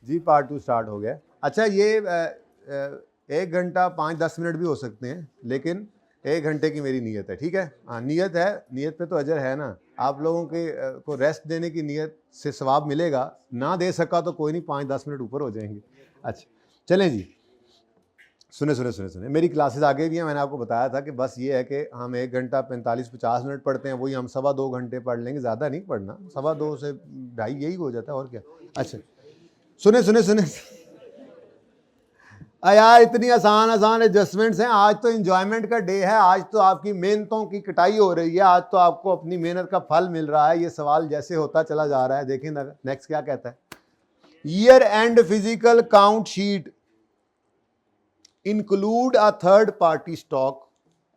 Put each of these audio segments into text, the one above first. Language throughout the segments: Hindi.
जी पार्ट 2 स्टार्ट हो गया। अच्छा ये 1 घंटा 5-10 मिनट भी हो सकते हैं, लेकिन 1 घंटे की मेरी नीयत है, ठीक है। हाँ नीयत है, नीयत पे तो अजर है ना। आप लोगों के को रेस्ट देने की नीयत से सवाब मिलेगा, ना दे सका तो कोई नहीं, 5-10 मिनट ऊपर हो जाएंगे। अच्छा चलें जी, सुने मेरी क्लासेस आगे भी हैं। मैंने आपको बताया था कि बस ये है कि हम 1 घंटा 45-50 मिनट पढ़ते हैं, वही हम 2.25 घंटे पढ़ लेंगे, ज़्यादा नहीं पढ़ना, 2.25 से 2.5 यही हो जाता है और क्या। अच्छा सुने यार इतनी आसान एडजस्टमेंट्स हैं। आज तो इंजॉयमेंट का डे है, आज तो आपकी मेहनतों की कटाई हो रही है, आज तो आपको अपनी मेहनत का फल मिल रहा है। ये सवाल जैसे होता चला जा रहा है, देखें नेक्स्ट क्या कहता है। Year and physical count sheet include a third party stock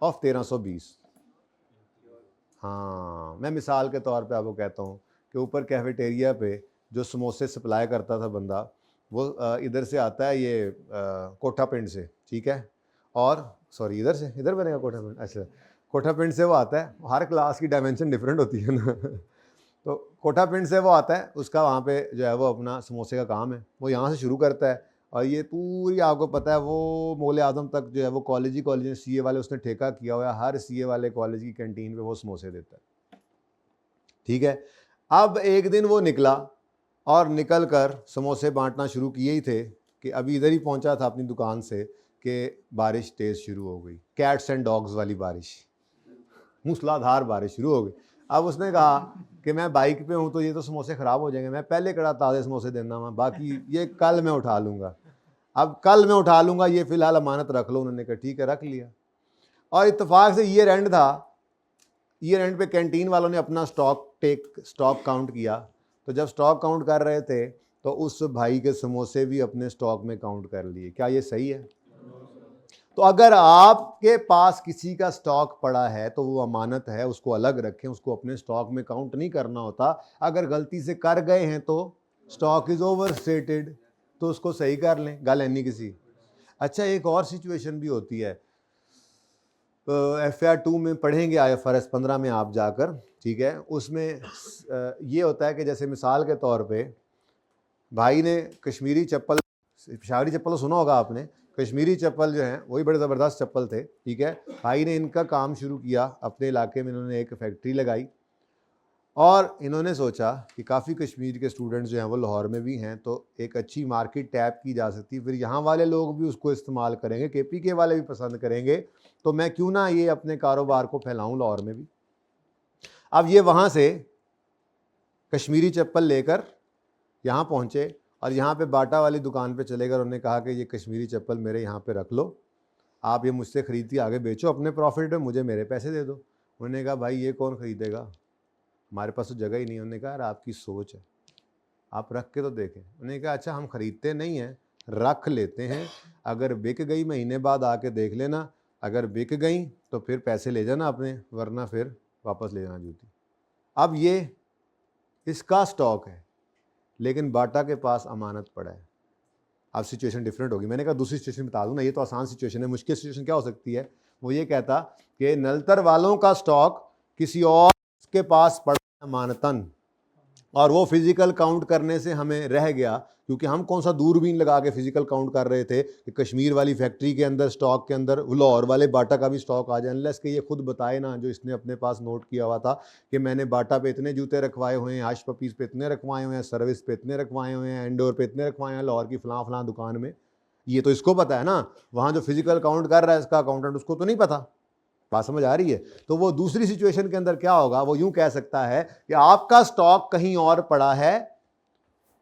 of 1320। हाँ मैं मिसाल के तौर पे आपको कहता हूँ कि ऊपर कैफेटेरिया पे जो समोसे सप्लाई करता था बंदा, वो इधर से आता है, ये कोठा पिंड से, ठीक है। और सॉरी इधर बनेगा कोठा पिंड, अच्छा कोठा पिंड से वो आता है। हर क्लास की डायमेंशन डिफरेंट होती है ना तो कोठा पिंड से वो आता है, उसका वहाँ पे जो है वो अपना समोसे का काम है, वो यहाँ से शुरू करता है। और ये पूरी आपको पता है वो मौले आदम तक जो है वो कॉलेज में सीए वाले उसने ठेका किया हुआ है, हर सीए वाले कॉलेज की कैंटीन पे वो समोसे देता है, ठीक है। अब एक दिन वो निकला और निकल कर समोसे बांटना शुरू किए ही थे कि अभी इधर ही पहुंचा था अपनी दुकान से कि बारिश तेज़ शुरू हो गई, कैट्स एंड डॉग्स वाली बारिश, मूसलाधार बारिश शुरू हो गई। अब उसने कहा कि मैं बाइक पे हूँ तो ये तो समोसे ख़राब हो जाएंगे, मैं पहले कड़ा ताज़े समोसे देना वहाँ, बाकी ये कल मैं उठा लूँगा, अब कल मैं उठा लूँगा, ये फ़िलहाल अमानत रख लो। उन्होंने कहा ठीक है, रख लिया। और इत्तेफाक से ईयर एंड था, ईयर एंड पे कैंटीन वालों ने अपना स्टॉक काउंट किया। तो जब स्टॉक काउंट कर रहे थे तो उस भाई के समोसे भी अपने स्टॉक में काउंट कर लिए। क्या ये सही है? तो अगर आपके पास किसी का स्टॉक पड़ा है तो वो अमानत है, उसको अलग रखें, उसको अपने स्टॉक में काउंट नहीं करना होता। अगर गलती से कर गए हैं तो स्टॉक इज ओवर स्टेटेड, तो उसको सही कर लें, गल नहीं किसी। अच्छा एक और सिचुएशन भी होती है, FR 2 में पढ़ेंगे, IFRS 15 में आप जाकर, ठीक है। उसमें ये होता है कि जैसे मिसाल के तौर पे भाई ने कश्मीरी चप्पल, पेशावरी चप्पल तो सुना होगा आपने, कश्मीरी चप्पल जो हैं वही बड़े ज़बरदस्त चप्पल थे, ठीक है। भाई ने इनका काम शुरू किया अपने इलाके में, इन्होंने एक फैक्ट्री लगाई और इन्होंने सोचा कि काफ़ी कश्मीर के स्टूडेंट्स जो हैं वो लाहौर में भी हैं, तो एक अच्छी मार्केट टैप की जा सकती है, फिर यहाँ वाले लोग भी उसको इस्तेमाल करेंगे, KPK वाले भी पसंद करेंगे, तो मैं क्यों ना ये अपने कारोबार को फैलाऊँ लाहौर में भी। अब ये वहाँ से कश्मीरी चप्पल लेकर यहाँ पहुँचे और यहाँ पे बाटा वाली दुकान पे चले गए। उन्होंने कहा कि ये कश्मीरी चप्पल मेरे यहाँ पे रख लो, आप ये मुझसे ख़रीद के आगे बेचो अपने प्रॉफिट में, मुझे मेरे पैसे दे दो। उन्होंने कहा भाई ये कौन ख़रीदेगा, हमारे पास तो जगह ही नहीं। उन्होंने कहा यार आपकी सोच है, आप रख के तो देखें। उन्होंने कहा अच्छा हम ख़रीदते नहीं हैं, रख लेते हैं, अगर बिक गई महीने बाद आके देख लेना, अगर बिक गई तो फिर पैसे ले जाना अपने, वरना फिर वापस ले जाना जूती। अब ये इसका स्टॉक है, लेकिन बाटा के पास अमानत पड़ा है। अब सिचुएशन डिफरेंट होगी। मैंने कहा दूसरी सिचुएशन बता दूं ना, ये तो आसान सिचुएशन है। मुश्किल सिचुएशन क्या हो सकती है, वो ये कहता कि नलतर वालों का स्टॉक किसी और के पास पड़ा अमानतन, और वो फिजिकल काउंट करने से हमें रह गया, क्योंकि हम कौन सा दूरबीन लगा के फिजिकल काउंट कर रहे थे कि कश्मीर वाली फैक्ट्री के अंदर स्टॉक के अंदर लाहौर वाले बाटा का भी स्टॉक आ जाए, अनलेस कि ये खुद बताए ना, जो इसने अपने पास नोट किया हुआ था कि मैंने बाटा पे इतने जूते रखवाए हुए हैं, आश पपीज़ पे इतने रखवाए हुए हैं, सर्विस पे इतने रखवाए हुए हैं, एंडोर पे इतने रखवाए हैं, लाहौर की फलां दुकान में। ये तो इसको पता है ना, वहाँ जो फिजिकल काउंट कर रहा है इसका अकाउंटेंट, उसको तो नहीं पता। बात समझ आ रही है? तो वो दूसरी सिचुएशन के अंदर क्या होगा, वो यूं कह सकता है कि आपका स्टॉक कहीं और पड़ा है,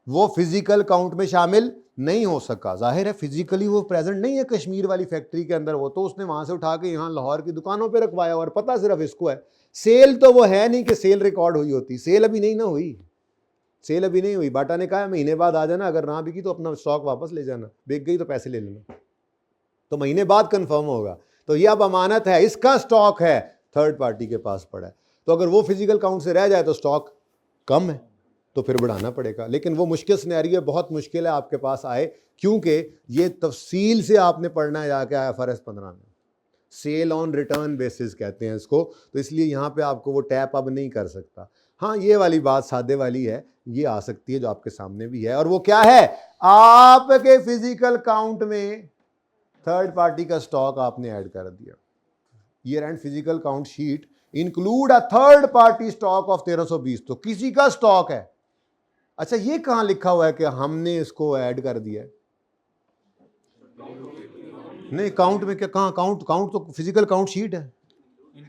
वो फिजिकल काउंट में शामिल नहीं हो सका। जाहिर है फिजिकली वो प्रेजेंट नहीं है कश्मीर वाली फैक्ट्री के अंदर, वो तो उसने वहां से उठा के यहाँ लाहौर की दुकानों पे रखवाया और पता सिर्फ इसको है। सेल तो वो है नहीं कि सेल रिकॉर्ड हुई होती, सेल अभी नहीं ना हुई, सेल अभी नहीं हुई। बाटा ने कहा महीने बाद आ जाना, अगर ना बिकी तो अपना स्टॉक वापस ले जाना, बिक गई तो पैसे ले लेना, तो महीने बाद कंफर्म होगा। तो ये अब अमानत है, इसका स्टॉक है, थर्ड पार्टी के पास पड़ा है। तो अगर वो फिजिकल काउंट से रह जाए तो स्टॉक कम है, तो फिर बढ़ाना पड़ेगा। लेकिन वो मुश्किल सिनेरियो बहुत मुश्किल है आपके पास आए, क्योंकि ये तफसील से आपने पढ़ना है जाके IFRS 15 में, सेल ऑन रिटर्न बेसिस कहते हैं इसको। तो इसलिए यहाँ पे आपको वो टैप अब नहीं कर सकता। हाँ ये वाली बात सादे वाली है, ये आ सकती है जो आपके सामने भी है, और वो क्या है, आपके फिजिकल काउंट में थर्ड पार्टी का स्टॉक आपने ऐड कर दिया। Year and physical count sheet include a third party stock of 1320, तो किसी का स्टॉक है। अच्छा, ये कहां लिखा हुआ है कि हमने इसको ऐड कर दिया है? नहीं, काउंट में क्या, कहां काउंट? काउंट तो फिजिकल काउंट शीट है।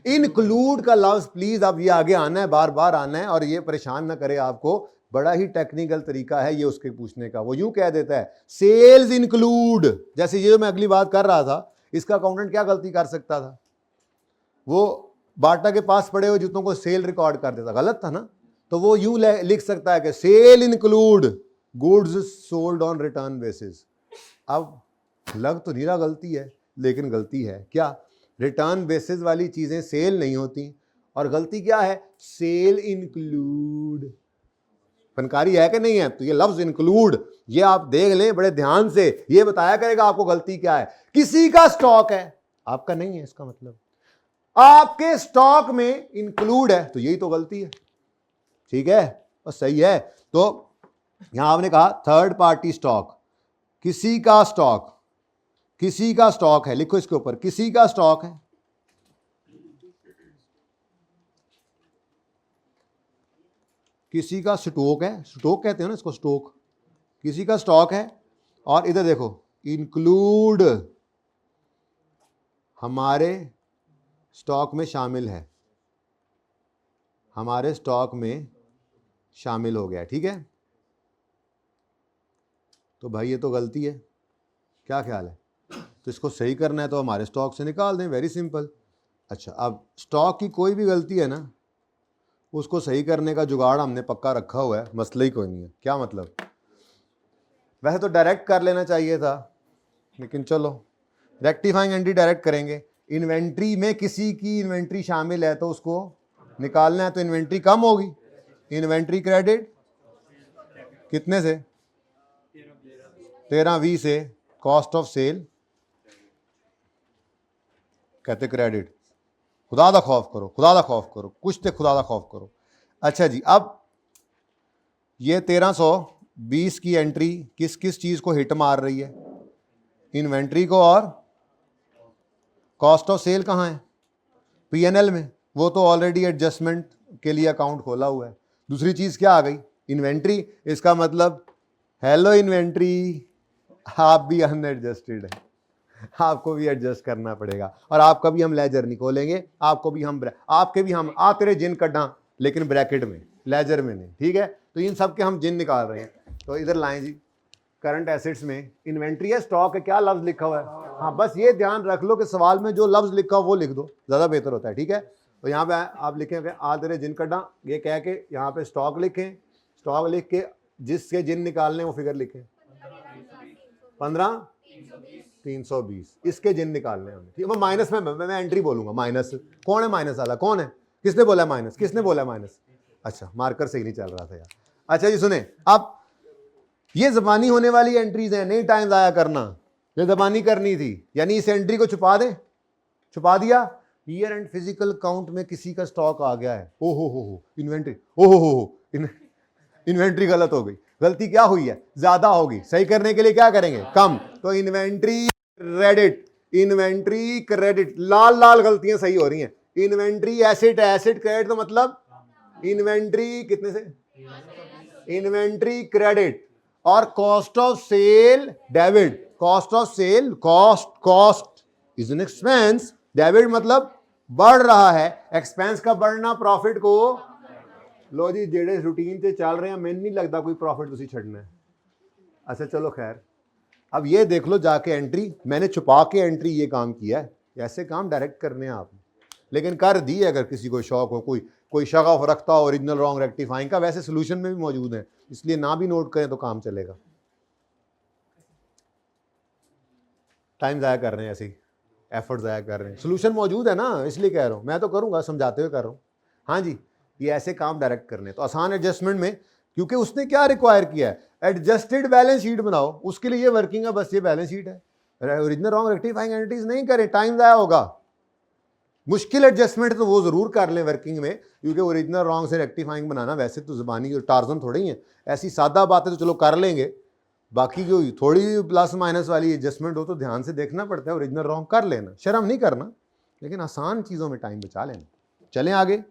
इंक्लूड का लफ्ज प्लीज अब ये आगे आना है, बार बार आना है, और ये परेशान ना करे आपको। बड़ा ही टेक्निकल तरीका है ये उसके पूछने का। वो यूं कह देता है सेल्स इंक्लूड, जैसे ये मैं अगली बात कर रहा था, इसका अकाउंटेंट क्या गलती कर सकता था? वो बाटा के पास पड़े हुए जूतों को सेल रिकॉर्ड कर देता, गलत था ना? तो वो यूं लिख सकता है कि sale include goods sold on return basis. अब लग तो नहीं रहा गलती है, लेकिन गलती है। क्या? रिटर्न बेसिस वाली चीजें सेल नहीं होती, और गलती क्या है? Cell include. फनकारी है कि नहीं है? तो ये लफ्ज इंक्लूड, ये आप देख लें बड़े ध्यान से, ये बताया करेगा आपको गलती क्या है। किसी का स्टॉक है, आपका नहीं है, इसका मतलब आपके स्टॉक में इंक्लूड है, तो यही तो गलती है। ठीक है, और सही है। तो यहां आपने कहा थर्ड पार्टी स्टॉक, किसी का स्टॉक, किसी का स्टॉक है, लिखो इसके ऊपर किसी का स्टॉक है। किसी का स्टॉक है, स्टॉक कहते हैं ना इसको, स्टॉक। किसी का स्टॉक है, और इधर देखो इंक्लूड हमारे स्टॉक में शामिल है, हमारे स्टॉक में शामिल हो गया। ठीक है, तो भाई ये तो गलती है, क्या ख्याल है? तो इसको सही करना है तो हमारे स्टॉक से निकाल दें, वेरी सिंपल। अच्छा, अब स्टॉक की कोई भी गलती है ना, उसको सही करने का जुगाड़ हमने पक्का रखा हुआ है, मसला ही कोई नहीं है। क्या मतलब? वैसे तो डायरेक्ट कर लेना चाहिए था, लेकिन चलो रेक्टिफाइंग एंटी डायरेक्ट करेंगे। इन्वेंट्री में किसी की इन्वेंट्री शामिल है तो उसको निकालना है, तो इन्वेंट्री कम होगी। इन्वेंट्री क्रेडिट कितने से? 1320 से कॉस्ट ऑफ सेल कहते क्रेडिट। खुदा दा खौफ करो, खुदा दा खौफ करो, कुछ तो खुदा दा खौफ करो। अच्छा जी, अब ये 1320 की एंट्री किस किस चीज को हिट मार रही है? इन्वेंट्री को, और कॉस्ट ऑफ सेल कहाँ है? पीएनएल में, वो तो ऑलरेडी एडजस्टमेंट के लिए अकाउंट खोला हुआ है। दूसरी चीज क्या आ गई? इन्वेंट्री। इसका मतलब हेलो इन्वेंट्री, आप भी अनएडजस्टेड है, आपको भी एडजस्ट करना पड़ेगा, और आपका भी हम लेजर नहीं खोलेंगे, आपको भी हम आपके भी हम आ तेरे जिन कड्डा, लेकिन ब्रैकेट में, लेजर में नहीं। ठीक है, तो इन सब के हम जिन निकाल रहे हैं। तो इधर लाएं जी, करंट एसेट्स में इन्वेंट्री है, स्टॉक है, क्या लफ्ज लिखा हुआ है? हाँ, बस ये ध्यान रख लो कि सवाल में जो लफ्ज लिखा हो वो लिख दो, ज़्यादा बेहतर होता है। ठीक है, तो यहाँ पे आप लिखें आ तेरे जिन कड्डा, ये कह के यहाँ पे स्टॉक लिखें, स्टॉक लिख के जिसके जिन निकालने वो फिगर लिखें 15,320, इसके जिन निकालने हैं। ठीक है, वो माइनस में मैं एंट्री बोलूंगा। माइनस कौन है? माइनस वाला कौन है? किसने बोला माइनस? किसने बोला माइनस? अच्छा, मार्कर सही नहीं चल रहा था यार। अच्छा जी सुने, अब ये ज़बानी होने वाली एंट्रीज हैं, नहीं टाइम ज़ाया करना, ये ज़बानी करनी थी, यानी इस एंट्री को छुपा दें, छुपा दिया। ईयर एंड फिजिकल काउंट में किसी का स्टॉक आ गया है, ओ हो इन्वेंट्री, ओ हो इन्वेंट्री गलत हो गई। गलती क्या हुई है? ज्यादा होगी, सही करने के लिए क्या करेंगे? कम। तो इन्वेंट्री क्रेडिट, इन्वेंट्री क्रेडिट, लाल लाल गलतियां सही हो रही हैं। इन्वेंट्री एसेट, एसेट क्रेडिट, तो मतलब इन्वेंट्री कितने से? इन्वेंट्री क्रेडिट, और cost of sale debit. Cost of sale, cost is an expense, debit मतलब बढ़ रहा है, एक्सपेंस का बढ़ना प्रॉफिट को। लो जी, जेड़े रूटीन से चल रहे हैं, मैंने नहीं लगता कोई प्रॉफिट तुसी छड़ना है। अच्छा चलो खैर, अब ये देख लो जाके एंट्री, मैंने छुपा के एंट्री ये काम किया है, ऐसे काम डायरेक्ट करने हैं आपने, लेकिन कर दी। अगर किसी को शौक हो, कोई शगफ रखता हो ओरिजिनल रॉन्ग रेक्टिफाइंग का, वैसे सोल्यूशन में भी मौजूद है, इसलिए ना भी नोट करें तो काम चलेगा। टाइम ज़ाया कर रहे हैं, ऐसे ही एफर्ट ज़ाया कर रहे हैं, सोल्यूशन मौजूद है ना, इसलिए कह रहा हूँ। मैं तो करूँगा, समझाते हुए कर रहा हूँ। हाँ जी, ये ऐसे काम डायरेक्ट करने, तो आसान एडजस्टमेंट में, क्योंकि उसने क्या रिक्वायर किया है? एडजस्टेड बैलेंस शीट बनाओ, उसके लिए ये वर्किंग है, बस ये बैलेंस शीट है। ओरिजिनल रॉन्ग रेक्टिफाइंग एंटिटीज नहीं करें, टाइम ज़ाया होगा। मुश्किल एडजस्टमेंट तो वो ज़रूर कर लें वर्किंग में, क्योंकि ओरिजिनल रॉन्ग से रेक्टिफाइंग बनाना वैसे तो ज़बानी और टार्जन थोड़े ही है, ऐसी सादा बातें तो चलो कर लेंगे, बाकी जो थोड़ी प्लस माइनस वाली एडजस्टमेंट हो तो ध्यान से देखना पड़ता है, ओरिजिनल रॉन्ग कर लेना, शर्म नहीं करना, लेकिन आसान चीज़ों में टाइम बचा लेना। चलें आगे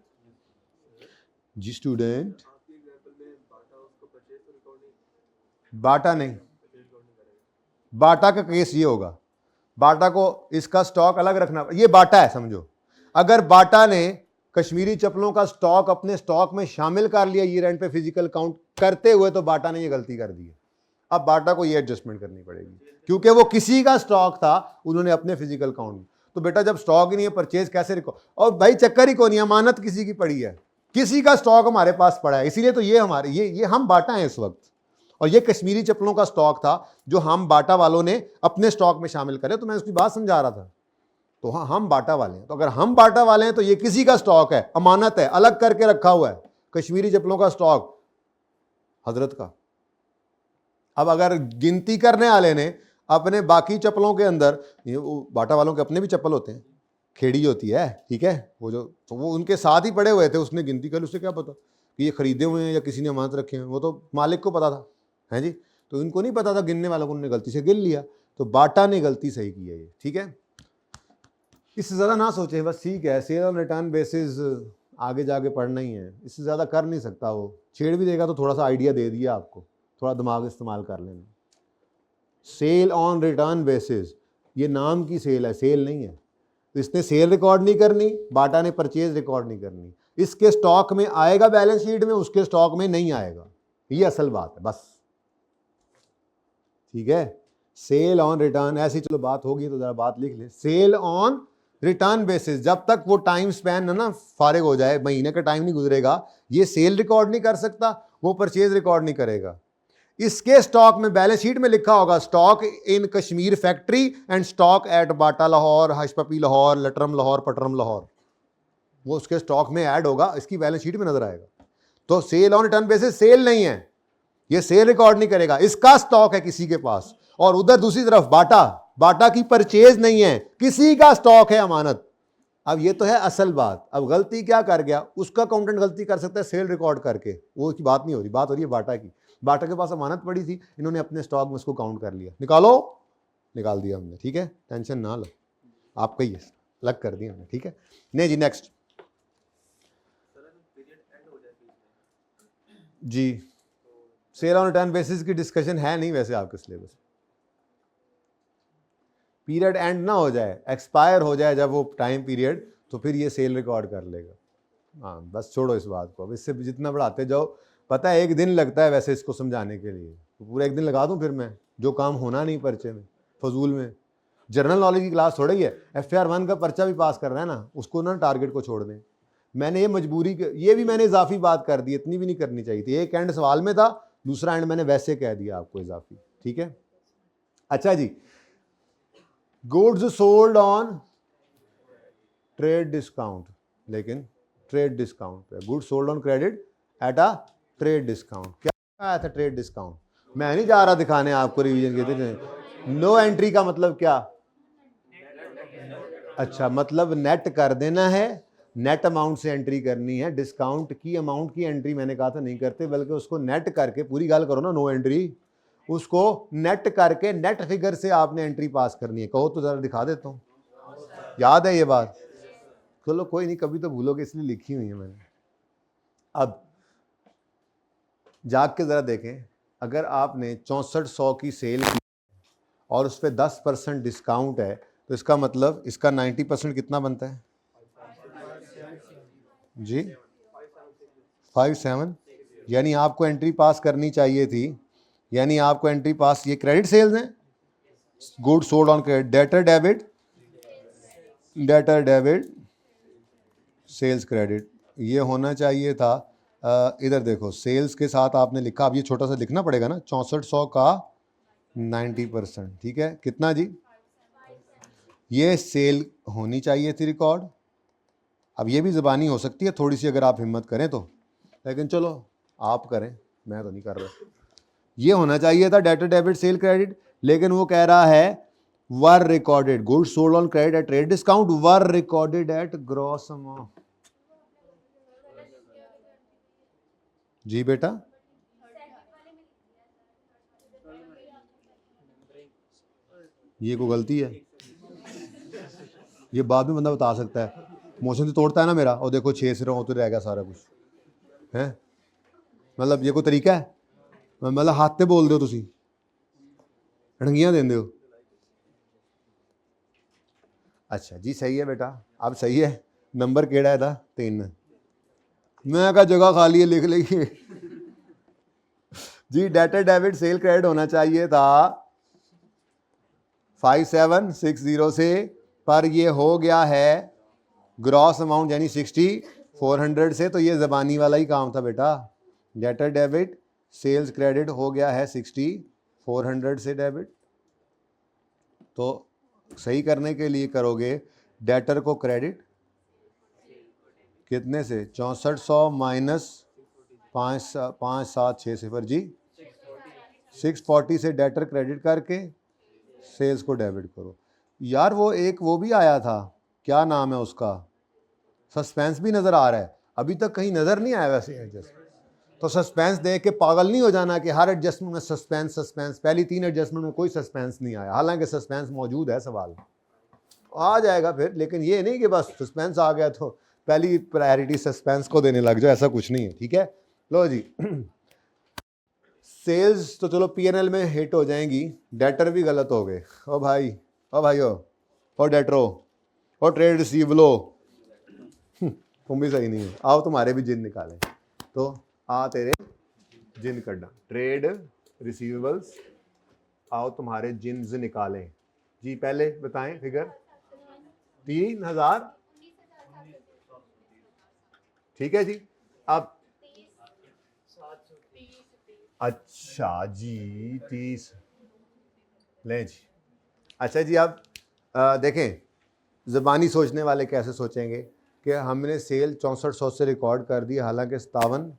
जी स्टूडेंट। बाटा नहीं, बाटा का केस ये होगा, बाटा को इसका स्टॉक अलग रखना, ये बाटा है समझो, अगर बाटा ने कश्मीरी चप्पलों का स्टॉक अपने स्टॉक में शामिल कर लिया ईयर एंड पे फिजिकल काउंट करते हुए, तो बाटा ने ये गलती कर दी है। अब बाटा को ये एडजस्टमेंट करनी पड़ेगी, क्योंकि वो किसी का स्टॉक था, उन्होंने अपने फिजिकल काउंट में, तो बेटा जब स्टॉक ही नहीं है परचेज कैसे रिकॉर्ड, और भाई चक्कर ही को नहीं, अमानत किसी की पड़ी है, किसी का स्टॉक हमारे पास पड़ा है, इसीलिए तो ये हमारे ये हम बाटा हैं इस वक्त, और ये कश्मीरी चप्पलों का स्टॉक था जो हम बाटा वालों ने अपने स्टॉक में शामिल करे, तो मैं उसकी बात समझा रहा था। तो हाँ, हम बाटा वाले हैं, तो अगर हम बाटा वाले हैं तो ये किसी का स्टॉक है, अमानत है, अलग करके रखा हुआ है, कश्मीरी चप्पलों का स्टॉक हजरत का। अब अगर गिनती करने वाले ने अपने बाकी चप्पलों के अंदर, बाटा वालों के अपने भी चप्पल होते हैं, खेड़ी होती है, ठीक है, वो जो, तो वो उनके साथ ही पड़े हुए थे, उसने गिनती कर, उससे क्या पता कि ये खरीदे हुए हैं या किसी ने अमानत रखे हैं, वो तो मालिक को पता था, है जी, तो इनको नहीं पता था, गिनने वालों को, उन्होंने गलती से गिन लिया, तो बाटा ने गलती सही की है ये, ठीक है। इससे ज़्यादा ना सोचें, बस ठीक है, सेल ऑन रिटर्न बेसिस आगे जाके पढ़ना ही है, इससे ज़्यादा कर नहीं सकता, वो छेड़ भी देगा तो थोड़ा सा आइडिया दे दिया आपको, थोड़ा दिमाग इस्तेमाल कर लेना। सेल ऑन रिटर्न बेसिस, ये नाम की सेल है, सेल नहीं है, तो इसने सेल रिकॉर्ड नहीं करनी, बाटा ने परचेज रिकॉर्ड नहीं करनी, इसके स्टॉक में आएगा बैलेंस शीट में, उसके स्टॉक में नहीं आएगा, ये असल बात है बस, ठीक है। सेल ऑन रिटर्न, ऐसी चलो बात होगी तो जरा बात लिख ले, सेल ऑन रिटर्न बेसिस, जब तक वो टाइम स्पैन है ना फारिग हो जाए, महीने का टाइम नहीं गुजरेगा, ये सेल रिकॉर्ड नहीं कर सकता, वो परचेज रिकॉर्ड नहीं करेगा। इसके स्टॉक में बैलेंस शीट में लिखा होगा stock in Kashmir factory and stock at Bata Lahore, Hush Puppy Lahore, लटरम लाहौर, पटरम लाहौर, वो उसके स्टॉक में ऐड होगा, इसकी बैलेंस शीट में नजर आएगा। तो sale on return basis sale नहीं है, ये सेल रिकॉर्ड नहीं करेगा, इसका स्टॉक है किसी के पास, और उधर दूसरी तरफ बाटा, बाटा की परचेज नहीं है, किसी का स्टॉक है, अमानत। अब ये तो है असल बात, अब गलती क्या कर गया, उसका अकाउंटेंट गलती कर सकता है सेल रिकॉर्ड करके, वो की बात नहीं हो रही, बात हो रही है बाटा की, बाटा के पास अमानत पड़ी थी, इन्होंने अपने स्टॉक में उसको काउंट कर लिया, निकालो, निकाल दिया हमने, ठीक है, टेंशन ना लो, आपका ही है, अलग कर दिया हमने, ठीक है। नहीं जी नेक्स्ट जी, सेल ऑन रिटर्न बेसिस की डिस्कशन है नहीं वैसे आपके सिलेबस, पीरियड एंड ना हो जाए, एक्सपायर हो जाए जब वो टाइम पीरियड, तो फिर ये सेल रिकॉर्ड कर लेगा, हाँ बस छोड़ो इस बात को, अब इससे जितना बढ़ाते जाओ, पता है एक दिन लगता है वैसे इसको समझाने के लिए, तो पूरा एक दिन लगा दूं फिर मैं, जो काम होना नहीं पर्चे में, फजूल में, जनरल नॉलेज की क्लास थोड़ा ही है, FAR 1 का पर्चा भी पास कर रहा है ना, उसको ना टारगेट को छोड़ दें, मैंने ये मजबूरी, ये भी मैंने इजाफी बात कर दी, इतनी भी नहीं करनी चाहिए थी, एक एंड सवाल में था, दूसरा एंड मैंने वैसे कह दिया आपको इजाफी, ठीक है। अच्छा जी, goods sold on trade discount, लेकिन ट्रेड डिस्काउंट पे, goods sold on credit at a trade discount, क्या आया था ट्रेड डिस्काउंट, मैं नहीं जा रहा दिखाने आपको रिवीजन के थे, नो एंट्री का मतलब क्या, अच्छा मतलब नेट कर देना है, नेट अमाउंट से एंट्री करनी है, डिस्काउंट की अमाउंट की एंट्री मैंने कहा था नहीं करते, बल्कि उसको नेट करके, पूरी गाल करो ना, नो एंट्री, उसको नेट करके नेट फिगर से आपने एंट्री पास करनी है, कहो तो जरा दिखा देता हूँ, याद है ये बात, चलो कोई नहीं, कभी तो भूलोगे इसलिए लिखी हुई है मैंने। अब जाग के जरा देखें, अगर आपने 6400 की सेल की और उस पर 10% डिस्काउंट है, तो इसका मतलब इसका 90% कितना बनता है जी, 57, यानी आपको एंट्री पास करनी चाहिए थी, यानी आपको एंट्री पास, ये क्रेडिट सेल्स हैं, good sold on credit, debtor debit, debtor debit, sales credit, ये होना चाहिए था। इधर देखो, सेल्स के साथ आपने लिखा, अब ये छोटा सा लिखना पड़ेगा ना, 6400 का 90%, ठीक है, कितना जी, ये सेल होनी चाहिए थी रिकॉर्ड, अब ये भी ज़बानी हो सकती है थोड़ी सी अगर आप हिम्मत करें तो, लेकिन चलो आप करें, मैं तो नहीं कर रहा, ये होना चाहिए था डेटर डेबिट सेल क्रेडिट, लेकिन वो कह रहा है were recorded, goods sold on credit at trade discount were recorded at gross amount, जी बेटा ये कोई गलती है? ये बाद में बंदा बता सकता है, मोशन से तोड़ता है ना मेरा, और देखो 6 सिरों होते रह गया सारा कुछ है। मतलब ये कोई तरीका है? मतलब हाथ से बोल दो, तुसी ढंगियां देंदे हो। अच्छा जी, सही है बेटा, अब सही है। नंबर केड़ा है था? 3। मैं कहा जगह खाली है, लिख लीजिए जी। डेटर डेबिट सेल क्रेडिट होना चाहिए था 5760 से, पर ये हो गया है ग्रॉस अमाउंट यानी 6400 से। तो ये ज़बानी वाला ही काम था बेटा। डेटर डेबिट सेल्स क्रेडिट हो गया है 6400 से डेबिट। तो सही करने के लिए करोगे डेटर को क्रेडिट कितने से? 6400 माइनस 5760 जी, 640 से डेटर क्रेडिट करके सेल्स को डेबिट करो। यार वो एक वो भी आया था, क्या नाम है उसका? सस्पेंस भी नज़र आ रहा है, अभी तक कहीं नज़र नहीं आया वैसे एडजस्ट। तो सस्पेंस देख के पागल नहीं हो जाना कि हर एडजस्टमेंट में सस्पेंस सस्पेंस। पहली 3 एडजस्टमेंट में कोई सस्पेंस नहीं आया, हालांकि सस्पेंस मौजूद है, सवाल आ जाएगा फिर। लेकिन ये नहीं कि बस सस्पेंस आ गया तो पहली प्रायोरिटी सस्पेंस को देने लग जाओ, ऐसा कुछ नहीं है, ठीक है। लो जी सेल्स तो चलो पीएनएल में हिट हो जाएंगी, डेटर भी गलत हो गए। ओ भाई, ओ भाइयों, ओ डेटरो, ओ ट्रेड रिसीवलो, तुम भी सही नहीं है। आओ तुम्हारे भी जिन निकालें। तो आ तेरे जिन करना, ट्रेड रिसीवेबल्स, आओ तुम्हारे जिन्स निकालें जी। पहले बताएं फिगर। 3000, ठीक है जी। अब अच्छा जी 30 लें जी। अच्छा जी, अब देखें ज़बानी सोचने वाले कैसे सोचेंगे कि हमने सेल 6400 से रिकॉर्ड कर दी, हालांकि 57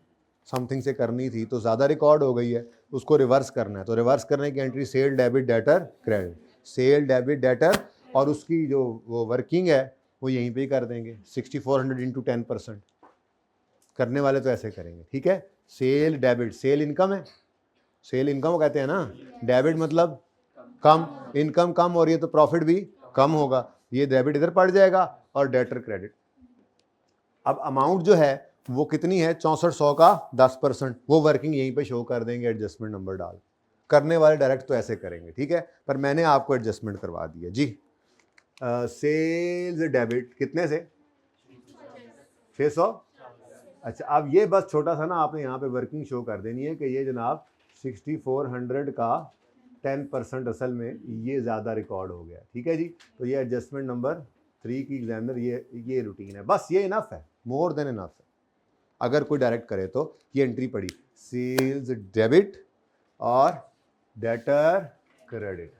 समथिंग से करनी थी, तो ज़्यादा रिकॉर्ड हो गई है, उसको रिवर्स करना है। तो रिवर्स करने की entry sale debit debtor credit, sale debit debtor, और उसकी जो वो वर्किंग है वो यहीं पे ही कर देंगे। 6400 इंटू 10% करने वाले तो ऐसे करेंगे, ठीक है। सेल डेबिट, सेल इनकम है, सेल इनकम कहते हैं ना, डेबिट मतलब कम, इनकम कम हो रही है तो प्रॉफिट भी कम होगा, ये डेबिट इधर पड़ जाएगा और डेटर क्रेडिट। अब अमाउंट जो है वो कितनी है? 6400 का 10%, वो वर्किंग यहीं पे शो कर देंगे एडजस्टमेंट नंबर डाल। करने वाले डायरेक्ट तो ऐसे करेंगे, ठीक है, पर मैंने आपको एडजस्टमेंट करवा दिया जी। सेल्स डेबिट कितने से? 600। अच्छा, अब ये बस छोटा सा ना आपने यहाँ पे वर्किंग शो कर देनी है कि ये जनाब 6400 का 10% असल में ये ज़्यादा रिकॉर्ड हो गया, ठीक है जी। तो ये एडजस्टमेंट नंबर 3 की एग्जामिनर ये रूटीन है, बस ये इनफ है, मोर देन इनफ है। अगर कोई डायरेक्ट करे तो ये एंट्री पड़ी सेल्स डेबिट और डेटर क्रेडिट।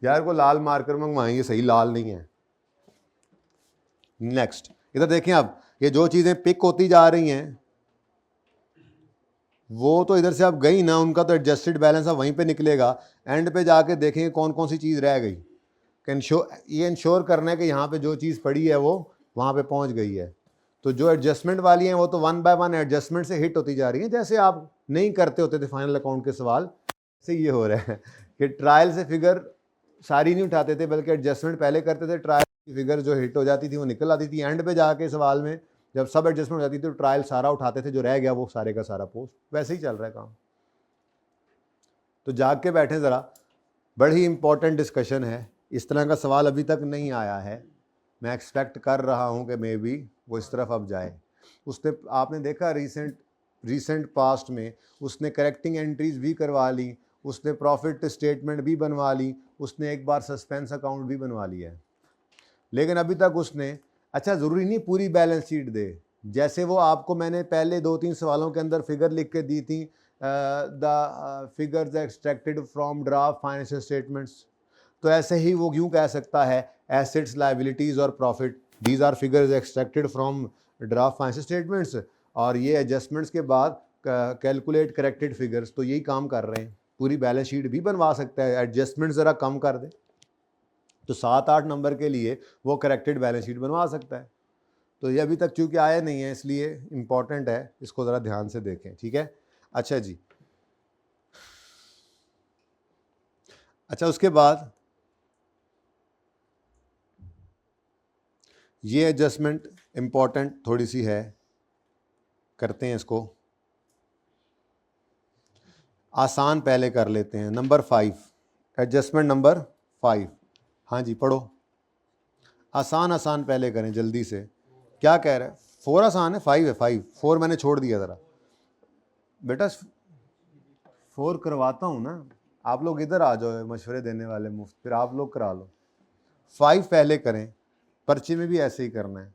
यार को लाल मार्कर मंगवाएंगे, सही लाल नहीं है। नेक्स्ट इधर देखें, अब ये जो चीज़ें पिक होती जा रही हैं वो तो इधर से अब गई ना, उनका तो एडजस्टेड बैलेंस अब वहीं पे निकलेगा। एंड पे जाके देखेंगे कौन कौन सी चीज़ रह गई। ये इंश्योर करना है कि यहाँ पे जो चीज़ पड़ी है वो वहाँ पे पहुँच गई है। तो जो एडजस्टमेंट वाली हैं वो तो 1 बाय 1 एडजस्टमेंट से हिट होती जा रही हैं। जैसे आप नहीं करते होते थे फाइनल अकाउंट के सवाल से, ये हो रहा है कि ट्रायल से फिगर सारी नहीं उठाते थे, बल्कि एडजस्टमेंट पहले करते थे, ट्रायल की फिगर जो हिट हो जाती थी वो निकल आती थी। एंड पे जाके सवाल में जब सब एडजस्टमेंट हो जाती थी तो ट्रायल सारा उठाते थे, जो रह गया वो सारे का सारा पोस्ट। वैसे ही चल रहा है काम। तो जाग के बैठे ज़रा, बड़ी इंपॉर्टेंट डिस्कशन है। इस तरह का सवाल अभी तक नहीं आया है, मैं एक्सपेक्ट कर रहा हूँ कि मे बी वो इस तरफ अब जाए। उसने आपने देखा रिसेंट पास्ट में उसने करेक्टिंग एंट्रीज भी करवा ली, उसने प्रॉफिट स्टेटमेंट भी बनवा ली, उसने एक बार सस्पेंस अकाउंट भी बनवा लिया है। लेकिन अभी तक उसने, अच्छा ज़रूरी नहीं पूरी बैलेंस शीट दे, जैसे वो आपको मैंने पहले 2-3 सवालों के अंदर फिगर लिख के दी थी, the figures extracted from draft financial statements, तो ऐसे ही वो यूँ कह सकता है एसेट्स, लायबिलिटीज़ और profit, these are figures extracted from draft financial statements, और ये एडजस्टमेंट्स के बाद कैलकुलेट करेक्टेड फिगर्स। तो यही काम कर रहे हैं, पूरी बैलेंस शीट भी बनवा सकता है, एडजस्टमेंट ज़रा कम कर दे तो 7-8 नंबर के लिए वो करेक्टेड बैलेंस शीट बनवा सकता है। तो ये अभी तक चूँकि आया नहीं है इसलिए इम्पॉर्टेंट है, इसको ज़रा ध्यान से देखें, ठीक है। अच्छा जी, अच्छा, उसके बाद ये एडजस्टमेंट इंपॉर्टेंट थोड़ी सी है, करते हैं इसको आसान पहले कर लेते हैं। Number 5, adjustment number 5। हाँ जी पढ़ो, आसान आसान पहले करें जल्दी से। क्या कह रहे हैं? 4 आसान है, 5 है। 4 मैंने छोड़ दिया ज़रा बेटा, 4 करवाता हूँ ना, आप लोग इधर आ जाओ मशवरे देने वाले मुफ्त, फिर आप लोग करा लो। 5 पहले करें, पर्चे में भी ऐसे ही करना है।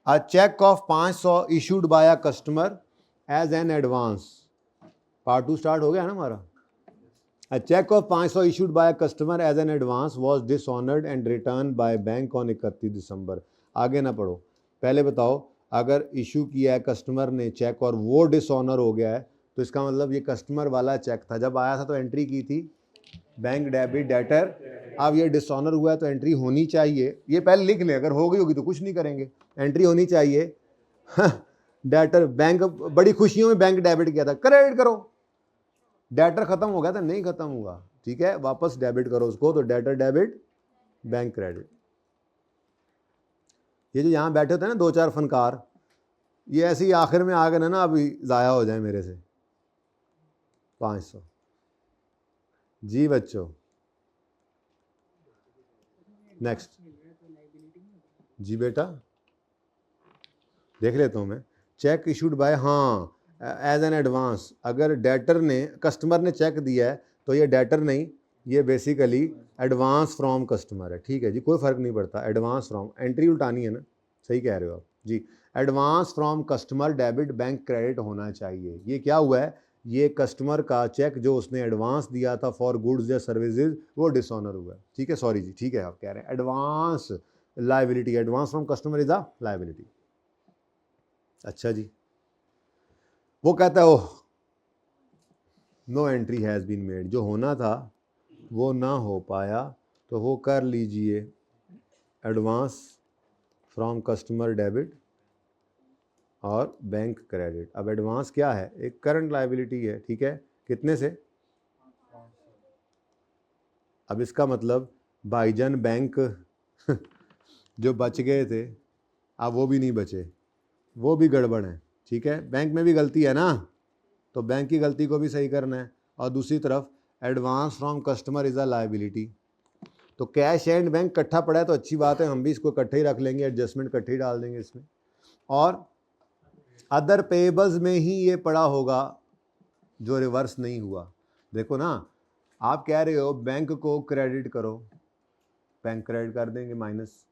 A cheque of 500 issued by a customer as an advance. Part 2 start हो गया ना हमारा। A check of 500 issued by a customer as an advance was dishonored and returned by bank on 31 दिसंबर। आगे ना पढ़ो, पहले बताओ, अगर इशू किया है कस्टमर ने चेक और वो डिसऑनर हो गया है तो इसका मतलब ये कस्टमर वाला चेक था, जब आया था तो एंट्री की थी बैंक डेबिट डेटर, अब ये डिसऑनर हुआ है तो एंट्री होनी चाहिए, ये पहले लिख लें, अगर हो गई होगी तो कुछ नहीं करेंगे, एंट्री होनी चाहिए डेटर बैंक, बड़ी खुशियों में बैंक डेबिट किया था, क्रेडिट करो। डेटर खत्म हो गया था, नहीं खत्म हुआ, ठीक है, वापस डेबिट करो उसको, तो डेटर डेबिट बैंक क्रेडिट। ये जो यहाँ बैठे होते हैं ना 2-4 फनकार, ये ऐसे ही आखिर में आ गए ना अभी ज़ाया हो जाए मेरे से 500। जी बच्चों, नेक्स्ट। जी बेटा देख लेता हूँ मैं। चेक इशूड बाय, हाँ एज एन एडवांस, अगर डेटर ने, कस्टमर ने चेक दिया है तो ये डेटर नहीं, ये बेसिकली एडवांस फ्रॉम कस्टमर है, ठीक है जी, कोई फ़र्क नहीं पड़ता, एडवांस फ्रॉम, एंट्री उल्टानी है ना, सही कह रहे हो आप जी। Advance from customer debit bank credit होना चाहिए। ये क्या हुआ है, ये कस्टमर का चेक जो उसने एडवांस दिया था फॉर गुड्स या सर्विसेज वो डिसऑनर हुआ है, ठीक है, सॉरी जी, ठीक है, आप कह रहे हैं advance liability, advance from customer is a liability. अच्छा जी, वो कहता है oh no entry has been made, जो होना था वो ना हो पाया, तो वो कर लीजिए एडवांस फ्रॉम कस्टमर डेबिट और बैंक क्रेडिट। अब एडवांस क्या है, एक करंट लायबिलिटी है, ठीक है, कितने से, अब इसका मतलब भाईजान बैंक जो बच गए थे अब वो भी नहीं बचे, वो भी गड़बड़ है, ठीक है, बैंक में भी गलती है ना, तो बैंक की गलती को भी सही करना है। और दूसरी तरफ advance from customer is a liability, तो कैश एंड बैंक इकट्ठा पड़ा है तो अच्छी बात है, हम भी इसको इकट्ठे ही रख लेंगे, एडजस्टमेंट इकट्ठे ही डाल देंगे इसमें। और अदर पेएबल्स में ही ये पड़ा होगा जो रिवर्स नहीं हुआ। देखो ना, आप कह रहे हो बैंक को क्रेडिट करो, बैंक क्रेडिट कर देंगे माइनस।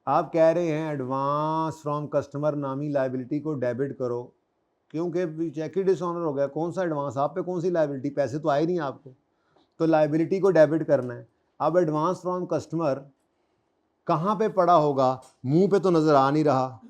आप कह रहे हैं एडवांस फ्रॉम कस्टमर नामी लायबिलिटी को डेबिट करो, क्योंकि चेक ही डिसऑनर हो गया, कौन सा एडवांस, आप पे कौन सी लायबिलिटी, पैसे तो आए नहीं आपको, तो लायबिलिटी को डेबिट करना है। अब एडवांस फ्रॉम कस्टमर कहाँ पे पड़ा होगा, मुंह पे तो नज़र आ नहीं रहा,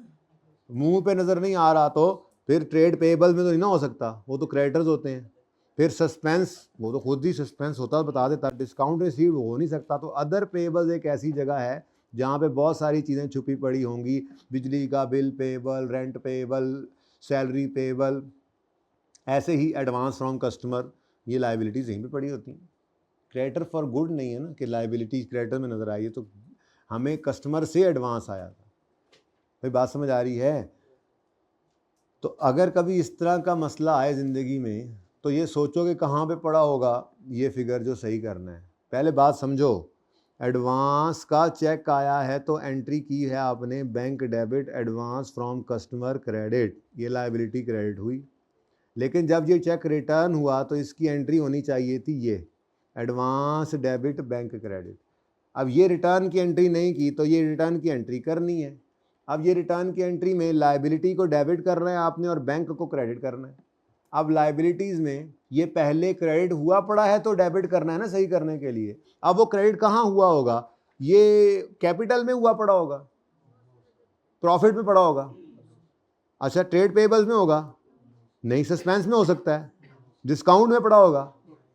मुंह पे नज़र नहीं आ रहा तो फिर ट्रेड पेएबल में तो नहीं ना हो सकता, वो तो क्रेडिटर्स होते हैं। फिर सस्पेंस, वो तो खुद ही सस्पेंस होता, बता देता, डिस्काउंट रिसीव्ड हो नहीं सकता। तो अदर पेएबल्स एक ऐसी जगह है जहाँ पे बहुत सारी चीज़ें छुपी पड़ी होंगी, बिजली का bill payable, rent payable, salary payable, ऐसे ही एडवांस फ्रॉम कस्टमर, ये लायबिलिटीज़ यहीं पे पड़ी होती हैं। क्रेडिटर फॉर गुड नहीं है ना कि लायबिलिटीज क्रेडिटर में नज़र आई है, तो हमें कस्टमर से एडवांस आया था, भाई बात समझ आ रही है। तो अगर कभी इस तरह का मसला आए ज़िंदगी में तो ये सोचो कि कहाँ पे पड़ा होगा ये फिगर जो सही करना है। पहले बात समझो, एडवांस का चेक आया है तो एंट्री की है आपने bank debit advance from customer credit, ये लायबिलिटी क्रेडिट हुई। लेकिन जब ये चेक रिटर्न हुआ तो इसकी एंट्री होनी चाहिए थी ये एडवांस डेबिट बैंक क्रेडिट। अब ये रिटर्न की एंट्री नहीं की तो ये रिटर्न की एंट्री करनी है। अब ये रिटर्न की एंट्री में लायबिलिटी को डेबिट करना है आपने और बैंक को क्रेडिट करना है। अब लायबिलिटीज़ में ये पहले क्रेडिट हुआ पड़ा है तो डेबिट करना है ना सही करने के लिए। अब वो क्रेडिट कहाँ हुआ होगा, ये कैपिटल में हुआ पड़ा होगा, प्रॉफिट में पड़ा होगा, अच्छा ट्रेड पेबल्स में होगा नहीं, सस्पेंस में हो सकता है, डिस्काउंट में पड़ा होगा।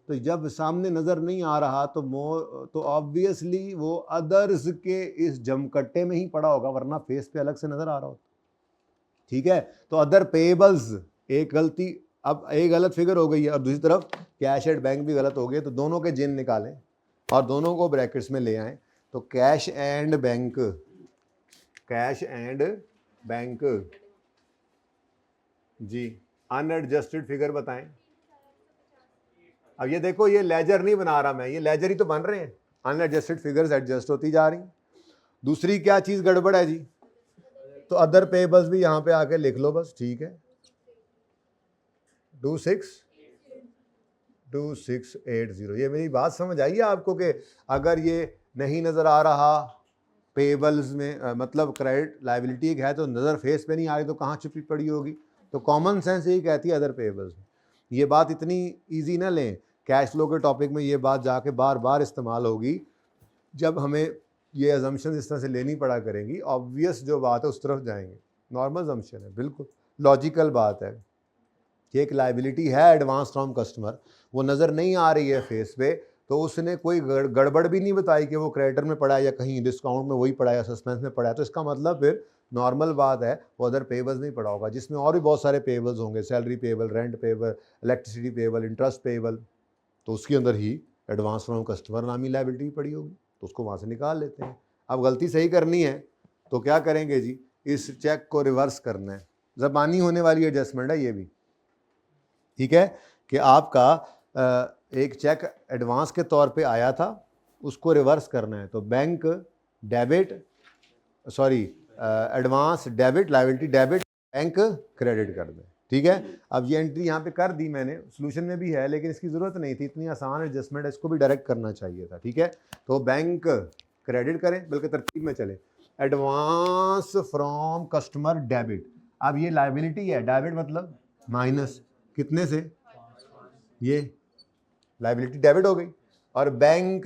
तो जब सामने नज़र नहीं आ रहा तो ऑब्वियसली वो अदर्स के इस जमकट्टे में ही पड़ा होगा, वरना फेस पे अलग से नज़र आ रहा होता, ठीक है। तो अदर पेएबल्स एक गलती, अब एक गलत फिगर हो गई है और दूसरी तरफ कैश एट बैंक भी गलत हो गए, तो दोनों के जिन निकालें। और दोनों को ब्रैकेट्स में ले आए, तो cash and bank, cash and bank जी, अनएडजस्टेड फिगर बताएं। अब ये देखो, ये लेजर नहीं बना रहा मैं, ये लेजर ही तो बन रहे हैं, अनएडजस्टेड फिगर्स एडजस्ट होती जा रही। दूसरी क्या चीज गड़बड़ है जी, तो अदर पेबल्स भी यहां पे आके लिख लो बस, ठीक है। 2680, ये मेरी बात समझ आई है आपको कि अगर ये नहीं नजर आ रहा पेबल्स में, मतलब क्रेडिट लायबिलिटी एक है तो नजर फेस पे नहीं आ रही तो कहाँ छुपी पड़ी होगी, तो कॉमन सेंस यही कहती है अदर पेबल्स। ये बात इतनी इजी ना लें, कैश फ्लो के टॉपिक में ये बात जाके बार बार इस्तेमाल होगी जब हमें ये अजम्पशन इस तरह से लेनी पड़ा करेंगी, ऑब्वियस जो बात है उस तरफ जाएंगे, नॉर्मल अजम्पशन है, बिल्कुल लॉजिकल बात है कि एक लायबिलिटी है एडवांस फ्रॉम कस्टमर, वो नज़र नहीं आ रही है फेस पे, तो उसने कोई गड़बड़ भी नहीं बताई कि वो क्रेडिटर में पड़ा है या कहीं डिस्काउंट में वही पड़ा है या सस्पेंस में पड़ा है, तो इसका मतलब फिर नॉर्मल बात है वो अदर पेबल्स नहीं पड़ा होगा, जिसमें और भी बहुत सारे पेबल्स होंगे, salary payable, rent payable, electricity payable, interest payable, तो उसके अंदर ही एडवांस फ्रॉम कस्टमर नामी लायबिलिटी पड़ी होगी, तो उसको वहाँ से निकाल लेते हैं। अब गलती सही करनी है तो क्या करेंगे जी, इस चेक को रिवर्स करना है, ज़बानी होने वाली एडजस्टमेंट है ये भी, ठीक है, कि आपका एक चेक एडवांस के तौर पे आया था, उसको रिवर्स करना है, तो bank debit, sorry advance debit, liability debit, bank credit कर दें, ठीक है। अब ये एंट्री यहाँ पे कर दी मैंने, सोल्यूशन में भी है लेकिन इसकी ज़रूरत नहीं थी, इतनी आसान एडजस्टमेंट है, इसको भी डायरेक्ट करना चाहिए था, ठीक है। तो बैंक क्रेडिट करें, बल्कि तरतीब में चले, एडवांस फ्रॉम कस्टमर डेबिट, अब ये लायबिलिटी है, डेबिट मतलब माइनस कितने से, ये लायबिलिटी डेबिट हो गई, और बैंक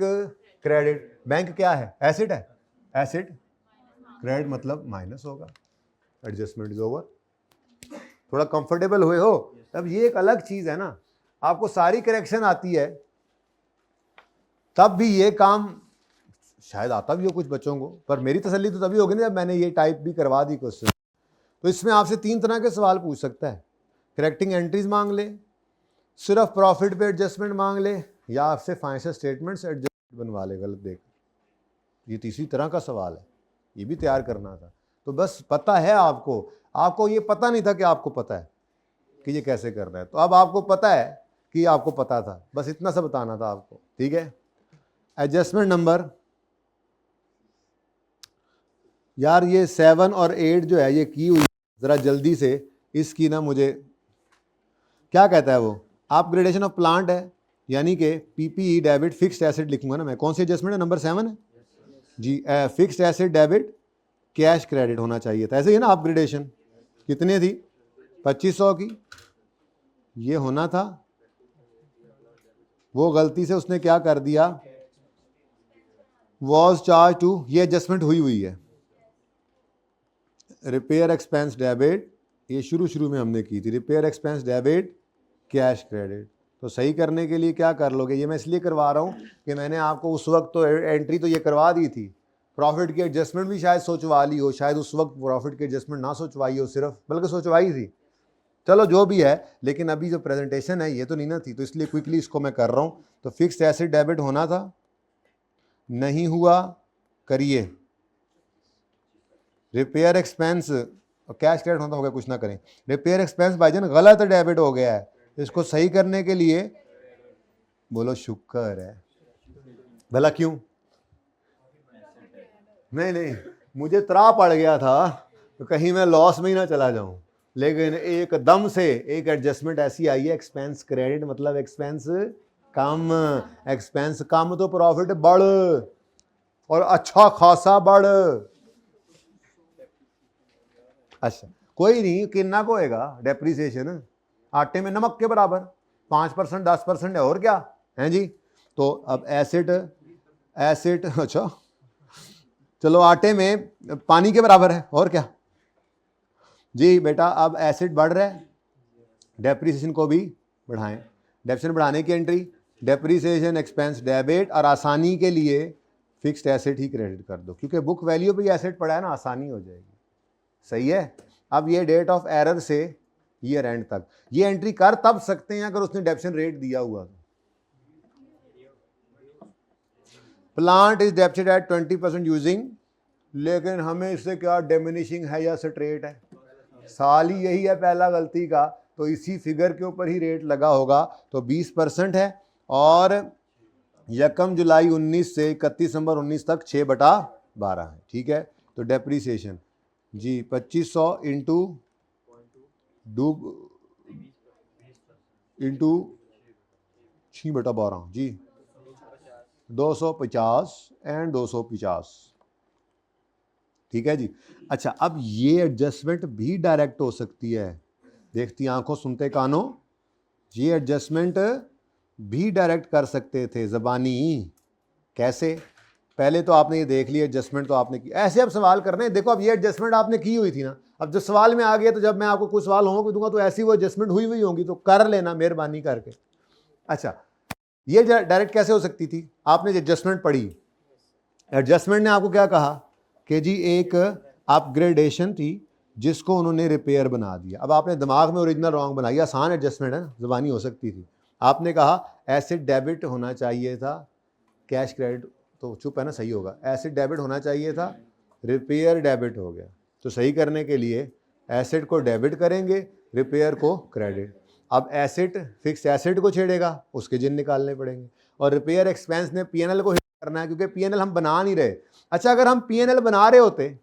क्रेडिट, बैंक क्या है, एसेट है, एसेट, क्रेडिट मतलब माइनस होगा, एडजस्टमेंट इज ओवर। थोड़ा कंफर्टेबल हुए हो? अब ये एक अलग चीज है ना, आपको सारी करेक्शन आती है तब भी ये काम शायद आता भी हो कुछ बच्चों को, पर मेरी तसल्ली तो तभी होगी ना जब मैंने ये टाइप भी करवा दी क्वेश्चन। तो इसमें आपसे 3 तरह के सवाल पूछ सकता है, करेक्टिंग एंट्रीज मांग ले, सिर्फ प्रॉफिट पे एडजस्टमेंट मांग ले, या आपसे फाइनेंशियल स्टेटमेंट्स एडजस्टमेंट बनवा ले गलत देख। ये तीसरी तरह का सवाल है, ये भी तैयार करना था। तो बस पता है आपको ये पता नहीं था कि आपको पता है कि ये कैसे करना है, तो अब आपको पता है कि आपको पता था, बस इतना सा बताना था आपको, ठीक है। एडजस्टमेंट नंबर, यार ये 7 और 8 जो है ये की हुई, ज़रा जल्दी से इसकी ना, मुझे क्या कहता है वो, अपग्रेडेशन ऑफ प्लांट है, यानी कि पीपीई डेबिट फिक्स्ड एसेट लिखूंगा ना मैं, कौन सी एडजस्टमेंट है, नंबर 7 है जी, fixed asset debit cash credit होना चाहिए था, ऐसे ही है ना। अपग्रेडेशन कितने थी, 2500 की, ये होना था, वो गलती से उसने क्या कर दिया, वॉज चार्ज टू, ये एडजस्टमेंट हुई है। रिपेयर एक्सपेंस डेबिट, ये शुरू में हमने की थी, repair expense debit cash credit, तो सही करने के लिए क्या कर लोगे, ये मैं इसलिए करवा रहा हूँ कि मैंने आपको उस वक्त तो एंट्री तो ये करवा दी थी, प्रॉफिट की एडजस्टमेंट भी शायद सोचवा ली हो, शायद उस वक्त प्रॉफिट की एडजस्टमेंट ना सोचवाई हो सिर्फ, बल्कि सोचवाई थी, चलो जो भी है, लेकिन अभी जो प्रेजेंटेशन है ये तो नहीं ना थी, तो इसलिए क्विकली इसको मैं कर रहा हूँ। तो फिक्स्ड एसेट डेबिट होना था, नहीं हुआ, करिए। रिपेयर एक्सपेंस कैश क्रेडिट होता होगा, कुछ ना करें। रिपेयर एक्सपेंस भाईजान गलत डेबिट हो गया है, इसको सही करने के लिए बोलो शुक्र है, भला क्यों, नहीं मुझे त्रा पड़ गया था तो कहीं मैं लॉस में ही ना चला जाऊं, लेकिन एकदम से एक एडजस्टमेंट ऐसी आई है, एक्सपेंस क्रेडिट मतलब एक्सपेंस कम, एक्सपेंस कम तो प्रॉफिट बढ़, और अच्छा खासा बढ़। अच्छा कोई नहीं, कितना को होएगा डेप्रीसिएशन, आटे में नमक के बराबर, 5% 10% है, और क्या है जी। तो अब एसेट अच्छा चलो आटे में पानी के बराबर है, और क्या जी बेटा। अब एसेट बढ़ रहा है, डेप्रीसिएशन को भी बढ़ाएं, डेप्रीसिएशन बढ़ाने की एंट्री, डेप्रीसिएशन एक्सपेंस डेबिट, और आसानी के लिए फिक्स्ड एसेट ही क्रेडिट कर दो, क्योंकि बुक वैल्यू पे एसेट पड़ा है ना, आसानी हो जाएगी, सही है। अब ये डेट ऑफ एरर से ईयर एंड तक ये एंट्री कर तब सकते हैं अगर उसने डेप्शन रेट दिया हुआ, प्लांट इज डेप्टेड एट 20% यूजिंग, लेकिन हमें इससे क्या डिमिनिशिंग है या स्ट्रेट है, साल ही यही है पहला गलती का, तो इसी फिगर के ऊपर ही रेट लगा होगा, तो 20% है। और यकम जुलाई 19 से 31 दिसंबर 19 तक 6/12 है, ठीक है। तो डेप्रीसिएशन जी 2500 इंटू 6/12 जी 250 एंड 250, ठीक है जी। अच्छा, अब ये एडजस्टमेंट भी डायरेक्ट हो सकती है, देखती आंखों सुनते कानों, ये एडजस्टमेंट भी डायरेक्ट कर सकते थे ज़बानी। कैसे? पहले तो आपने ये देख लिया एडजस्टमेंट तो आपने की, ऐसे अब सवाल करने हैं। देखो अब ये एडजस्टमेंट आपने की हुई थी ना, अब जब सवाल में आ गया तो जब मैं आपको कुछ सवाल होमवर्क दूंगा तो ऐसी वो एडजस्टमेंट हुई हुई होंगी, तो कर लेना मेहरबानी करके। अच्छा, ये डायरेक्ट कैसे हो सकती थी? आपने एडजस्टमेंट पढ़ी, एडजस्टमेंट ने आपको क्या कहा कि जी एक अपग्रेडेशन थी जिसको उन्होंने रिपेयर बना दिया। अब आपने दिमाग में ओरिजिनल रॉन्ग बनाई, आसान एडजस्टमेंट है ना, ज़बानी हो सकती थी। आपने कहा एसिड डेबिट होना चाहिए था, कैश क्रेडिट तो चुप है ना, सही होगा, एसिड डेबिट होना चाहिए था, रिपेयर डेबिट हो गया। तो सही करने के लिए एसिड को डेबिट करेंगे, रिपेयर को क्रेडिट। अब एसिड फिक्स एसिड को छेड़ेगा, उसके जिन निकालने पड़ेंगे, और रिपेयर एक्सपेंस ने पीएनएल को हिट करना है, क्योंकि पीएनएल हम बना नहीं रहे। अच्छा, अगर हम पीएनएल बना रहे होते,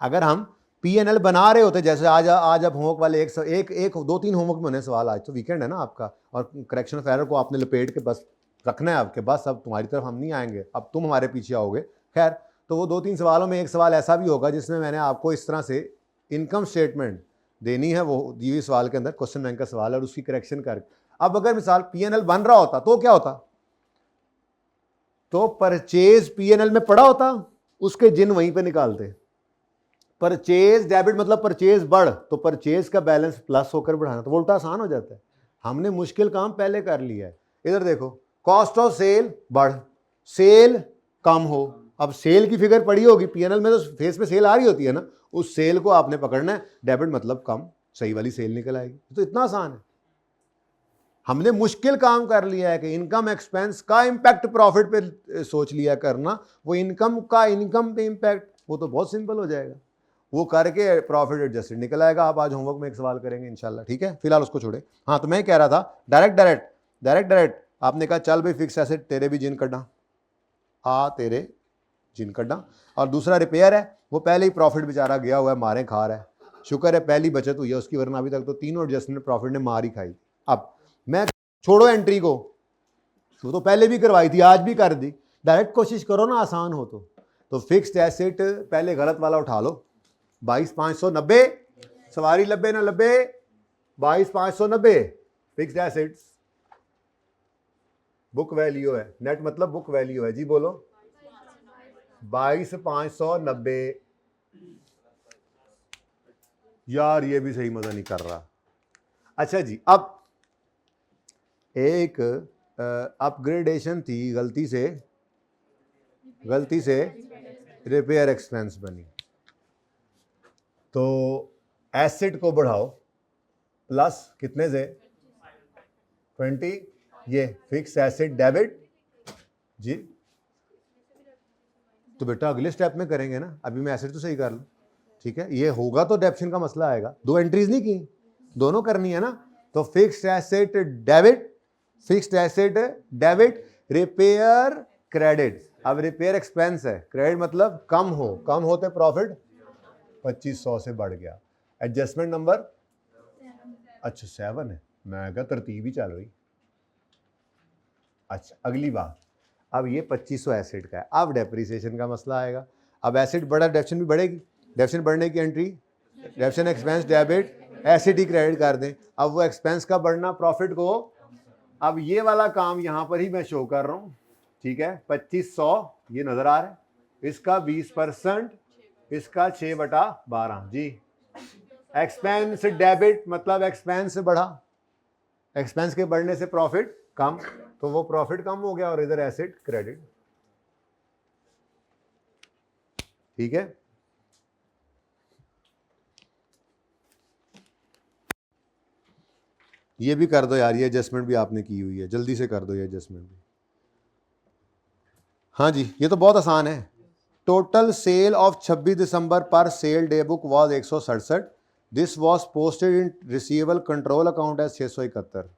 अगर हम पीएनएल बना रहे होते, जैसे आज अब होमवर्क वाले एक 2-3 होमवर्क में होने सवाल, आज तो वीकेंड है ना आपका, और करेक्शन ऑफ एरर को आपने लपेट के बस रखना है आपके, बस अब तुम्हारी तरफ हम नहीं आएंगे, अब तुम हमारे पीछे आओगे। खैर, तो वो 2-3 सवालों में एक सवाल ऐसा भी होगा जिसमें मैंने आपको इस तरह से इनकम स्टेटमेंट देनी है, वो दी हुई सवाल के अंदर क्वेश्चन बैंक का सवाल है, और उसकी करेक्शन कर। अब अगर मिसाल पीएनएल बन रहा होता तो क्या होता, तो परचेज पीएनएल में पड़ा होता, उसके जिन वहीं पे निकालते। परचेज डेबिट मतलब परचेज बढ़, तो परचेज का बैलेंस प्लस होकर बढ़ाना, तो उल्टा आसान हो जाता है। हमने मुश्किल काम पहले कर लिया है। इधर देखो, कॉस्ट ऑफ सेल बढ़, सेल कम हो। अब सेल की फिगर पड़ी होगी पीएनएल में, तो फेस पे सेल आ रही होती है ना, उस सेल को आपने पकड़ना है, डेबिट मतलब कम, सही वाली सेल निकल आएगी। तो इतना आसान है। हमने मुश्किल काम कर लिया है कि इनकम एक्सपेंस का इंपैक्ट प्रॉफिट पे सोच लिया करना, वो इनकम का इनकम पे इंपैक्ट, वो तो बहुत सिंपल हो जाएगा, वो करके प्रॉफिट एडजस्टेड निकल आएगा। आप आज होमवर्क में एक सवाल करेंगे इंशाल्लाह, ठीक है, फिलहाल उसको छोड़े। हाँ, तो मैं कह रहा था डायरेक्ट आपने कहा चल भाई फिक्स एसेट तेरे भी जिन कढ़ा, तेरे जिन कढ़ा, और दूसरा रिपेयर है, वो पहले ही प्रॉफिट बेचारा गया हुआ है, मारे खा रहा है, शुक्र है पहली बचत हुई है उसकी, वरना अभी तक तो तीनों एडजस्टमेंट प्रॉफिट ने मार ही खाई। अब मैं छोड़ो एंट्री को, वो तो पहले भी करवाई थी, आज भी कर दी, डायरेक्ट कोशिश करो ना आसान हो तो फिक्स्ड एसेट पहले गलत वाला उठा लो, 22,590, सवारी लब्बे ना लब्बे, 22,590 फिक्स्ड एसेट्स, बुक वैल्यू है, नेट मतलब बुक वैल्यू है जी, बोलो 22,590। यार ये भी सही मजा नहीं कर रहा। अच्छा जी, अब एक अपग्रेडेशन थी, गलती से रिपेयर एक्सपेंस बनी, तो एसिड को बढ़ाओ प्लस कितने से 20, ये फिक्स एसिड डेबिट जी। तो बेटा अगले स्टेप में करेंगे ना, अभी मैं एसिड तो सही कर लूँ, ठीक है, ये होगा तो डेप्शन का मसला आएगा, 2 एंट्रीज नहीं की, दोनों करनी है ना। तो fixed asset debit repair credit. अब रिपेयर एक्सपेंस है, क्रेडिट मतलब कम होते प्रॉफिट 2500 से बढ़ गया। एडजस्टमेंट नंबर अच्छा 7 है, मैं क्या तरतीब ही चल रही। अच्छा, अगली बात, अब ये 2500 एसिड का है, अब डेप्रिसिएशन का मसला आएगा। अब एसिड बढ़ा, डेप्शन भी बढ़ेगी, डेप्शन बढ़ने की entry, depreciation expense debit, asset ही क्रेडिट कर दें। अब वो एक्सपेंस का बढ़ना प्रॉफिट को, अब ये वाला काम यहां पर ही मैं शो कर रहा हूं, ठीक है, 2500 ये नजर आ रहा है, इसका 20%, इसका 6/12 जी। एक्सपेंस डेबिट मतलब एक्सपेंस बढ़ा, एक्सपेंस के बढ़ने से प्रॉफिट कम, तो वो प्रॉफिट कम हो गया, और इधर एसेट क्रेडिट, ठीक है। ये भी कर दो यार, ये एडजस्टमेंट भी आपने की हुई है, जल्दी से कर दो ये एडजस्टमेंट भी। हाँ जी, ये तो बहुत आसान है। टोटल सेल ऑफ 26 दिसंबर पर sale day book was 167। This was posted in receivable control account as 671।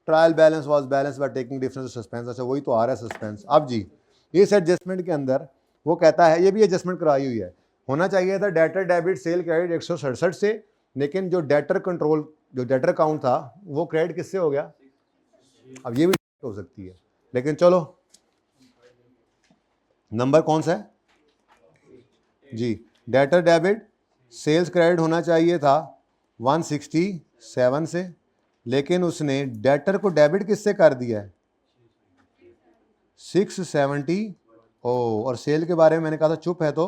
Trial balance was balance by taking difference suspense. अच्छा वही तो आ रहा है सस्पेंस। अब जी इस एडजस्टमेंट के अंदर वो कहता है, ये भी एडजस्टमेंट कराई हुई है, होना चाहिए था डेटर डेबिट सेल क्रेडिट 167 से, लेकिन जो डेटर कंट्रोल जो डेटर अकाउंट था वो क्रेडिट किससे हो गया। अब ये भी हो सकती है, लेकिन चलो नंबर कौन सा है जी। डेटर डेबिट सेल्स क्रेडिट होना चाहिए था 167 से, लेकिन उसने डेटर को डेबिट किससे कर दिया है 670। और सेल के बारे में मैंने कहा था चुप है, तो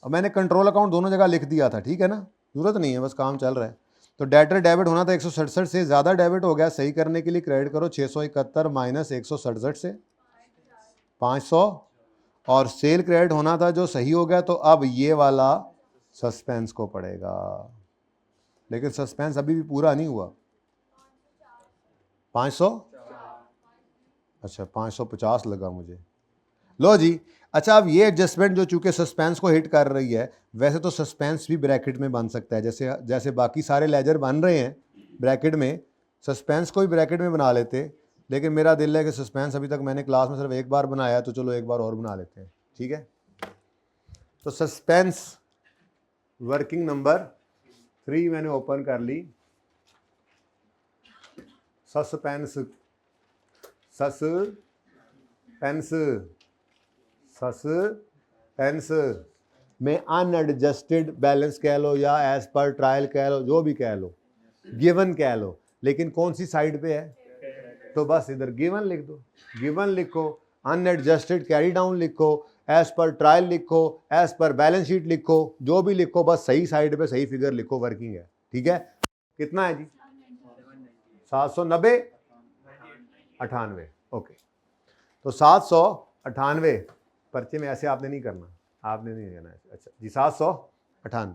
अब मैंने कंट्रोल अकाउंट दोनों जगह लिख दिया था, ठीक है ना, जरूरत नहीं है, बस काम चल रहा है। तो डेटर डेबिट होना था 167 से, ज़्यादा डेबिट हो गया, सही करने के लिए क्रेडिट करो 671 माइनस 167 से 500, और सेल क्रेडिट होना था जो सही हो गया, तो अब ये वाला सस्पेंस को पड़ेगा, लेकिन सस्पेंस अभी भी पूरा नहीं हुआ। 500, अच्छा 550 लगा मुझे, लो जी। अच्छा अब ये एडजस्टमेंट जो चूंकि सस्पेंस को हिट कर रही है, वैसे तो सस्पेंस भी ब्रैकेट में बन सकता है, जैसे जैसे बाकी सारे लेजर बन रहे हैं ब्रैकेट में, सस्पेंस को भी ब्रैकेट में बना लेते, लेकिन मेरा दिल है कि सस्पेंस अभी तक मैंने क्लास में सिर्फ एक बार बनाया, तो चलो एक बार और बना लेते हैं, ठीक है। तो सस्पेंस वर्किंग नंबर 3 मैंने ओपन कर ली। सस्पेंस सस्पेंस सस्पेंस में अनएडजस्टेड बैलेंस कह लो या एज पर ट्रायल कह लो, जो भी कह लो, गिवन कह लो, लेकिन कौन सी साइड पे है, तो बस इधर गिवन लिख दो, गिवन लिखो, अनएडजस्टेड कैरी डाउन लिखो, एज पर ट्रायल लिखो, एज पर बैलेंस शीट लिखो, जो भी लिखो, बस सही साइड पे सही फिगर लिखो, वर्किंग है, ठीक है। कितना है जी 790 98, ओके। तो 798 पर्चे में ऐसे आपने नहीं करना, आपने नहीं करना है, अच्छा जी 798।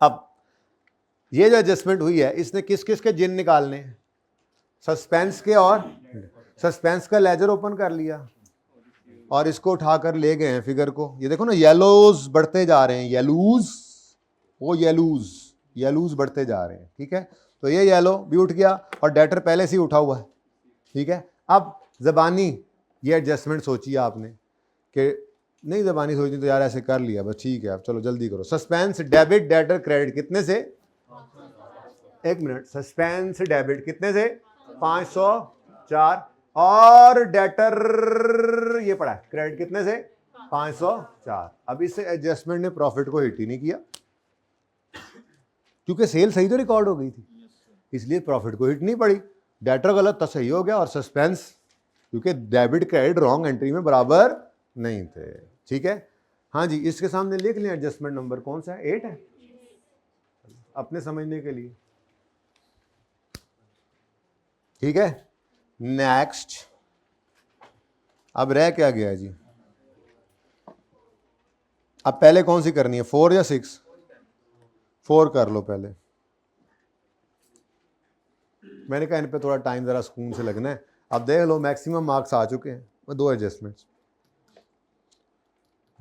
अब ये जो एडजस्टमेंट हुई है, इसने किस किस के जिन निकालने हैं, सस्पेंस के, और सस्पेंस का लेजर ओपन कर लिया और इसको उठाकर ले गए हैं फिगर को, ये देखो ना येलोज बढ़ते जा रहे हैं, येलूज, वो येलूज बढ़ते जा रहे हैं, ठीक है। तो ये येलो भी उठ गया और डेटर पहले से ही उठा हुआ है, ठीक है। अब ज़बानी ये एडजस्टमेंट सोचिए आपने कि नहीं ज़बानी सोचनी तो यार ऐसे कर लिया बस, ठीक है, अब चलो जल्दी करो। सस्पेंस डेबिट डेटर क्रेडिट कितने से, एक मिनट, सस्पेंस डेबिट कितने से 504, और डेटर ये पड़ा है क्रेडिट कितने से 504। अब इस एडजस्टमेंट ने प्रॉफिट को हिट ही नहीं किया, क्योंकि सेल सही तो रिकॉर्ड हो गई थी, इसलिए प्रॉफिट को हिट नहीं पड़ी, डेटर गलत था सही हो गया, और सस्पेंस क्योंकि डेबिट क्रेडिट रॉन्ग एंट्री में बराबर नहीं थे, ठीक है। हाँ जी, इसके सामने लिख लें एडजस्टमेंट नंबर कौन सा है, 8 है, अपने समझने के लिए, ठीक है। नेक्स्ट, अब रह क्या गया जी, अब पहले कौन सी करनी है, 4 या 6, 4 कर लो पहले, मैंने कहा इन पे थोड़ा टाइम ज़रा सुकून से लगना है। अब देख लो मैक्सिमम मार्क्स आ चुके हैं, वो 2 एडजस्टमेंट्स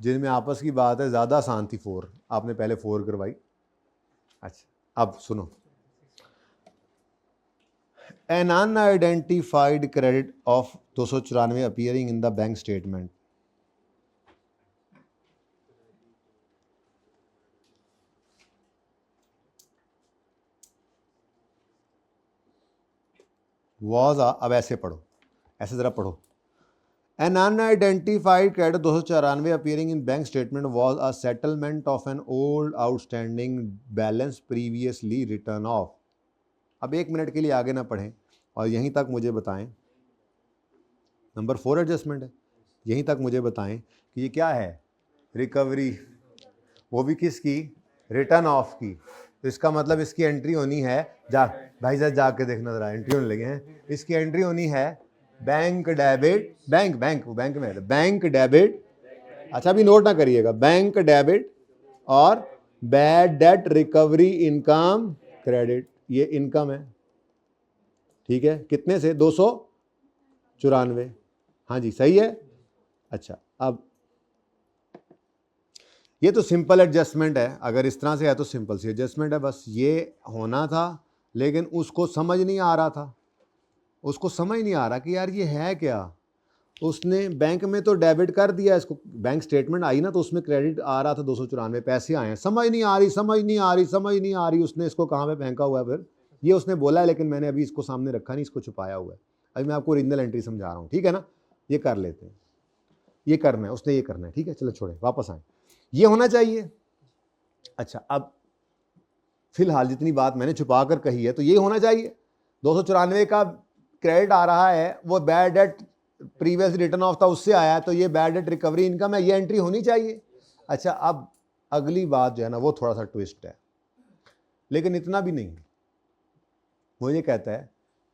जिनमें आपस की बात है, ज़्यादा आसान थी 4, आपने पहले 4 करवाई। अच्छा अब सुनो, an unidentified credit of 294 appearing in the bank statement, was, अब ऐसे पढ़ो, ऐसे ज़रा पढ़ो, an unidentified credit 294 appearing in bank statement was a settlement of an old outstanding balance previously return off. अब 1 मिनट के लिए आगे ना पढ़ें और यहीं तक मुझे बताएं, नंबर 4 एडजस्टमेंट है, यहीं तक मुझे बताएं कि ये क्या है, रिकवरी, वो भी किसकी, रिटर्न ऑफ की। तो इसका मतलब इसकी एंट्री होनी है, भाई साहब जाके देखना ज़रा, एंट्री होने लगे हैं, इसकी एंट्री होनी है बैंक डेबिट, बैंक में है, बैंक डेबिट, अच्छा अभी नोट ना करिएगा, बैंक डेबिट और bad debt recovery income credit, ये इनकम है, ठीक है, कितने से 294, हाँ जी सही है, अच्छा, अब ये तो सिंपल एडजस्टमेंट है, अगर इस तरह से है तो सिंपल सी एडजस्टमेंट है, बस ये होना था, लेकिन उसको समझ नहीं आ रहा था, उसको समझ नहीं आ रहा कि यार ये है क्या। उसने बैंक में तो डेबिट कर दिया, इसको बैंक स्टेटमेंट आई ना तो उसमें क्रेडिट आ रहा था 294 पैसे आए हैं, समझ नहीं आ रही, समझ नहीं आ रही, समझ नहीं आ रही। उसने इसको कहाँ पे फेंका हुआ है फिर, ये उसने बोला है, लेकिन मैंने अभी इसको सामने रखा नहीं, इसको छुपाया हुआ है। अभी मैं आपको ओरिजिनल एंट्री समझा रहा हूँ, ठीक है ना। ये कर लेते हैं, ये करना है, उसने ये करना है, ठीक है। चलो छोड़े, वापस आए, ये होना चाहिए। अच्छा, अब फिलहाल जितनी बात मैंने छुपा कर कही है तो ये होना चाहिए। 294 का क्रेडिट आ रहा है, वो bad debt previous return of था उससे आया है, तो ये बैड डेट रिकवरी इनकम है, ये एंट्री होनी चाहिए। अच्छा, अब अगली बात जो है ना वो थोड़ा सा ट्विस्ट है, लेकिन इतना भी नहीं। वो ये कहता है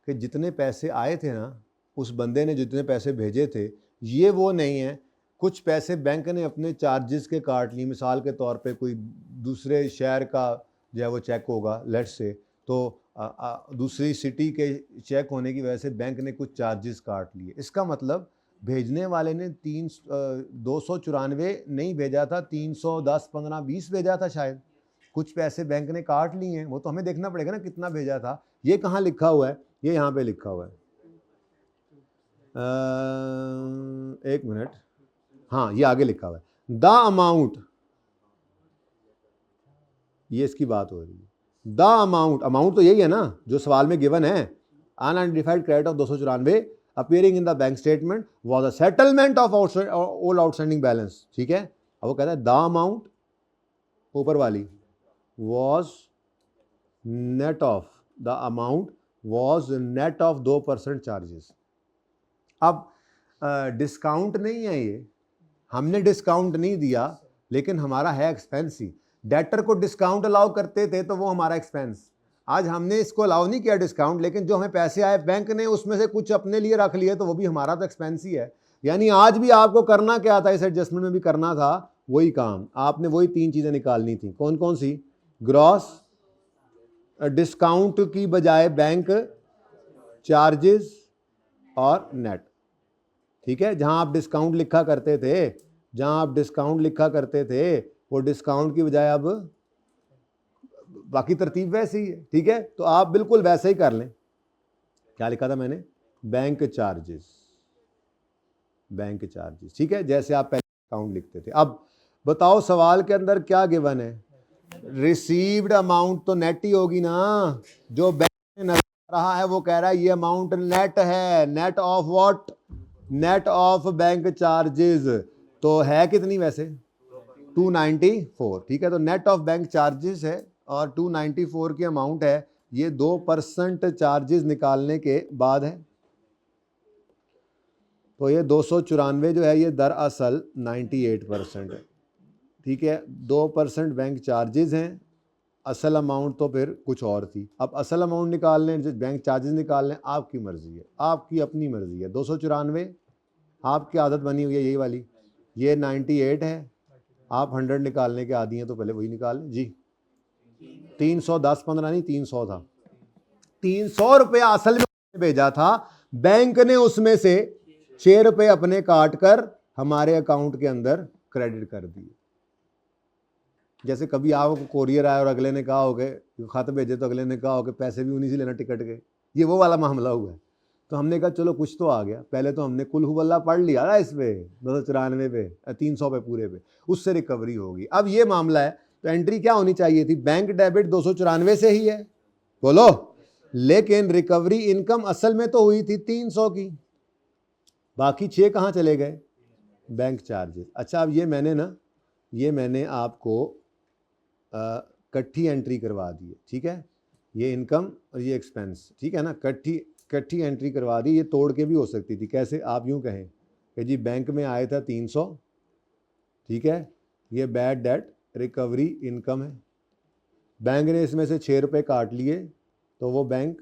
कि जितने पैसे आए थे ना, उस बंदे ने जितने पैसे भेजे थे, ये वो नहीं है, कुछ पैसे बैंक ने अपने चार्जेस के काट लिए। मिसाल के तौर पे कोई दूसरे शहर का जो है वो चेक होगा लेट्स से, तो दूसरी सिटी के चेक होने की वजह से बैंक ने कुछ चार्जेस काट लिए। इसका मतलब भेजने वाले ने 294 नहीं भेजा था, 310, 15, 20 भेजा था शायद। कुछ पैसे बैंक ने काट लिए हैं, वो तो हमें देखना पड़ेगा ना कितना भेजा था। ये कहाँ लिखा हुआ है, ये यहाँ पे लिखा हुआ है। एक मिनट, हाँ ये आगे लिखा हुआ है, द अमाउंट, ये इसकी बात हो रही है। द अमाउंट, अमाउंट तो यही है ना जो सवाल में गिवन है, unidentified credit of 294 appearing in the bank statement was a settlement of all outstanding balance, ठीक है। अब वो कहता है द अमाउंट, ऊपर वाली, was net of, the amount was net of 2% charges. अब डिस्काउंट नहीं है ये, हमने डिस्काउंट नहीं दिया, लेकिन हमारा है एक्सपेंस ही। डेटर को डिस्काउंट अलाउ करते थे तो वो हमारा एक्सपेंस, आज हमने इसको अलाउ नहीं किया डिस्काउंट, लेकिन जो हमें पैसे आए बैंक ने उसमें से कुछ अपने लिए रख लिए, तो वो भी हमारा तो एक्सपेंस ही है। यानी आज भी आपको करना क्या था, इस एडजस्टमेंट में भी करना था वही काम, आपने वही 3 चीजें निकालनी थी। कौन कौन सी? ग्रॉस, डिस्काउंट की बजाय बैंक चार्जेस, और नेट, ठीक है। जहां आप डिस्काउंट लिखा करते थे, जहां आप डिस्काउंट लिखा करते थे, वो डिस्काउंट की बजाय अब बाकी तरतीब वैसे ही है, ठीक है। तो आप बिल्कुल वैसे ही कर लें। क्या लिखा था मैंने? बैंक चार्जेस, बैंक चार्जेस, ठीक है, जैसे आप पहले अकाउंट लिखते थे। अब बताओ सवाल के अंदर क्या गिवन है? रिसीव्ड अमाउंट तो नेट ही होगी ना, जो बैंक में नजर आ रहा है वो कह रहा है ये अमाउंट नेट है, net of what? Net of bank charges. तो है कितनी वैसे? 294, ठीक है। तो नेट ऑफ बैंक चार्जेस है और 294 की अमाउंट है, ये 2% चार्जेस निकालने के बाद है। तो ये 294 जो है ये दरअसल 98% है, ठीक है। 2% बैंक चार्जेस हैं, असल अमाउंट तो फिर कुछ और थी। अब असल अमाउंट निकाल लें, बैंक चार्जेस निकाल लें, आपकी मर्जी है, आपकी अपनी मर्जी है। 294 आपकी आदत बनी हुई है यही वाली, ये 98 है, आप 100 निकालने के आदी हैं तो पहले वही निकाल लें जी। 310, 15 नहीं 300 था, 300 रुपया असल में भेजा था, बैंक ने उसमें से 6 रुपये अपने काट कर हमारे अकाउंट के अंदर क्रेडिट कर दिए। जैसे कभी आपको कोरियर आया और अगले ने कहा हो गए खत भेजे, तो अगले ने कहा हो कि पैसे भी उन्हीं से लेना टिकट के, ये वो वाला मामला हुआ है। तो हमने कहा चलो कुछ तो आ गया, पहले तो हमने कुल हुवल्ला पढ़ लिया ना इस पे 294 पे, 300 पे पूरे पे, उससे रिकवरी होगी। अब ये मामला है तो एंट्री क्या होनी चाहिए थी? बैंक डेबिट 294 से ही है, बोलो, लेकिन रिकवरी इनकम असल में तो हुई थी 300 की, बाकी 6 कहाँ चले गए? Bank charges. अच्छा, अब ये मैंने आपको इकट्ठी एंट्री करवा दी है, ठीक है। ये इनकम और ये एक्सपेंस, ठीक है ना, इकट्ठी एंट्री करवा दी। ये तोड़ के भी हो सकती थी, कैसे? आप यूं कहें कि जी बैंक में आया था 300, ठीक है, ये बैड डेट रिकवरी इनकम है, बैंक ने इसमें से 6 रुपये काट लिए, तो वो बैंक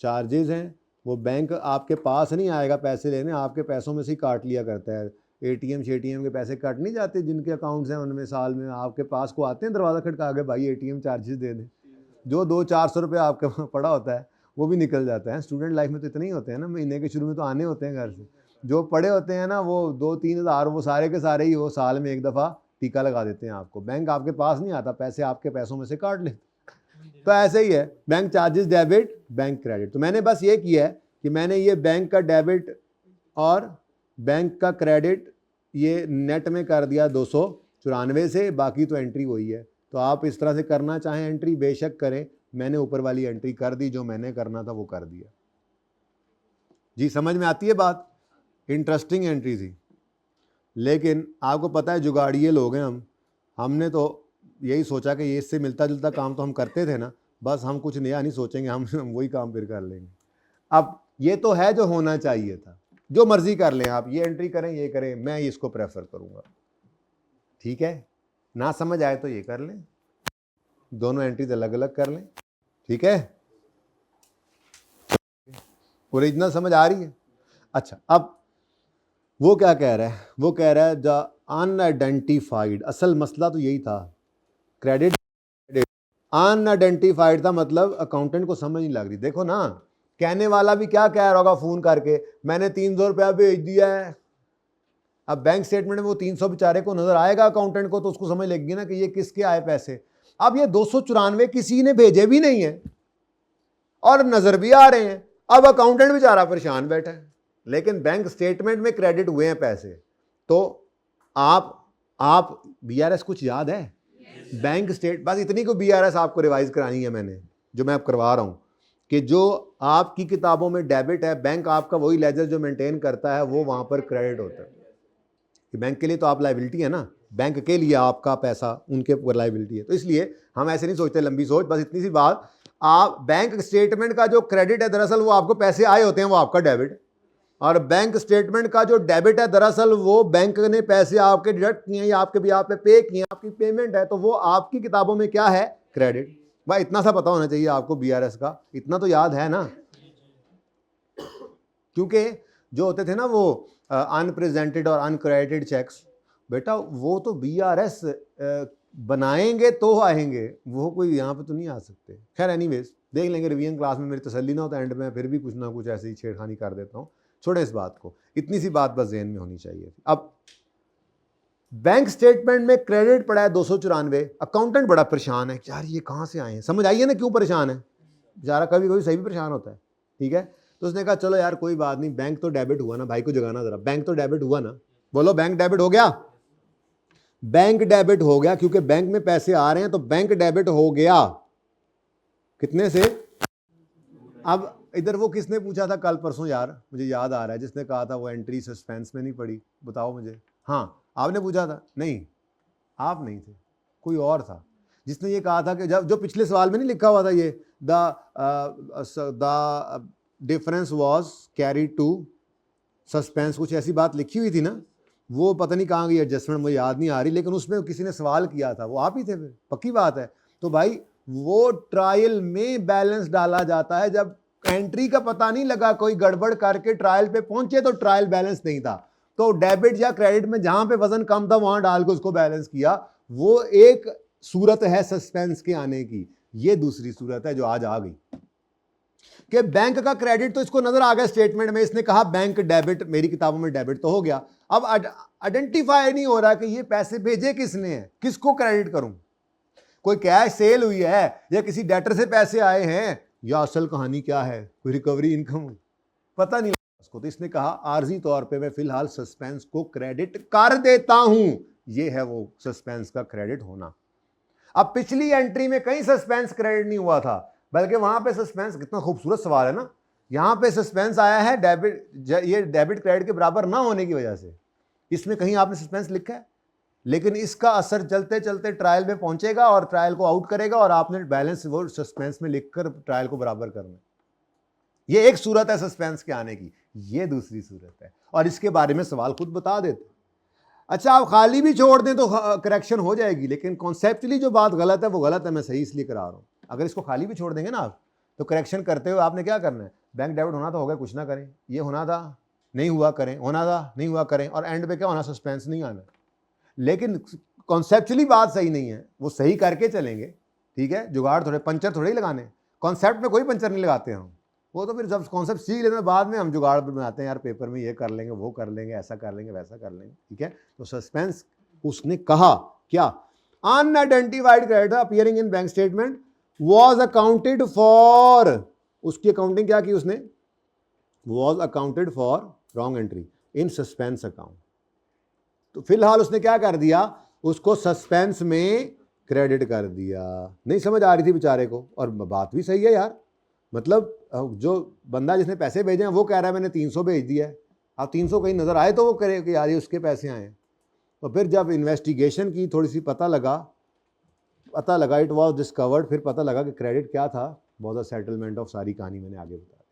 चार्जेस हैं। वो बैंक आपके पास नहीं आएगा पैसे लेने, आपके पैसों में से ही काट लिया करता है। एटीएम शेटीएम के पैसे कट नहीं जाते जिनके अकाउंट्स हैं उनमें, साल में आपके पास को आते हैं दरवाज़ा खटका के, भाई एटीएम चार्जेस दे दें। जो 200-400 रुपये आपके पड़ा होता है वो भी निकल जाता है। स्टूडेंट लाइफ में तो इतने ही होते हैं ना, महीने के शुरू में तो आने होते हैं घर से, जो पड़े होते हैं ना वो 2-3 हज़ार, वो सारे के सारे ही वो साल में एक दफ़ा टीका लगा देते हैं आपको। बैंक आपके पास नहीं आता, पैसे आपके पैसों में से काट लेते। तो ऐसे ही है, bank charges debit, bank credit. तो मैंने बस ये किया है कि मैंने ये बैंक का डेबिट और बैंक का क्रेडिट ये नेट में कर दिया 294 से, बाकी तो एंट्री वही है। तो आप इस तरह से करना चाहें एंट्री बेशक करें, मैंने ऊपर वाली एंट्री कर दी, जो मैंने करना था वो कर दिया। जी समझ में आती है बात? इंटरेस्टिंग एंट्री थी, लेकिन आपको पता है जुगाड़िए लोग हैं हमने तो यही सोचा कि ये इससे मिलता जुलता काम तो हम करते थे ना, बस हम कुछ नया नहीं सोचेंगे, हम वही काम फिर कर लेंगे। अब ये तो है जो होना चाहिए था, जो मर्जी कर लें आप, ये एंट्री करें ये करें, मैं इसको प्रेफर करूंगा। ठीक है, ना समझ आए तो ये कर लें, दोनों एंट्रीज अलग अलग कर लें। ठीक है, ओरिजिनल समझ आ रही है? अच्छा, अब वो क्या कह रहा है? वो कह रहा है द अनआइडेंटिफाइड, असल मसला तो यही था, क्रेडिट अनआइडेंटिफाइड था, मतलब अकाउंटेंट को समझ नहीं लग रही। देखो ना, कहने वाला भी क्या कह रहा होगा फोन करके, मैंने 300 रुपया भेज दिया है। अब बैंक स्टेटमेंट में वो 300 बेचारे को नजर आएगा अकाउंटेंट को, तो उसको समझ लगेगी ना कि ये किसके आए पैसे। अब ये 294 किसी ने भेजे भी नहीं है और नजर भी आ रहे हैं। अब अकाउंटेंट बेचारा परेशान बैठा है, लेकिन बैंक स्टेटमेंट में क्रेडिट हुए हैं पैसे। तो आप बीआरएस कुछ याद है? बैंक स्टेट, बस इतनी को बीआरएस आपको रिवाइज करानी है मैंने, जो मैं अब करवा रहा हूं, कि जो आपकी किताबों में डेबिट है, बैंक आपका वही लेजर जो मेंटेन करता है, वो वहां पर क्रेडिट होता है। कि बैंक के लिए तो आप लाइबिलिटी है ना, बैंक के लिए आपका पैसा उनके ऊपर लाइबिलिटी है। तो इसलिए हम ऐसे नहीं सोचते लंबी सोच, बस इतनी सी बात, आप बैंक स्टेटमेंट का जो क्रेडिट है दरअसल वो आपको पैसे आए होते हैं, वो आपका डेबिट, और बैंक स्टेटमेंट का जो डेबिट है दरअसल वो बैंक ने पैसे आपके डिडक्ट किए या आपके भी आप पे पे किए, आपकी पेमेंट है, तो वो आपकी किताबों में क्या है? क्रेडिट। भाई इतना सा पता होना चाहिए आपको बीआरएस का, इतना तो याद है ना, क्योंकि जो होते थे ना वो अनप्रेजेंटेड और अनक्रेडिटेड चेक्स, बेटा वो तो बीआरएस बनाएंगे तो आएंगे, वो कोई यहाँ पे तो नहीं आ सकते। खैर एनीवेज देख लेंगे रिवीजन क्लास में, मेरी तसल्ली ना हो तो एंड में फिर भी कुछ ना कुछ ऐसे ही छेड़खानी कर देता हूँ। छोड़े इस बात को, इतनी सी बात बस ज़हन में होनी चाहिए। अब बैंक स्टेटमेंट में क्रेडिट पड़ा है 294, अकाउंटेंट बड़ा परेशान है, यार ये कहाँ से आए हैं। समझ आइए ना क्यों परेशान है बेचारा, कभी कभी सही भी परेशान होता है। ठीक है, तो उसने कहा चलो यार कोई बात नहीं, बैंक तो डेबिट हुआ ना, भाई को जगाना जरा, बैंक तो डेबिट हुआ ना, बोलो बैंक डेबिट हो गया। बैंक डेबिट हो गया, क्योंकि बैंक में पैसे आ रहे हैं, तो बैंक डेबिट हो गया। कितने से? अब इधर वो किसने पूछा था कल परसों, यार मुझे याद आ रहा है, जिसने कहा था वो एंट्री सस्पेंस में नहीं पड़ी, बताओ मुझे। हाँ आपने पूछा था? नहीं आप नहीं थे, कोई और था जिसने ये कहा था कि जब जो पिछले सवाल में नहीं लिखा हुआ था ये the difference was carry to suspense, कुछ ऐसी बात लिखी हुई थी ना, वो पता नहीं कहाँ गई एडजस्टमेंट, मुझे याद नहीं आ रही, लेकिन उसमें किसी ने सवाल किया था, वो आप ही थे फिर, पक्की बात है। तो भाई वो ट्रायल में बैलेंस डाला जाता है, जब एंट्री का पता नहीं लगा, कोई गड़बड़ करके ट्रायल पे पहुंचे तो ट्रायल बैलेंस नहीं था, तो डेबिट या क्रेडिट में जहां पे वजन कम था वहां डाल के उसको बैलेंस किया। वो एक सूरत है सस्पेंस के आने की, ये दूसरी सूरत है जो आज आ गई कि बैंक का क्रेडिट तो इसको नजर आ गया स्टेटमेंट में, इसने कहा बैंक डेबिट, मेरी किताबों में डेबिट तो हो गया। अब आइडेंटिफाई नहीं हो रहा कि ये पैसे भेजे किसने हैं, किसको क्रेडिट करूं, कोई कैश सेल हुई है या किसी डेटर से पैसे आए हैं, या असल कहानी क्या है, कोई रिकवरी इनकम, पता नहीं उसको। तो इसने कहा आर्जी तौर पे मैं फिलहाल सस्पेंस को क्रेडिट कर देता हूं, ये है वो सस्पेंस का क्रेडिट होना। अब पिछली एंट्री में कहीं सस्पेंस क्रेडिट नहीं हुआ था, बल्कि वहां पे सस्पेंस, कितना खूबसूरत सवाल है ना, यहां पे सस्पेंस आया है डेबिट, ये डेबिट क्रेडिट के बराबर ना होने की वजह से, इसमें कहीं आपने सस्पेंस लिखा है, लेकिन इसका असर चलते चलते ट्रायल में पहुंचेगा और ट्रायल को आउट करेगा, और आपने बैलेंस वो सस्पेंस में लिखकर ट्रायल को बराबर करना। ये एक सूरत है सस्पेंस के आने की, ये दूसरी सूरत है, और इसके बारे में सवाल खुद बता देते। अच्छा आप खाली भी छोड़ दें तो करेक्शन हो जाएगी, लेकिन कॉन्सेप्चुअली जो बात गलत है वो गलत है, मैं सही इसलिए करा रहा हूं। अगर इसको खाली भी छोड़ देंगे ना आप, तो करेक्शन करते हुए आपने क्या करना है, बैंक डेबिट होना था हो गया, कुछ ना करें, ये होना था नहीं हुआ करें, होना था नहीं हुआ करें, और एंड पे क्या होना, सस्पेंस नहीं आना। लेकिन कॉन्सेप्चुअली बात सही नहीं है, वो सही करके चलेंगे। ठीक है, जुगाड़ थोड़े पंचर थोड़े ही लगाने, कॉन्सेप्ट में कोई पंचर नहीं लगाते हम, वो तो फिर सब कॉन्सेप्ट सीख लेते हैं, बाद में हम जुगाड़ बनाते हैं यार पेपर में ये कर लेंगे, वो कर लेंगे, ऐसा कर लेंगे, वैसा कर लेंगे, ठीक है। तो सस्पेंस उसने कहा क्या, unidentified credit appearing in bank statement was accounted for, उसकी अकाउंटिंग क्या की उसने, was accounted for wrong entry in suspense account. तो फिलहाल उसने क्या कर दिया, उसको सस्पेंस में क्रेडिट कर दिया। नहीं समझ आ रही थी बेचारे को, और बात भी सही है यार, मतलब जो बंदा जिसने पैसे भेजे हैं वो कह रहा है मैंने 300 भेज दिया है, अब 300 कहीं नज़र आए तो वो करे कि यार ये उसके पैसे आए। तो फिर जब इन्वेस्टिगेशन की थोड़ी सी पता लगा इट वाज डिस्कवर्ड, फिर पता लगा कि क्रेडिट क्या था, बहुत ज़्यादा सेटलमेंट ऑफ सारी कहानी मैंने आगे बता दी।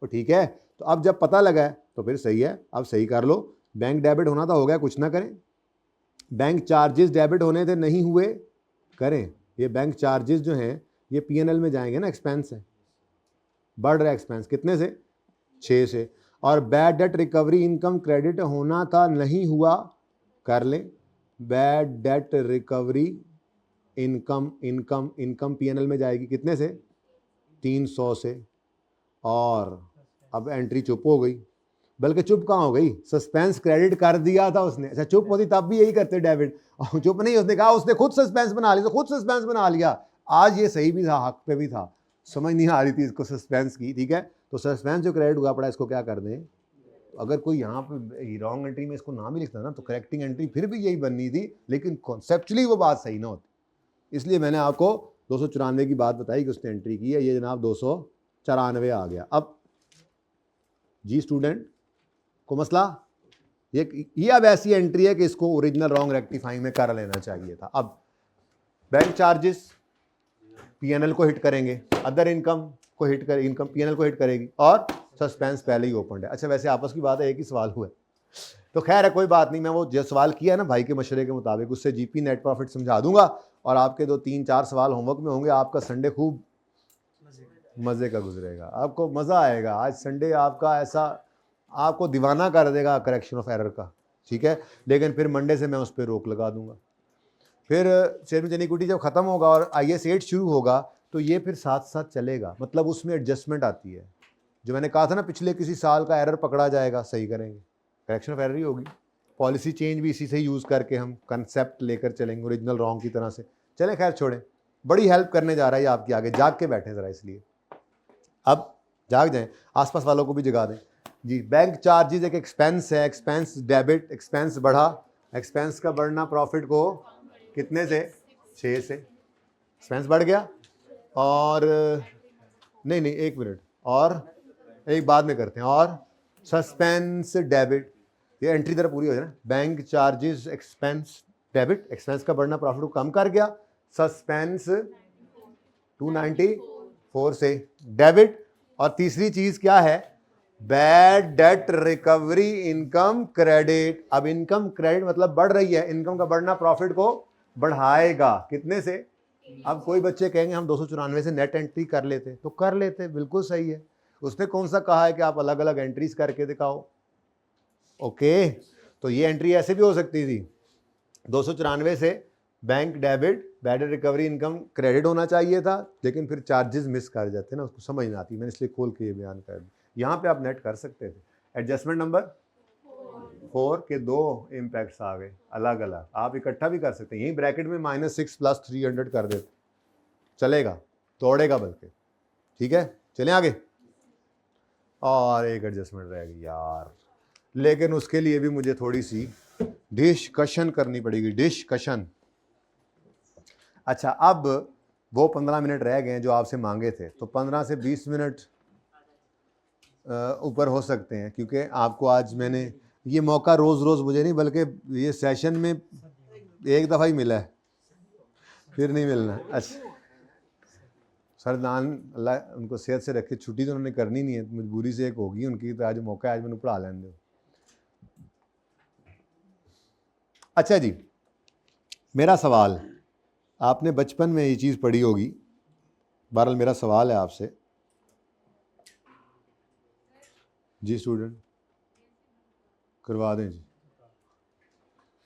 तो ठीक है, तो अब जब पता लगा है तो फिर सही है, अब सही कर लो। बैंक डेबिट होना था हो गया, कुछ ना करें। बैंक चार्जेस डेबिट होने थे, नहीं हुए, करें। ये बैंक चार्जेस जो हैं ये पीएनएल में जाएंगे ना, एक्सपेंस है, बढ़ रहा है एक्सपेंस, कितने से, 6 से। और bad debt recovery income credit होना था, नहीं हुआ, कर लें। Bad debt recovery income PNL में जाएगी कितने से, 300 से। और अब एंट्री चुप हो गई, बल्कि चुप कहाँ हो गई, सस्पेंस क्रेडिट कर दिया था उसने। अच्छा चुप होती तब भी यही करते डेबिट, चुप नहीं, उसने कहा, उसने खुद सस्पेंस बना लिया, तो खुद सस्पेंस बना लिया। आज ये सही भी था, हक पे भी था, समझ नहीं आ रही थी इसको सस्पेंस की, ठीक है। तो सस्पेंस जो क्रेडिट हुआ पड़ा इसको क्या कर दें, तो अगर कोई यहाँ पे रॉन्ग एंट्री में इसको नाम ही लिखता ना तो करेक्टिंग एंट्री फिर भी यही बननी थी, लेकिन कॉन्सेप्चुअली वो बात सही ना होती। इसलिए मैंने आपको 294 की बात बताई कि उसने एंट्री की है, ये जनाब 294 आ गया। अब जी स्टूडेंट को मसला ये अब ऐसी एंट्री है कि इसको ओरिजिनल रॉन्ग रेक्टिफाइंग में कर लेना चाहिए था। अब बैंक चार्जेस पीएनएल को हिट करेंगे, अदर इनकम को हिट कर, इनकम पीएनएल को हिट करेगी, और सस्पेंस पहले ही ओपन है। अच्छा वैसे आपस की बात है, एक ही सवाल हुआ है, तो खैर है कोई बात नहीं, मैं वो जो सवाल किया है ना भाई के मशवरे के मुताबिक उससे जीपी नेट प्रॉफिट समझा दूंगा, और आपके 2-3-4 सवाल होमवर्क में होंगे। आपका संडे खूब मज़े का गुजरेगा, आपको मज़ा आएगा। आज संडे आपका ऐसा आपको दीवाना कर देगा करेक्शन ऑफ एरर का, ठीक है। लेकिन फिर मंडे से मैं उस पर रोक लगा दूंगा। फिर शेयरमेंट इक्विटी जब ख़त्म होगा और IAS 8 शुरू होगा तो ये फिर साथ साथ चलेगा, मतलब उसमें एडजस्टमेंट आती है। जो मैंने कहा था ना, पिछले किसी साल का एरर पकड़ा जाएगा, सही करेंगे, करेक्शन ऑफ एरर ही होगी। पॉलिसी चेंज भी इसी से यूज़ करके हम कंसेप्ट लेकर चलेंगे ओरिजिनल रॉन्ग की तरह से। चलें खैर छोड़ें, बड़ी हेल्प करने जा रहा है ये आपकी, आगे जाग के बैठे ज़रा, इसलिए अब जाग जाएं, आसपास वालों को भी जगा दें जी। बैंक चार्जेस एक एक्सपेंस है, एक्सपेंस डेबिट, एक्सपेंस बढ़ा, एक्सपेंस का बढ़ना प्रॉफिट को कितने से, 6 से, एक्सपेंस बढ़ गया। और नहीं एक मिनट, और एक बाद में करते हैं, और सस्पेंस डेबिट, ये एंट्री तरह पूरी हो जाए ना। Bank charges expense debit, expense का बढ़ना प्रॉफिट को कम कर गया, सस्पेंस 294 से डेबिट। और तीसरी चीज क्या है, bad debt recovery income credit. अब इनकम क्रेडिट मतलब बढ़ रही है, इनकम का बढ़ना प्रॉफिट को बढ़ाएगा, कितने से। अब कोई बच्चे कहेंगे हम 294 से नेट एंट्री कर लेते, तो कर लेते, बिल्कुल सही है। उसने कौन सा कहा है कि आप अलग अलग एंट्रीज करके दिखाओ, ओके। तो ये एंट्री ऐसे भी हो सकती थी, 294 से bank debit, bad recovery income credit होना चाहिए था, लेकिन फिर चार्जेस मिस कर जाते ना, उसको समझ ना आती, मैंने इसलिए खोल के ये बयान कर दिया। यहाँ पे आप नेट कर सकते थे। एडजस्टमेंट नंबर 4 के 2 इम्पैक्ट्स आ गए अलग अलग, आप इकट्ठा भी कर सकते हैं, यही ब्रैकेट में -6 + 300 कर देते, चलेगा, तोड़ेगा बल्कि, ठीक है। चलें आगे। और एक एडजस्टमेंट रह गई यार, लेकिन उसके लिए भी मुझे थोड़ी सी डिस्कशन करनी पड़ेगी, डिस्कशन। अच्छा अब वो 15 मिनट रह गए हैं जो आपसे मांगे थे, तो 15 से 20 मिनट ऊपर हो सकते हैं, क्योंकि आपको आज मैंने ये मौका रोज़ रोज़ मुझे नहीं, बल्कि ये सेशन में एक दफ़ा ही मिला है, फिर नहीं मिलना। अच्छा सरदान अल्लाह उनको सेहत से रखे, छुट्टी तो उन्होंने करनी नहीं है, मजबूरी से एक होगी उनकी, तो आज मौका है, आज मैंने पढ़ा लेने दो। अच्छा जी, मेरा सवाल, आपने बचपन में ये चीज़ पढ़ी होगी, बहरहाल मेरा सवाल है आपसे जी स्टूडेंट, करवा दें जी।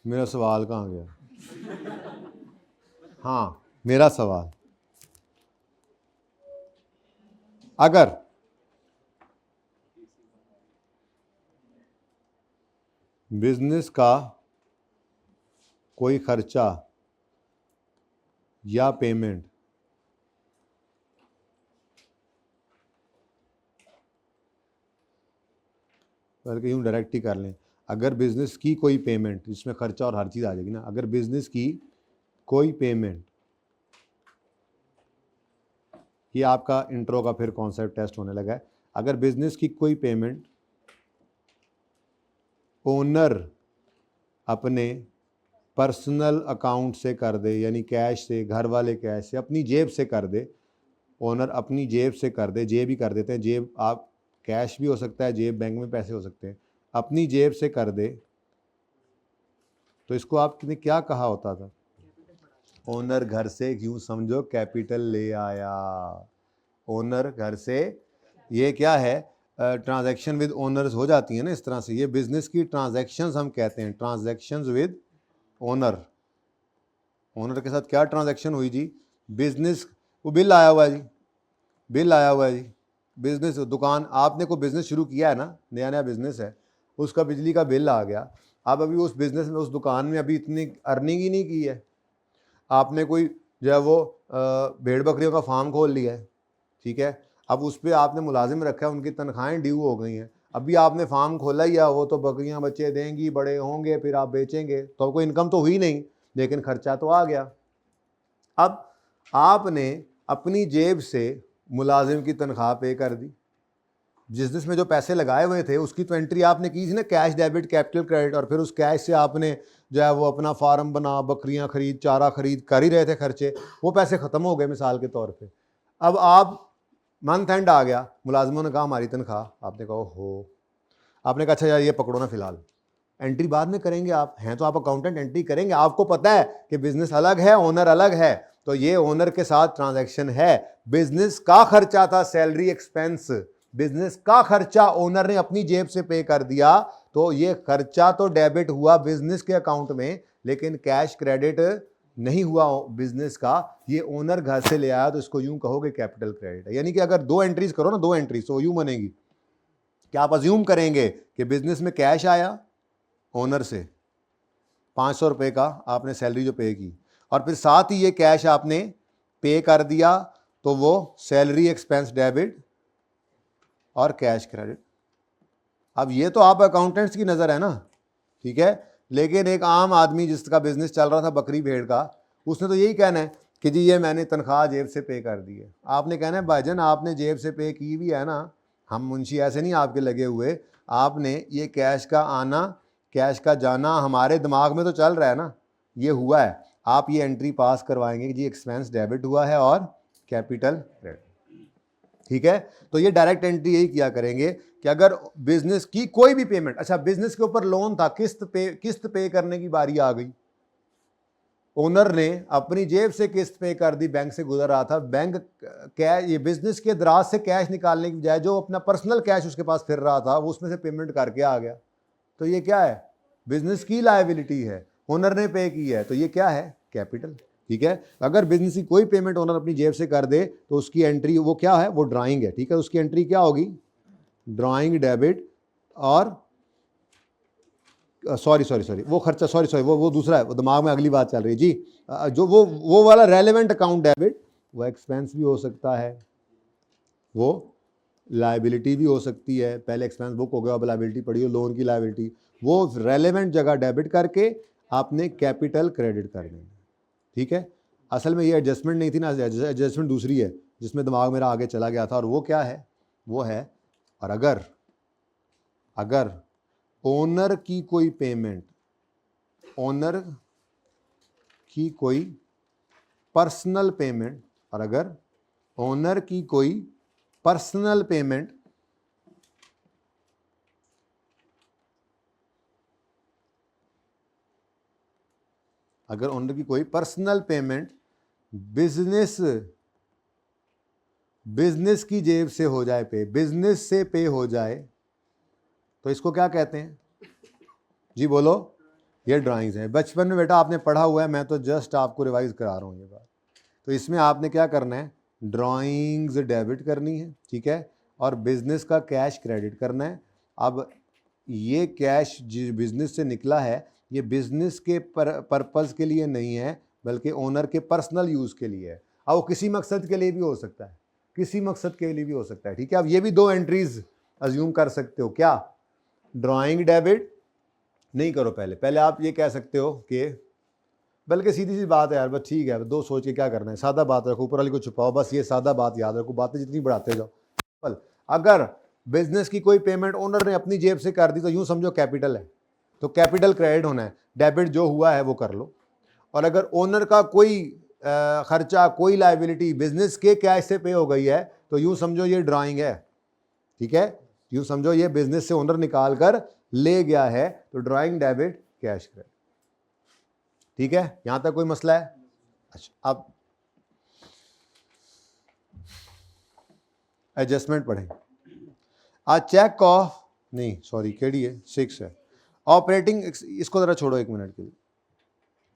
मेरा सवाल कहाँ गया, हाँ मेरा सवाल, अगर बिजनेस का कोई खर्चा या पेमेंट बल्कि यूँ डायरेक्ट ही कर लें, अगर बिजनेस की कोई पेमेंट, जिसमें खर्चा और हर चीज़ आ जाएगी ना, अगर बिजनेस की कोई पेमेंट, ये आपका इंट्रो का फिर कॉन्सेप्ट टेस्ट होने लगा है। अगर बिजनेस की कोई पेमेंट ओनर अपने पर्सनल अकाउंट से कर दे, यानी कैश से, घर वाले कैश से, अपनी जेब से कर दे, ओनर अपनी जेब से कर दे, जेब ही कर देते हैं, जेब आप कैश भी हो सकता है, जेब बैंक में पैसे हो सकते हैं, अपनी जेब से कर दे, तो इसको आपने क्या कहा होता था? ओनर घर से, यूँ समझो कैपिटल ले आया। ओनर घर से, ये क्या है, ट्रांजैक्शन विद ओनर्स हो जाती है ना इस तरह से, ये बिजनेस की ट्रांजैक्शंस हम कहते हैं, ट्रांजैक्शंस विद ओनर। ओनर के साथ क्या ट्रांजैक्शन हुई जी? बिजनेस, वो बिल आया हुआ है जी, बिल आया हुआ है जी, बिजनेस, दुकान, आपने कोई बिजनेस शुरू किया है ना, नया नया बिजनेस है, उसका बिजली का बिल आ गया। आप अभी उस बिजनेस में, उस दुकान में अभी इतनी अर्निंग ही नहीं की है, आपने कोई जो है वो भेड़ बकरियों का फार्म खोल लिया है, ठीक है, अब उस पर आपने मुलाजिम रखा है, उनकी तनख्वाहें ड्यू हो गई हैं, अभी आपने फार्म खोला ही है, वो तो बकरियां बच्चे देंगी, बड़े होंगे, फिर आप बेचेंगे, तो कोई इनकम तो हुई नहीं, लेकिन खर्चा तो आ गया। अब आपने अपनी जेब से मुलाजिम की तनख्वाह पे कर दी, बिजनेस में जो पैसे लगाए हुए थे उसकी तो एंट्री आपने की थी ना, कैश डेबिट कैपिटल क्रेडिट, और फिर उस कैश से आपने जो है वो अपना फार्म बना, बकरियां खरीद, चारा खरीद, कर ही रहे थे खर्चे, वो पैसे ख़त्म हो गए मिसाल के तौर पे। अब आप, मंथ एंड आ गया, मुलाजिमों ने कहा हमारी तनख्वाह, आपने कहा हो, आपने कहा अच्छा यार ये पकड़ो ना फिलहाल, एंट्री बाद में करेंगे, आप हैं तो आप अकाउंटेंट, एंट्री करेंगे, आपको पता है कि बिजनेस अलग है, ओनर अलग है, तो ये ओनर के साथ ट्रांजैक्शन है, बिजनेस का खर्चा था सैलरी एक्सपेंस, बिजनेस का खर्चा ओनर ने अपनी जेब से पे कर दिया, तो ये खर्चा तो डेबिट हुआ बिजनेस के अकाउंट में, लेकिन कैश क्रेडिट नहीं हुआ बिजनेस का, ये ओनर घर से ले आया, तो इसको यूं कहोगे कैपिटल क्रेडिट है। यानी कि अगर दो एंट्रीज करो ना, दो एंट्रीज तो यूं बनेगी कि आप अज्यूम करेंगे कि बिजनेस में कैश आया ओनर से 500 रुपये का, आपने सैलरी जो पे की, और फिर साथ ही ये कैश आपने पे कर दिया, तो वो सैलरी एक्सपेंस डेबिट और कैश क्रेडिट। अब ये तो आप अकाउंटेंट्स की नज़र है ना, ठीक है, लेकिन एक आम आदमी जिसका बिजनेस चल रहा था बकरी भेड़ का, उसने तो यही कहना है कि जी ये मैंने तनख्वाह जेब से पे कर दी है। आपने कहना है भाईजान आपने जेब से पे की भी है ना, हम मुंशी ऐसे नहीं आपके लगे हुए, आपने ये कैश का आना, कैश का जाना हमारे दिमाग में तो चल रहा है ना, ये हुआ है, आप ये एंट्री पास करवाएंगे कि जी एक्सपेंस डेबिट हुआ है और कैपिटल क्रेडिट, ठीक है। तो ये डायरेक्ट एंट्री यही किया करेंगे कि अगर बिजनेस की कोई भी पेमेंट, अच्छा बिजनेस के ऊपर लोन था, किस्त पे करने की बारी आ गई, ओनर ने अपनी जेब से किस्त पे कर दी, बैंक से गुजर रहा था, बैंक कैश, ये बिजनेस के दराज से कैश निकालने की बजाय जो अपना पर्सनल कैश उसके पास फिर रहा था वो उसमें से पेमेंट करके आ गया, तो ये क्या है, बिजनेस की लायबिलिटी है, ओनर ने पे की है, तो ये क्या है, कैपिटल, ठीक है। अगर बिजनेस की कोई पेमेंट ओनर अपनी जेब से कर दे तो उसकी एंट्री वो क्या है, वो ड्राइंग है, ठीक है, उसकी एंट्री क्या होगी, ड्राइंग डेबिट, और सॉरी वो खर्चा, सॉरी वो दूसरा है, वो दिमाग में अगली बात चल रही है जी, जो वो वाला रेलेवेंट अकाउंट डेबिट, वो एक्सपेंस भी हो सकता है, वो लायबिलिटी भी हो सकती है, पहले एक्सपेंस बुक हो गया, अब लायबिलिटी पड़ी हो, लोन की लायबिलिटी, वो रेलेवेंट जगह डेबिट करके आपने कैपिटल क्रेडिट कर देना, ठीक है। असल में ये एडजस्टमेंट नहीं थी ना, एडजस्टमेंट दूसरी है जिसमें दिमाग मेरा आगे चला गया था, और वो क्या है, वो है, और अगर ओनर की कोई पेमेंट, ओनर की कोई पर्सनल पेमेंट, और अगर ओनर की कोई पर्सनल पेमेंट अगर ओनर की कोई पर्सनल पेमेंट बिजनेस की जेब से हो जाए पे, बिजनेस से पे हो जाए, तो इसको क्या कहते हैं जी, बोलो, ये ड्राइंग्स हैं, बचपन में बेटा आपने पढ़ा हुआ है, मैं तो जस्ट आपको रिवाइज करा रहा हूँ ये बात। तो इसमें आपने क्या करना है, ड्राइंग्स डेबिट करनी है, ठीक है, और बिजनेस का कैश क्रेडिट करना है। अब ये कैश जिस बिजनेस से निकला है ये बिजनेस के पर्पस के लिए नहीं है, बल्कि ओनर के पर्सनल यूज़ के लिए है। अब वो किसी मकसद के लिए भी हो सकता है, किसी मकसद के लिए भी हो सकता है, ठीक है। अब ये भी दो एंट्रीज अज्यूम कर सकते हो, क्या? ड्राइंग डेबिट नहीं करो, पहले आप ये कह सकते हो कि, बल्कि सीधी सी बात है यार, बस ठीक है, दो सोच के क्या करना है, सादा बात रखो, ऊपर वाली को छुपाओ, बस ये सादा बात याद रखो, बातें जितनी बढ़ाते जाओ। अगर बिजनेस की कोई पेमेंट ओनर ने अपनी जेब से कर दी तो यूं समझो कैपिटल है, तो कैपिटल क्रेडिट होना है, डेबिट जो हुआ है वो कर लो। और अगर ओनर का कोई खर्चा, कोई लायबिलिटी बिजनेस के कैश से पे हो गई है तो यूं समझो ये ड्राइंग है, ठीक है। यूं समझो ये बिजनेस से ओनर निकाल कर ले गया है, तो ड्राइंग डेबिट कैश क्रेडिट, ठीक है। यहां तक कोई मसला है? अच्छा, अब एडजस्टमेंट पढ़ें। आ चेक ऑफ, नहीं सॉरी केडी है 6 है, ऑपरेटिंग, इसको जरा छोड़ो एक मिनट के लिए।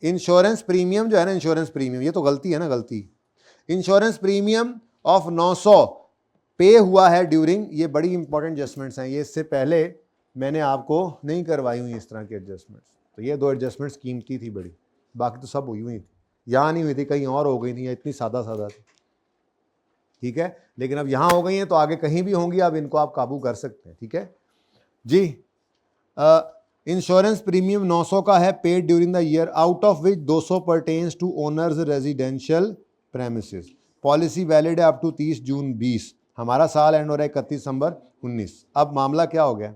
इंश्योरेंस प्रीमियम जो है ना, इंश्योरेंस प्रीमियम, ये तो गलती है ना, गलती। इंश्योरेंस प्रीमियम ऑफ 900 पे हुआ है ड्यूरिंग, ये बड़ी इंपॉर्टेंट एडजस्टमेंट्स हैं, ये इससे पहले मैंने आपको नहीं करवाई हुई इस तरह की एडजस्टमेंट्स, तो ये दो एडजस्टमेंट्स कीमती थी बड़ी, बाकी तो सब हुई हुई थी, यहाँ नहीं हुई थी, कहीं और हो गई थी, इतनी सादा सादा थी, ठीक है। लेकिन अब यहाँ हो गई हैं तो आगे कहीं भी होंगी, अब इनको आप काबू कर सकते हैं, ठीक है जी। इंश्योरेंस प्रीमियम 900 का है, paid during the year, out of which 200 pertains to owners residential premises. Policy valid है अप टू 30 जून 20, हमारा साल एंड हो रहा है 31 दिसंबर 19। अब मामला क्या हो गया?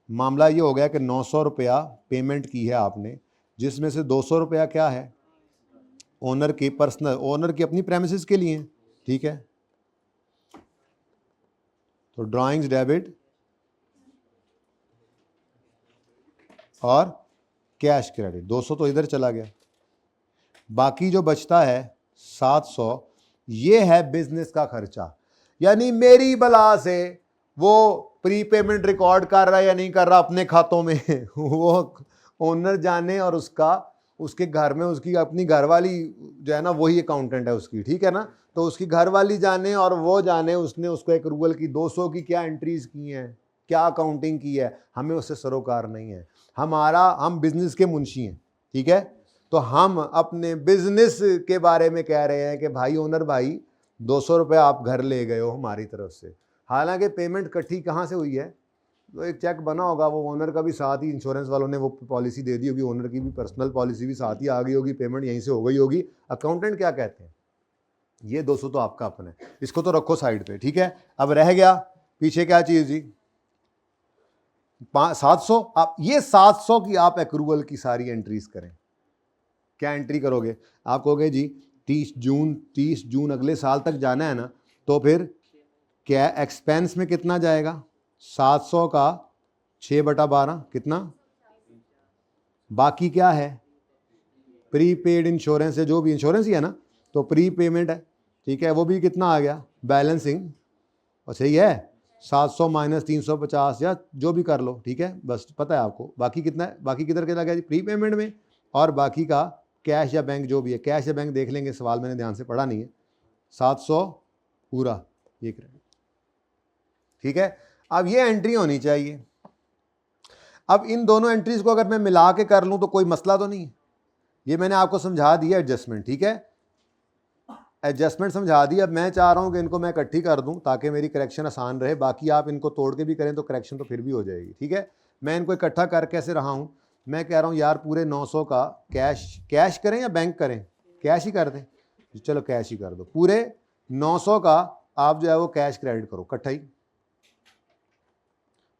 मामला ये हो गया कि 900 रुपया पेमेंट की है आपने, जिसमें से 200 रुपया क्या है? ओनर की पर्सनल, ओनर की अपनी प्रेमिसेस के लिए, ठीक है। तो ड्राइंग्स डेबिट और कैश क्रेडिट, 200 तो इधर चला गया, बाकी जो बचता है 700, ये है बिजनेस का खर्चा। यानी मेरी बला से वो प्रीपेमेंट रिकॉर्ड कर रहा है या नहीं कर रहा अपने खातों में वो ओनर जाने, और उसके घर में उसकी अपनी घरवाली जो है ना वही अकाउंटेंट है उसकी, ठीक है ना, तो उसकी घरवाली जाने और वो जाने उसने उसको एक रूल की 200 की क्या एंट्रीज की हैं, क्या अकाउंटिंग की है, हमें उससे सरोकार नहीं है। हम बिजनेस के मुंशी हैं, ठीक है। तो हम अपने बिजनेस के बारे में कह रहे हैं कि भाई ओनर भाई 200 रुपये आप घर ले गए हो हमारी तरफ से, हालांकि पेमेंट इकट्ठी कहाँ से हुई है? तो एक चेक बना होगा, वो ओनर का भी साथ ही इंश्योरेंस वालों ने वो पॉलिसी दे दी होगी, ओनर की भी पर्सनल पॉलिसी भी साथ ही आ गई होगी, पेमेंट यहीं से हो गई होगी। अकाउंटेंट क्या कहते हैं? ये 200 तो आपका अपना है, इसको तो रखो साइड पे, ठीक है। अब रह गया पीछे क्या चीज़ जी? 700। आप ये 700 की आप एक्रूवल की सारी एंट्रीज करें। क्या एंट्री करोगे? आप कहोगे जी 30 जून अगले साल तक जाना है ना, तो फिर क्या एक्सपेंस में कितना जाएगा? 700 का 6/12 कितना? बाकी क्या है? प्रीपेड इंश्योरेंस है, जो भी इंश्योरेंस ही है ना, तो प्री पेमेंट है, ठीक है, वो भी कितना आ गया? बैलेंसिंग, और सही है 700 माइनस 350 या जो भी कर लो, ठीक है, बस पता है आपको। बाकी कितना है? बाकी किधर के लगा जी? प्री पेमेंट में, और बाकी का कैश या बैंक जो भी है, कैश या बैंक देख लेंगे, सवाल मैंने ध्यान से पढ़ा नहीं है। 700 पूरा ये क्रेडिट, ठीक है। अब ये एंट्री होनी चाहिए। अब इन दोनों एंट्रीज को अगर मैं मिला के कर लूं तो कोई मसला तो नहीं है। ये मैंने आपको समझा दिया एडजस्टमेंट, ठीक है, एडजस्टमेंट समझा दी। अब मैं चाह रहा हूं कि इनको मैं इकट्ठी कर दूं ताकि मेरी करेक्शन आसान रहे, बाकी आप इनको तोड़ के भी करें तो करेक्शन तो फिर भी हो जाएगी, ठीक है। मैं इनको इकट्ठा कर कैसे रहा हूं? मैं कह रहा हूं यार पूरे 900 का कैश करें या बैंक करें? कैश ही कर दें, चलो कैश ही कर दो। पूरे 900 का आप जो है वो कैश क्रेडिट करो इकट्ठा ही।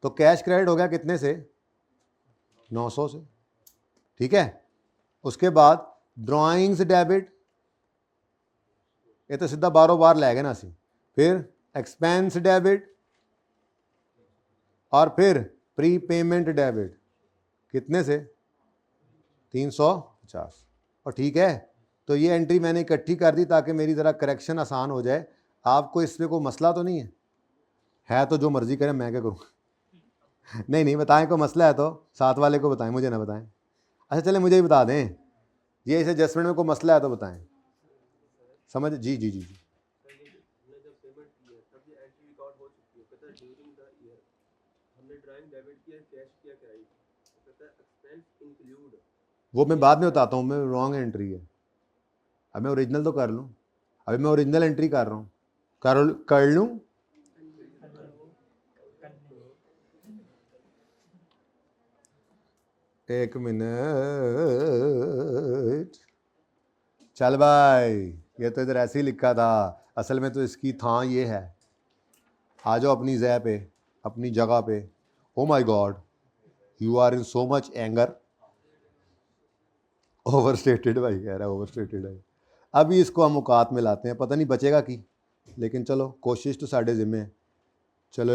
तो कैश क्रेडिट हो गया कितने से? 900 से, ठीक है। उसके बाद ड्राइंग्स डेबिट, ये तो सीधा बारो बार लै गए ना असी। फिर एक्सपेंस डेबिट, और फिर प्री पेमेंट डेबिट कितने से? 350। और ठीक है, तो ये एंट्री मैंने इकट्ठी कर दी ताकि मेरी ज़रा करेक्शन आसान हो जाए। आपको इसमें कोई मसला तो नहीं है तो जो मर्जी करें, मैं क्या करूँ नहीं बताएं, कोई मसला है तो साथ वाले को बताएं, मुझे ना बताएं। अच्छा चले मुझे ही बता दें, ये इस एडजस्टमेंट में कोई मसला है तो बताएं। समझ? जी जी जी जी। वो मैं बाद में बताता हूँ, मैं रॉन्ग एंट्री है। अब मैं ओरिजिनल तो कर लूँ, अभी मैं ओरिजिनल एंट्री कर रहा हूँ, कर लूँ। एक मिनट, चल भाई, ये तो इधर ऐसे ही लिखा था, असल में तो इसकी था ये है। आ जाओ अपनी जय पे, अपनी जगह पे। Oh my god, you are in so much anger. Overstated भाई कह रहा है, ओवरस्टेटेड है। अभी इसको हम औकात में लाते हैं, पता नहीं बचेगा की, लेकिन चलो कोशिश तो साढ़े जिम्मे है। चलो,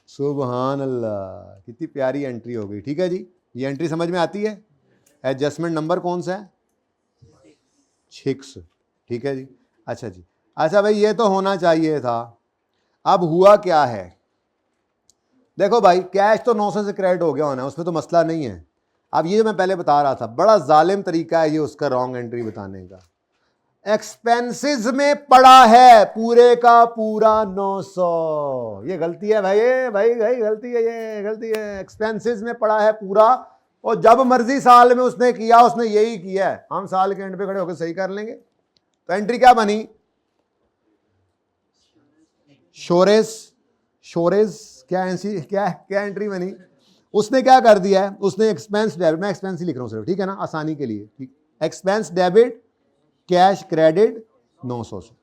सुबहान अल्लाह, कितनी प्यारी एंट्री हो गई। ठीक है जी, ये एंट्री समझ में आती है। एडजस्टमेंट नंबर कौन सा है? 6। ठीक है जी। अच्छा जी, अच्छा भाई, ये तो होना चाहिए था। अब हुआ क्या है, देखो भाई, कैश तो 900 से क्रेडिट हो गया होना है, उसमें तो मसला नहीं है। अब ये जो मैं पहले बता रहा था, बड़ा जालिम तरीका है ये उसका रॉन्ग एंट्री बताने का। एक्सपेंसेस में पड़ा है पूरे का पूरा 900, ये गलती है भाई, भाई गलती है, ये गलती है। एक्सपेंसेस में पड़ा है पूरा, और जब मर्जी साल में उसने किया, उसने यही किया है। हम साल के एंड पे खड़े होकर सही कर लेंगे। तो एंट्री क्या बनी? शोरेस, क्या एंट्री बनी? उसने क्या कर दिया है, उसने एक्सपेंस डेबिट, मैं एक्सपेंस ही लिख रहा हूं सिर्फ, ठीक है ना, आसानी के लिए। ठीक, एक्सपेंस डेबिट, कैश क्रेडिट 900 से।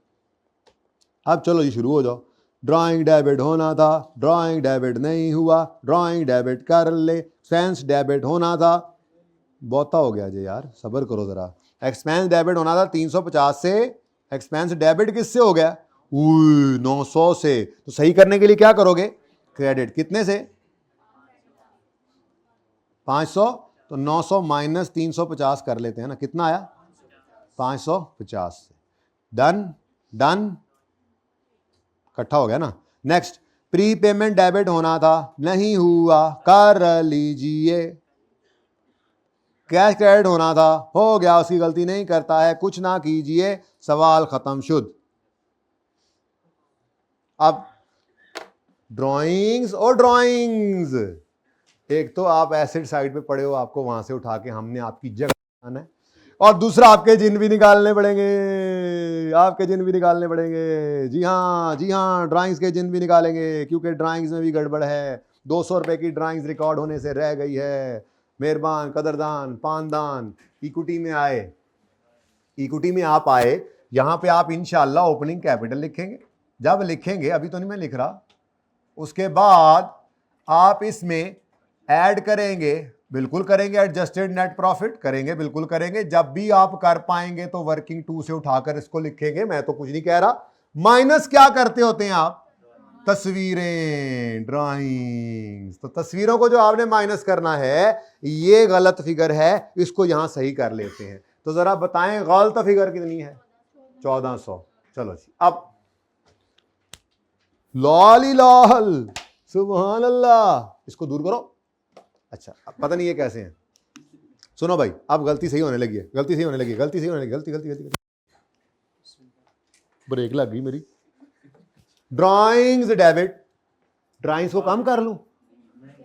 अब चलो जी शुरू हो जाओ। ड्राइंग डेबिट होना था, ड्राइंग डेबिट नहीं हुआ, ड्राइंग डेबिट कर ले। एक्सपेंस डेबिट होना था, बहुता हो गया जी यार, सब्र करो जरा। एक्सपेंस डेबिट होना था 350 से, एक्सपेंस डेबिट किससे हो गया? 900 से। तो सही करने के लिए क्या करोगे? क्रेडिट कितने से? 500। तो 900 माइनस 350 कर लेते हैं ना, कितना आया? 550 से। डन, डन, इकट्ठा हो गया ना। नेक्स्ट, प्री पेमेंट डेबिट होना था, नहीं हुआ, कर लीजिए। कैश क्रेडिट होना था, हो गया, उसकी गलती नहीं करता है, कुछ ना कीजिए, सवाल खत्म, शुद्ध। अब ड्राइंग्स और ड्राइंग्स, एक तो आप एसिड साइड पे पड़े हो, आपको वहां से उठा के हमने आपकी जगह आना है, और दूसरा आपके जिन भी निकालने पड़ेंगे, आपके जिन भी निकालने पड़ेंगे। जी हाँ, जी हाँ, ड्राइंग्स के जिन भी निकालेंगे, क्योंकि ड्राइंग्स में भी गड़बड़ है। 200 रुपए की ड्राइंग्स रिकॉर्ड होने से रह गई है। मेहरबान, कदरदान, पानदान, इक्विटी में आए, इक्विटी में आप आए, यहां पे आप इंशाल्लाह ओपनिंग कैपिटल लिखेंगे। जब लिखेंगे, अभी तो नहीं मैं लिख रहा, उसके बाद आप इसमें ऐड करेंगे, बिल्कुल करेंगे, एडजस्टेड नेट प्रॉफिट करेंगे, बिल्कुल करेंगे। जब भी आप कर पाएंगे तो वर्किंग 2 से उठाकर इसको लिखेंगे, मैं तो कुछ नहीं कह रहा। माइनस क्या करते होते हैं आप? तस्वीरें, ड्राइंग्स। तो तस्वीरों को जो आपने माइनस करना है, ये गलत फिगर है, इसको यहां सही कर लेते हैं। तो जरा बताएं गलत फिगर कितनी है? 1400। चलो जी, अब लाल लाल, सुभान अल्लाह, इसको दूर करो। अच्छा, अब पता नहीं ये कैसे हैं। सुनो भाई, अब गलती सही होने लगी है, गलती सही होने लगी है, गलती सही होने लगी, गलती गलती गलती, ब्रेक लग गई मेरी। ड्राइंग्स डेबिट, ड्राइंग्स को कम कर लूं,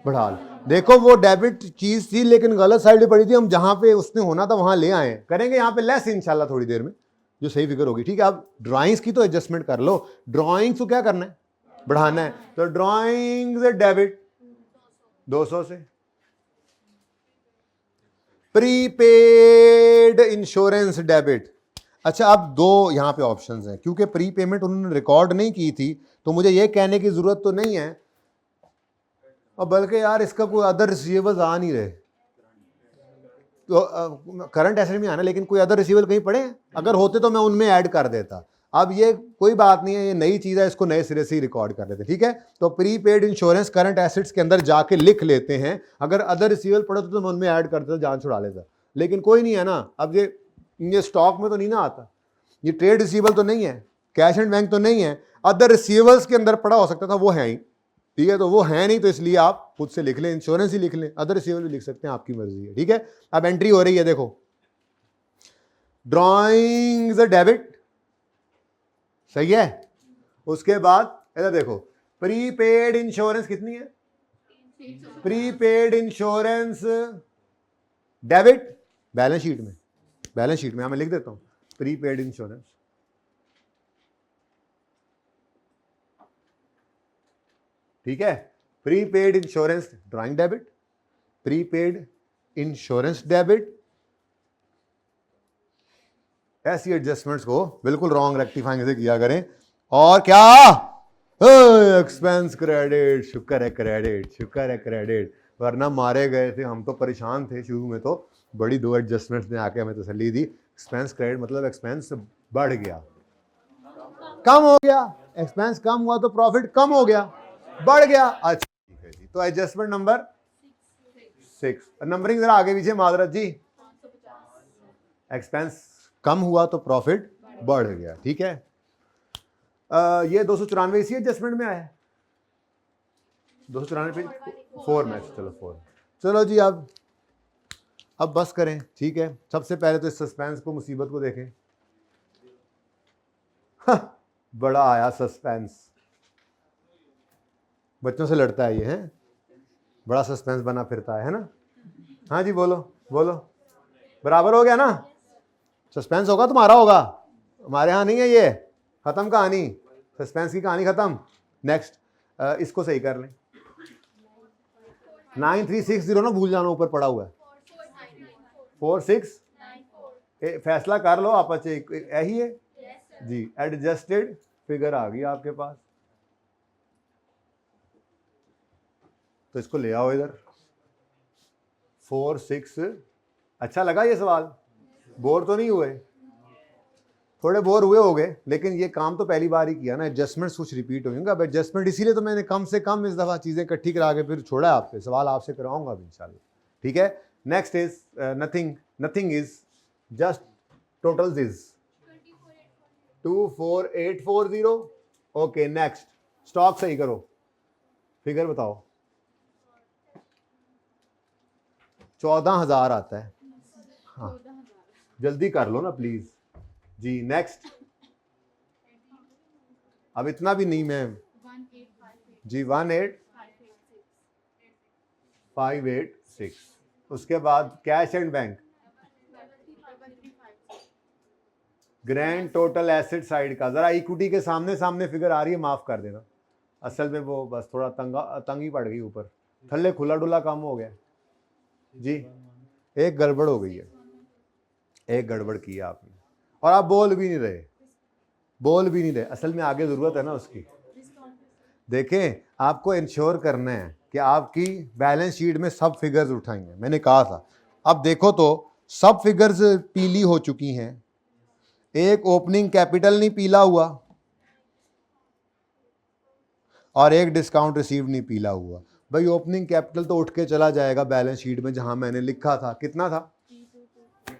बढ़ा लो। देखो वो डेबिट चीज थी, लेकिन गलत साइड पे पड़ी थी, हम जहां पे उसने होना था वहां ले आए। करेंगे यहाँ पे लेस इंशाल्लाह थोड़ी देर में, जो सही फिगर होगी। ठीक है, अब ड्राइंग्स की तो एडजस्टमेंट कर लो। ड्राइंग्स को क्या करना है? बढ़ाना है। तो ड्राइंग्स डेबिट 200 से। Prepaid insurance debit. अच्छा, अब दो यहां पे ऑप्शंस हैं, क्योंकि प्री पेमेंट उन्होंने रिकॉर्ड नहीं की थी, तो मुझे ये कहने की जरूरत तो नहीं है, और बल्कि यार इसका कोई अदर रिसीवेबल्स आ नहीं रहे, तो करंट एसेट में आना, लेकिन कोई अदर रिसीवेबल कहीं पड़े हैं? अगर होते तो मैं उनमें ऐड कर देता। अब ये कोई बात नहीं है, ये नई चीज है, इसको नए सिरे से ही रिकॉर्ड कर देते। ठीक है, तो pre paid insurance current assets के अंदर जाके लिख लेते हैं। अगर अदर रिसीवेबल पड़े तो मैं उनमें ऐड कर देता, जान छुड़ा लेता, लेकिन कोई नहीं है ना। अब ये स्टॉक में तो नहीं ना आता, ये ट्रेड रिसीवेबल तो नहीं है, कैश एंड बैंक तो नहीं है, अदर रिसीवेबल्स के अंदर पड़ा हो सकता था, वो है ही। ठीक है, तो वो है नहीं, तो इसलिए आप खुद से लिख लें, इंश्योरेंस ही लिख लें, अदर रिसीवेबल भी लिख सकते हैं, आपकी मर्जी है। ठीक है, अब एंट्री हो रही है, देखो ड्राइंग्स डेबिट, सही है। उसके बाद इधर देखो, प्रीपेड इंश्योरेंस कितनी है? Prepaid insurance debit, balance sheet में, बैलेंस शीट में मैं लिख देता हूं प्रीपेड इंश्योरेंस। ठीक है, prepaid insurance drawing debit, prepaid insurance debit. ऐसी एडजस्टमेंट्स को बिल्कुल रॉन्ग रेक्टिफाइंग से किया करें। और क्या, एक्सपेंस क्रेडिट, शुक्र है क्रेडिट, शुक्र है क्रेडिट, वरना मारे गए थे हम, तो परेशान थे शुरू में। तो बड़ी दो एडजस्टमेंट्स ने आके हमें तसल्ली दी। एक्सपेंस क्रेडिट मतलब एक्सपेंस बढ़ गया, कम हो गया, एक्सपेंस कम हुआ तो प्रॉफिट कम हो गया, बढ़ गया। अच्छा ठीक है जी, तो एडजस्टमेंट नंबर 6, नंबरिंग जरा आगे पीछे मादरत जी। एक्सपेंस कम हुआ तो प्रॉफिट बढ़ गया, ठीक है। ये 294 इसी एडजस्टमेंट में आया है, 294 पेज 4 में। चलो 4, चलो जी अब बस करें, ठीक है। सबसे पहले तो इस सस्पेंस को, मुसीबत को देखें। बड़ा आया सस्पेंस, बच्चों से लड़ता है ये, है बड़ा सस्पेंस बना फिरता है ना। हाँ जी बोलो बोलो, बराबर हो गया ना। सस्पेंस होगा तुम्हारा होगा, हमारे यहाँ नहीं है ये, खत्म कहानी, सस्पेंस की कहानी खत्म। नेक्स्ट, इसको सही कर लें। 9360 ना भूल जाना, ऊपर पड़ा हुआ है 46, फैसला कर लो आपस में, यही है जी। एडजस्टेड फिगर आ गई आपके पास, तो इसको ले आओ इधर। 4 6, अच्छा लगा ये सवाल, बोर तो नहीं हुए? थोड़े बोर हुए होंगे, लेकिन ये काम तो पहली बार ही किया ना, एडजस्टमेंट्स कुछ रिपीट होंगे। अब एडजस्टमेंट इसीलिए तो मैंने कम से कम इस दफ़ा चीज़ें इकट्ठी करा के फिर छोड़ा आपसे, सवाल आपसे कराऊंगा अब इंशाल्लाह, ठीक है। Next is nothing is just totals is 24840। Okay next, stock सही करो, फिगर बताओ। 14,000 आता है, हाँ जल्दी कर लो ना प्लीज जी। नेक्स्ट, अब इतना भी नहीं मैं जी, 18586। उसके बाद cash and bank, grand total asset side का, जरा इक्विटी के सामने सामने फिगर आ रही है, माफ कर देना, असल में वो बस थोड़ा तंग ही पड़ गई, ऊपर थल्ले खुला डुला काम हो गया जी। एक गड़बड़ हो गई है, एक गड़बड़ की है आपने, और आप बोल भी नहीं रहे, असल में आगे जरूरत है ना उसकी। देखें, आपको इंश्योर करना है कि आपकी बैलेंस शीट में सब फिगर्स उठाएंगे, मैंने कहा था। अब देखो तो सब फिगर्स पीली हो चुकी हैं, एक ओपनिंग कैपिटल नहीं पीला हुआ और एक डिस्काउंट रिसीव नहीं पीला हुआ। भाई ओपनिंग कैपिटल तो उठ के चला जाएगा बैलेंस शीट में, जहां मैंने लिखा था, कितना था?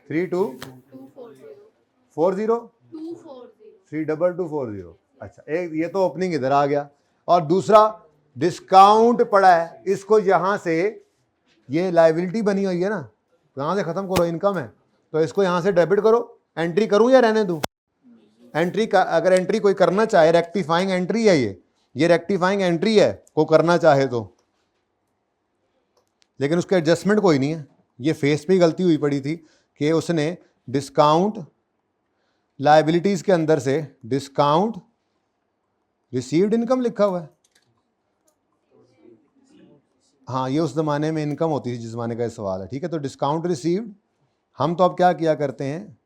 32240। अच्छा, एक ये तो ओपनिंग इधर आ गया, और दूसरा डिस्काउंट पड़ा है, इसको यहां से, ये लायबिलिटी बनी हुई है ना, यहां से खत्म करो, इनकम है, तो इसको यहां से डेबिट करो। एंट्री करूं या रहने दूं? एंट्री का, अगर एंट्री कोई करना चाहे, रेक्टिफाइंग एंट्री है ये रेक्टिफाइंग एंट्री है, को करना चाहे तो, लेकिन उसका एडजस्टमेंट कोई नहीं है। ये फेस पे ही गलती हुई पड़ी थी कि उसने डिस्काउंट लायबिलिटीज के अंदर से डिस्काउंट रिसीव्ड इनकम लिखा हुआ है। हाँ, ये उस जमाने में इनकम होती थी जिस जमाने का ये सवाल है, ठीक है। तो डिस्काउंट रिसीव्ड, हम तो अब क्या किया करते हैं,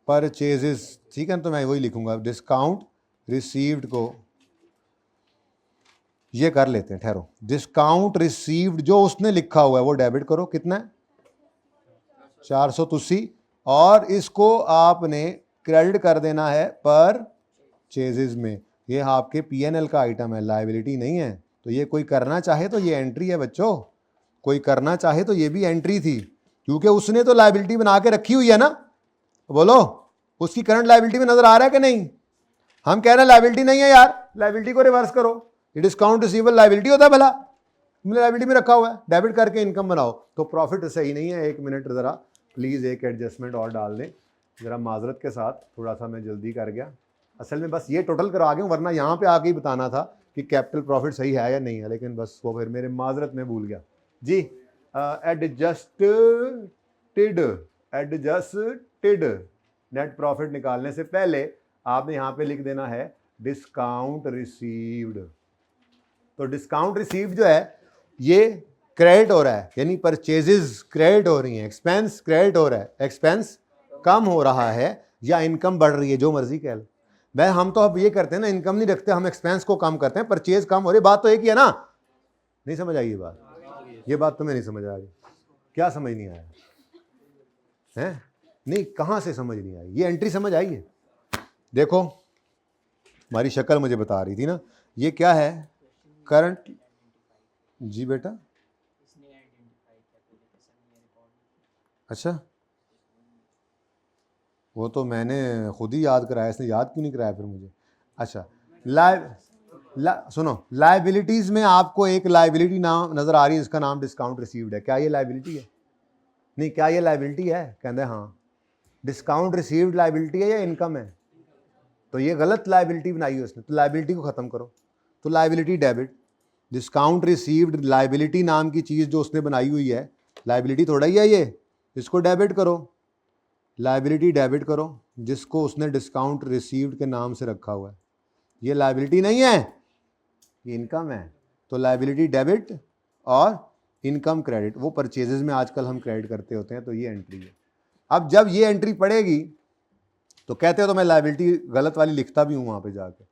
परचेजेस, ठीक है, तो मैं वही लिखूंगा, डिस्काउंट रिसीव्ड को ये कर लेते हैं, ठहरो। डिस्काउंट रिसीव्ड जो उसने लिखा हुआ है वो डेबिट करो, कितना है? 483, और इसको आपने क्रेडिट कर देना है परचेजेस में। ये आपके पीएनएल का आइटम है, लायबिलिटी नहीं है। तो ये कोई करना चाहे तो ये एंट्री है बच्चों, कोई करना चाहे तो ये भी एंट्री थी, क्योंकि उसने तो लायबिलिटी बना के रखी हुई है ना। बोलो, उसकी करंट लायबिलिटी में नजर आ रहा है कि नहीं? हम कह रहे हैं लायबिलिटी नहीं है यार, लायबिलिटी को रिवर्स करो। ये डिस्काउंट रिसीवेबल लायबिलिटी होता है भला, तुमने लायबिलिटी में रखा हुआ है, डेबिट करके इनकम बनाओ। तो प्रॉफिट सही नहीं है। एक मिनट जरा प्लीज़, एक एडजस्टमेंट और डाल दें, ज़रा माजरत के साथ, थोड़ा सा मैं जल्दी कर गया। असल में बस ये टोटल करा गया हूँ, वरना यहाँ पे आके ही बताना था कि कैपिटल प्रॉफिट सही है या नहीं है, लेकिन बस वो फिर मेरे माजरत में भूल गया जी। एडजस्टेड नेट प्रॉफिट निकालने से पहले आपने यहाँ पे लिख देना है डिस्काउंट रिसीव्ड। तो डिस्काउंट रिसीव्ड जो है ये क्रेडिट हो रहा है, यानी परचेजेस क्रेडिट हो रही हैं, एक्सपेंस क्रेडिट हो रहा है, एक्सपेंस कम हो रहा है या इनकम बढ़ रही है, जो मर्जी कह लो। भाई हम तो अब ये करते हैं ना, इनकम नहीं रखते, हम एक्सपेंस को कम करते हैं, परचेज कम हो रही, बात तो एक ही है ना। नहीं समझ आई ये बात? ये बात तुम्हें नहीं समझ आ रही? क्या समझ नहीं आया है? नहीं, कहाँ से समझ नहीं आई? ये एंट्री समझ आई है? देखो हमारी शक्ल मुझे बता रही थी ना, ये क्या है करंट। जी बेटा, अच्छा वो तो मैंने खुद ही याद कराया, इसने याद क्यों नहीं कराया फिर मुझे? अच्छा सुनो, लाइबिलिटीज में आपको एक लाइबिलिटी नाम नजर आ रही है, इसका नाम डिस्काउंट रिसीव्ड है। क्या ये लाइबिलिटी है? नहीं, क्या ये लाइबिलिटी है? कहते हैं हाँ। डिस्काउंट रिसीव्ड लाइबिलिटी है या इनकम है? तो ये गलत लाइबिलिटी बनाई है उसने, तो लाइबिलिटी को ख़त्म करो। तो liability debit, discount received liability नाम की चीज़ जो उसने बनाई हुई है, लाइबिलिटी थोड़ा ही है ये, इसको डेबिट करो, लाइबिलिटी डेबिट करो, जिसको उसने डिस्काउंट रिसीव्ड के नाम से रखा हुआ है। ये लाइबिलिटी नहीं है, ये इनकम है। तो लाइबिलिटी डेबिट और इनकम क्रेडिट, वो परचेजेस में आजकल हम क्रेडिट करते होते हैं, तो ये एंट्री है। अब जब ये एंट्री पड़ेगी तो कहते हो तो मैं लाइबिलिटी गलत वाली लिखता भी हूँ वहाँ पे जाके,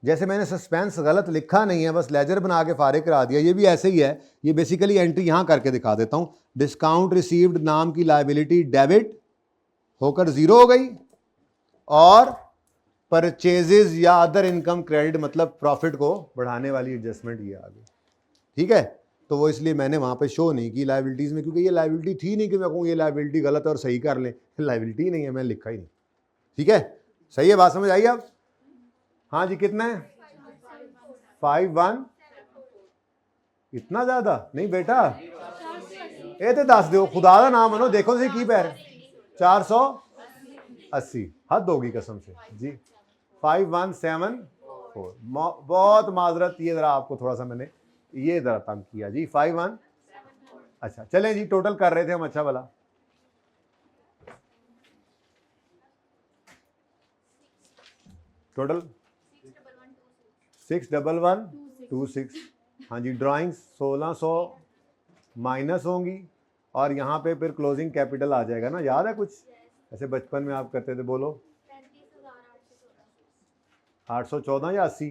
जैसे मैंने सस्पेंस गलत लिखा नहीं है, बस लेजर बना के फारिग करा दिया, ये भी ऐसे ही है। ये बेसिकली एंट्री यहाँ करके दिखा देता हूँ, डिस्काउंट रिसीव्ड नाम की लाइबिलिटी डेबिट होकर जीरो हो गई और परचेजेस या अदर इनकम क्रेडिट मतलब प्रॉफिट को बढ़ाने वाली एडजस्टमेंट ये आ गई। ठीक है, तो वो इसलिए मैंने वहाँ पे शो नहीं की लाइबिलिटीज़ में, क्योंकि ये लाइबिलिटी थी नहीं कि मैं कहूँ ये लाइबिलिटी गलत है और सही कर लें, लाइबिलिटी नहीं है, मैं लिखा ही नहीं। ठीक है, सही है, बात समझ आई अब? हाँ जी, कितना है? 51। इतना ज़्यादा नहीं बेटा, ये तो दस दो, खुदा का नाम मनो, देखो सही की पैर 480, हद होगी कसम से जी। 5174, बहुत माजरत, ये ज़रा आपको थोड़ा सा मैंने ये ज़रा तंग किया जी। 51, अच्छा चलें जी, टोटल कर रहे थे हम, अच्छा भला टोटल 61126। हाँ जी, ड्राइंग्स 1600 माइनस होंगी और यहाँ पे फिर क्लोजिंग कैपिटल आ जाएगा ना, याद है कुछ ऐसे बचपन में आप करते थे? बोलो 814 या 80?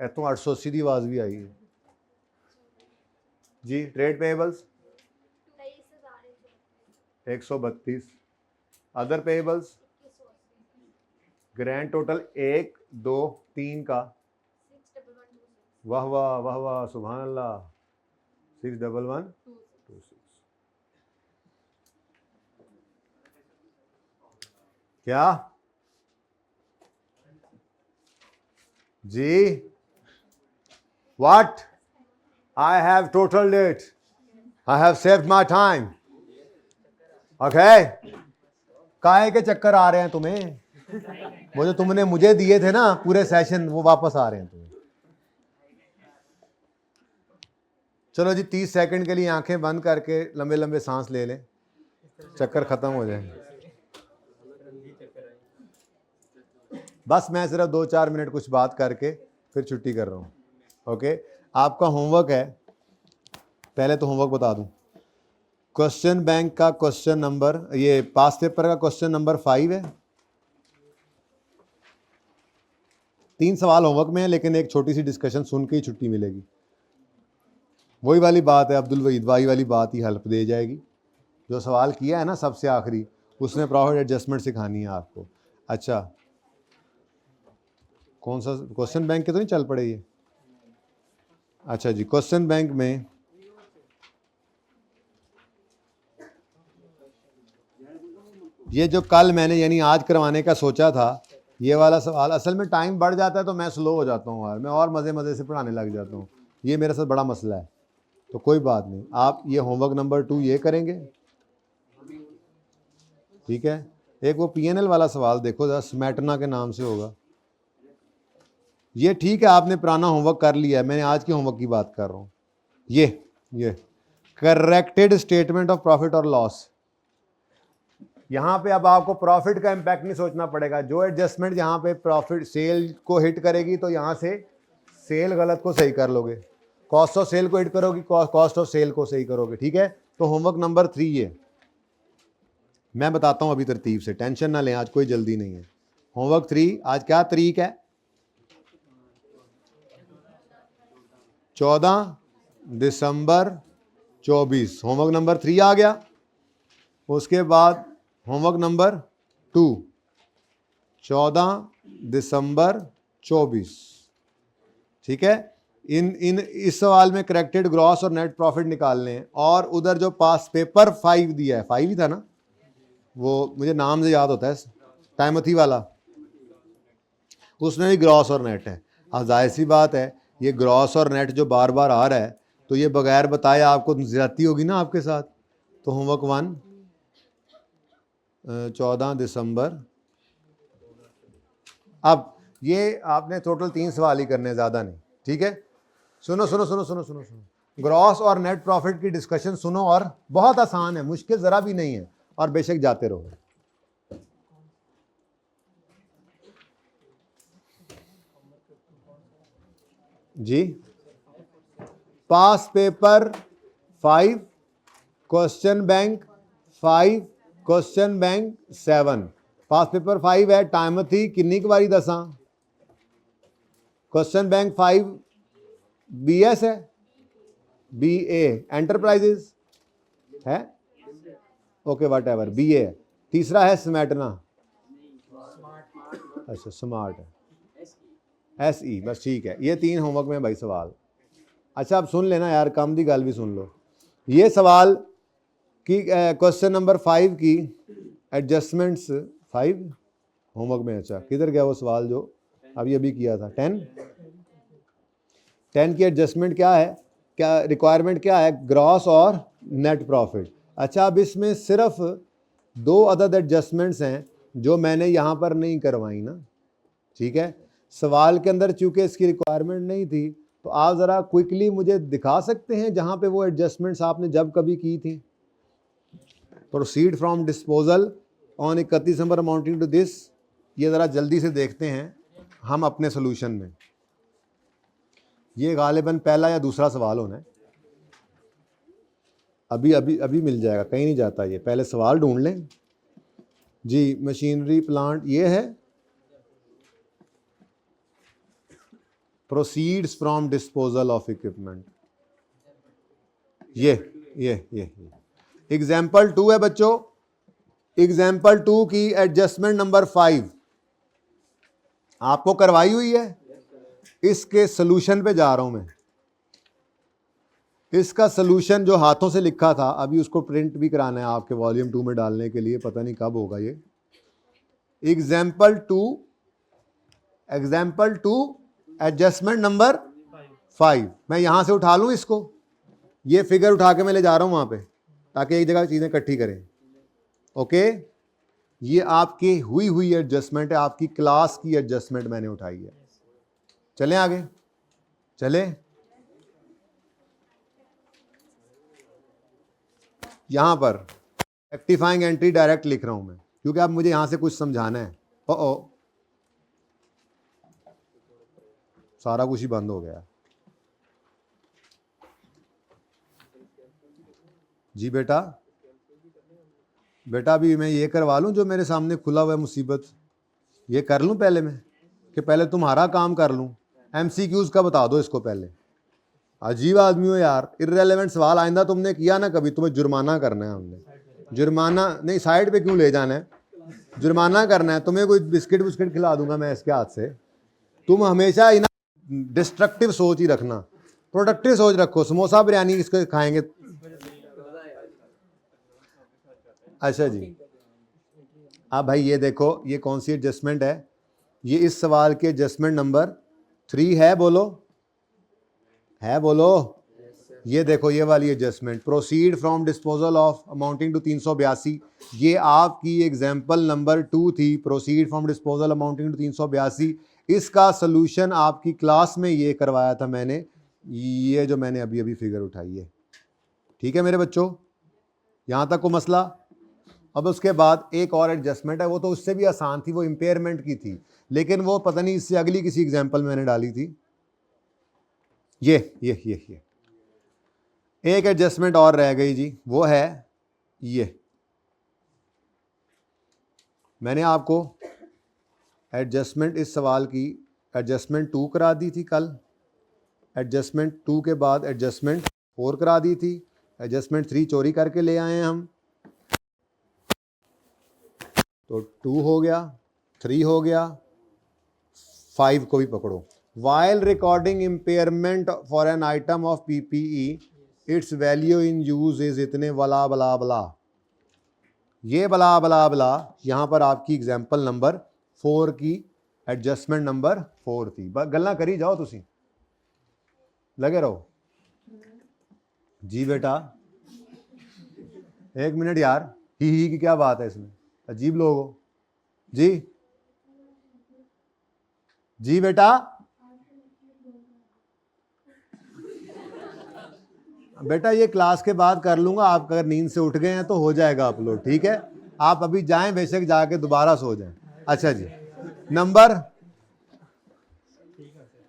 तो 880 की आवाज़ भी आई है जी। Trade payables 132, other payables grand total 1 2 3 का, वाह वाह वाह वाह, सुभान अल्लाह, 61126। क्या जी? What? I have totalled it, I have saved my time. Okay, काहे के चक्कर आ रहे हैं तुम्हें? वो जो तुमने मुझे दिए थे ना पूरे सेशन, वो वापस आ रहे हैं तुम्हें। चलो जी, 30 सेकंड के लिए आंखें बंद करके लंबे लंबे सांस ले लें, चक्कर खत्म हो जाए। बस मैं सिर्फ 2-4 मिनट कुछ बात करके फिर छुट्टी कर रहा हूँ। ओके, आपका होमवर्क है, पहले तो होमवर्क बता दूं। क्वेश्चन बैंक का क्वेश्चन नंबर, ये पास पेपर का क्वेश्चन नंबर 5 है। 3 सवाल होमवर्क में है, लेकिन एक छोटी सी डिस्कशन सुन के ही छुट्टी मिलेगी। वही वाली बात है, अब्दुल वहीद भाई वाली बात ही हेल्प दे जाएगी। जो सवाल किया है ना सबसे आखिरी, उसमें प्रॉफिट एडजस्टमेंट सिखानी है आपको। अच्छा, कौन सा क्वेश्चन बैंक के तो नहीं चल पड़े ये? अच्छा जी, क्वेश्चन बैंक में ये जो कल मैंने यानी आज करवाने का सोचा था, ये वाला सवाल, असल में टाइम बढ़ जाता है तो मैं स्लो हो जाता हूँ यार, मैं और मज़े मज़े से पढ़ाने लग जाता हूँ, ये मेरे साथ बड़ा मसला है। तो कोई बात नहीं, आप ये होमवर्क नंबर 2 ये करेंगे, ठीक है। एक वो PNL वाला सवाल देखो ज़रा, स्मैटना के नाम से होगा, ये ठीक है, आपने पुराना होमवर्क कर लिया है, मैंने आज के होमवर्क की बात कर रहा हूँ। ये करेक्टेड स्टेटमेंट ऑफ प्रॉफिट और लॉस। यहाँ पे अब आपको प्रॉफिट का इम्पैक्ट नहीं सोचना पड़ेगा। जो एडजस्टमेंट यहाँ पे प्रॉफिट सेल को हिट करेगी तो यहाँ से सेल गलत को सही कर लोगे, कॉस्ट ऑफ सेल को हिट करोगी, कॉस्ट ऑफ सेल को सही करोगे। ठीक है, तो होमवर्क नंबर 3 ये मैं बताता हूँ अभी तरतीब से, टेंशन ना लें, आज कोई जल्दी नहीं है। होमवर्क 3 आज क्या तारीख है? 14 दिसंबर 24। होमवर्क नंबर 3 आ गया। उसके बाद होमवर्क नंबर 2 14 दिसंबर 24। ठीक है, इस सवाल में करेक्टेड ग्रॉस और नेट प्रॉफिट निकालने हैं। और उधर जो पास पेपर 5 दिया है, 5 ही था ना, वो मुझे नाम से याद होता है, टाइमथी वाला, उसमें भी ग्रॉस और नेट है। अब जाहिर सी बात है, ये ग्रॉस और नेट जो बार बार आ रहा है तो ये बगैर बताए आपको ज्यादती होगी ना आपके साथ। तो होमवर्क 1 14 दिसंबर। अब ये आपने टोटल 3 सवाल ही करने, ज़्यादा नहीं। ठीक है, सुनो सुनो सुनो सुनो सुनो सुनो, ग्रॉस और नेट प्रॉफिट की डिस्कशन सुनो, और बहुत आसान है, मुश्किल ज़रा भी नहीं है, और बेशक जाते रहो। जी, pass paper 5, question bank 5, question bank 7। Pass paper 5 है टाइमथी किन्नी क बारी दसा, क्वेश्चन बैंक 5 BS है, BA एंटरप्राइजेज है, ओके वट एवर, BA है। तीसरा है स्मैटना, अच्छा स्मार्ट है, SE, बस ठीक है। ये 3 होमवर्क में भाई सवाल। अच्छा अब सुन लेना यार, काम दी गल भी सुन लो। ये सवाल की क्वेश्चन नंबर 5 की एडजस्टमेंट्स 5 होमवर्क में। अच्छा किधर गया वो सवाल जो अभी किया था? 10 की एडजस्टमेंट क्या है, क्या रिक्वायरमेंट क्या है? ग्रॉस और नेट प्रॉफिट। अच्छा अब इसमें सिर्फ 2 अदद एडजस्टमेंट्स हैं जो मैंने यहाँ पर नहीं करवाई ना। ठीक है, सवाल के अंदर चूंकि इसकी रिक्वायरमेंट नहीं थी, तो आप ज़रा क्विकली मुझे दिखा सकते हैं जहाँ पे वो एडजस्टमेंट्स आपने जब कभी की थी? प्रोसीड फ्रॉम डिस्पोजल ऑन 31 दिसंबर अमाउंटिंग टू दिस। ये ज़रा जल्दी से देखते हैं हम अपने सोल्यूशन में। ये गालिबन पहला या दूसरा सवाल होना है। अभी मिल जाएगा, कहीं नहीं जाता ये, पहले सवाल ढूंढ लें जी। मशीनरी प्लांट ये है, proceeds from disposal of equipment, ये एग्जाम्पल 2 है बच्चों। एग्जाम्पल 2 की एडजस्टमेंट नंबर 5 आपको करवाई हुई है। इसके सोल्यूशन पे जा रहा हूं मैं। इसका सोल्यूशन जो हाथों से लिखा था, अभी उसको प्रिंट भी कराना है आपके वॉल्यूम 2 में डालने के लिए, पता नहीं कब होगा ये। Example 2 adjustment number 5। मैं यहां से उठा लूं इसको, ये फिगर उठा के मैं ले जा रहा हूं वहां पे, ताकि एक जगह चीजें इकट्ठी करें। ओके, ये आपकी हुई एडजस्टमेंट है, आपकी क्लास की एडजस्टमेंट मैंने उठाई है। चलें आगे, चलें। यहां पर रेक्टिफाइंग एंट्री डायरेक्ट लिख रहा हूं मैं, क्योंकि अब मुझे यहां से कुछ समझाना है। ओ सारा कुछ ही बंद हो गया जी। बेटा अभी मैं ये करवा लूं जो मेरे सामने खुला हुआ है मुसीबत, ये कर लूं पहले मैं, कि पहले तुम्हारा काम कर लूं? MCQs का बता दो इसको पहले। अजीब आदमी हो यार, इर्रेलेवेंट सवाल आइंदा तुमने किया ना कभी, तुम्हें जुर्माना करना है। हमने जुर्माना नहीं, साइड पे क्यों ले जाना है, जुर्माना करना है तुम्हें। कोई बिस्किट खिला दूंगा मैं इसके हाथ से। तुम हमेशा ही ना डिस्ट्रक्टिव सोच ही रखना, प्रोडक्टिव सोच रखो। समोसा बिरयानी इसको खाएंगे। अच्छा जी, अब भाई ये देखो, ये कौन सी एडजस्टमेंट है? ये इस सवाल के एडजस्टमेंट नंबर 3 है। बोलो ये देखो, ये वाली adjustment, proceed from disposal of amounting to 382। ये आपकी एग्जाम्पल नंबर 2 थी, proceed from disposal amounting to 382। इसका सोल्यूशन आपकी क्लास में ये करवाया था मैंने, ये जो मैंने अभी अभी फिगर उठाई है। ठीक है मेरे बच्चों, यहाँ तक को मसला। अब उसके बाद एक और एडजस्टमेंट है, वो तो उससे भी आसान थी, वो इम्पेयरमेंट की थी, लेकिन वो पता नहीं इससे अगली किसी एग्जाम्पल में मैंने डाली थी। ये एक एडजस्टमेंट और रह गई जी, वो है ये। मैंने आपको एडजस्टमेंट इस सवाल की एडजस्टमेंट 2 करा दी थी कल, एडजस्टमेंट 2 के बाद एडजस्टमेंट 4 करा दी थी, एडजस्टमेंट 3 चोरी करके ले आए हैं हम, तो 2 हो गया, 3 हो गया, 5 को भी पकड़ो। While recording impairment for an item of PPE, its value in use is इतने बला बला बला, ये बला बला बला यहाँ पर आपकी एग्जाम्पल नंबर 4 की एडजस्टमेंट नंबर 4 थी। गल्ला करी जाओ, तुसी लगे रहो जी बेटा। 1 मिनट यार, ही की क्या बात है इसमें, अजीब लोग हो जी। जी बेटा, बेटा ये क्लास के बाद कर लूंगा, आप अगर नींद से उठ गए हैं तो हो जाएगा अपलोड, ठीक है। आप अभी जाएं, बेशक जाके दोबारा सो जाएं। अच्छा जी, नंबर,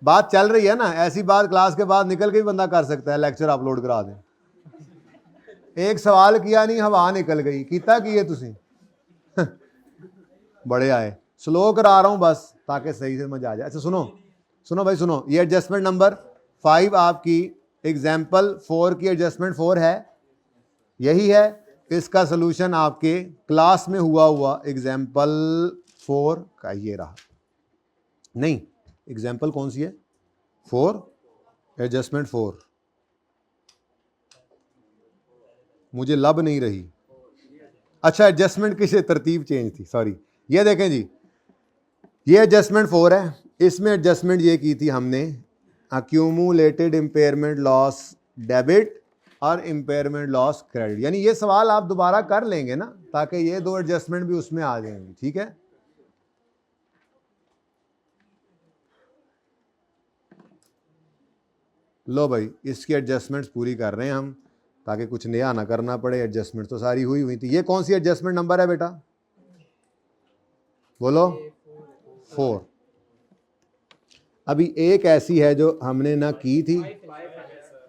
बात चल रही है ना, ऐसी बात क्लास के बाद निकल के भी बंदा कर सकता है, लेक्चर अपलोड करा दें। एक सवाल किया नहीं, हवा निकल गई, किता किए तुसी बड़े आए, स्लो करा रहा हूं बस ताकि सही से समझ आ जाए। अच्छा सुनो भाई सुनो, ये एडजस्टमेंट नंबर 5 आपकी एग्जाम्पल 4 की एडजस्टमेंट 4 है, यही है। इसका सोल्यूशन आपके क्लास में हुआ एग्जाम्पल 4 का ये रहा। नहीं, एग्जाम्पल कौन सी है, 4 एडजस्टमेंट 4, मुझे लब नहीं रही। अच्छा, एडजस्टमेंट की तरतीब चेंज थी, सॉरी। ये देखें जी, ये एडजस्टमेंट 4 है, इसमें एडजस्टमेंट ये की थी हमने, अक्यूमुलेटेड इम्पेयरमेंट लॉस डेबिट और इम्पेयरमेंट लॉस क्रेडिट। यानी ये सवाल आप दोबारा कर लेंगे ना, ताकि ये 2 एडजस्टमेंट भी उसमें आ जाएंगी, ठीक है। लो भाई, इसकी एडजस्टमेंट्स पूरी कर रहे हैं हम, ताकि कुछ नया ना करना पड़े। एडजस्टमेंट तो सारी हुई थी। ये कौन सी एडजस्टमेंट नंबर है बेटा, बोलो। 4। अभी एक ऐसी है जो हमने ना की थी,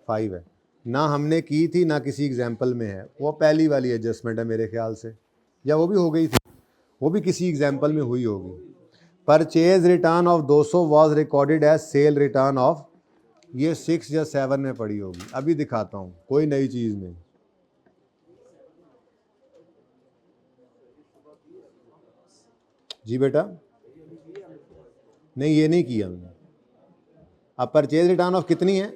5 है ना, हमने की थी ना किसी एग्जाम्पल में है, वो पहली वाली एडजस्टमेंट है मेरे ख्याल से, या वो भी हो गई थी, वो भी किसी एग्जाम्पल में हुई होगी। Purchase return of 200 was recorded as sale return of, ये 6 या 7 में पड़ी होगी। अभी दिखाता हूँ, कोई नई चीज़ नहीं। जी बेटा, नहीं ये नहीं किया हमने। अब परचेज रिटर्न ऑफ कितनी है,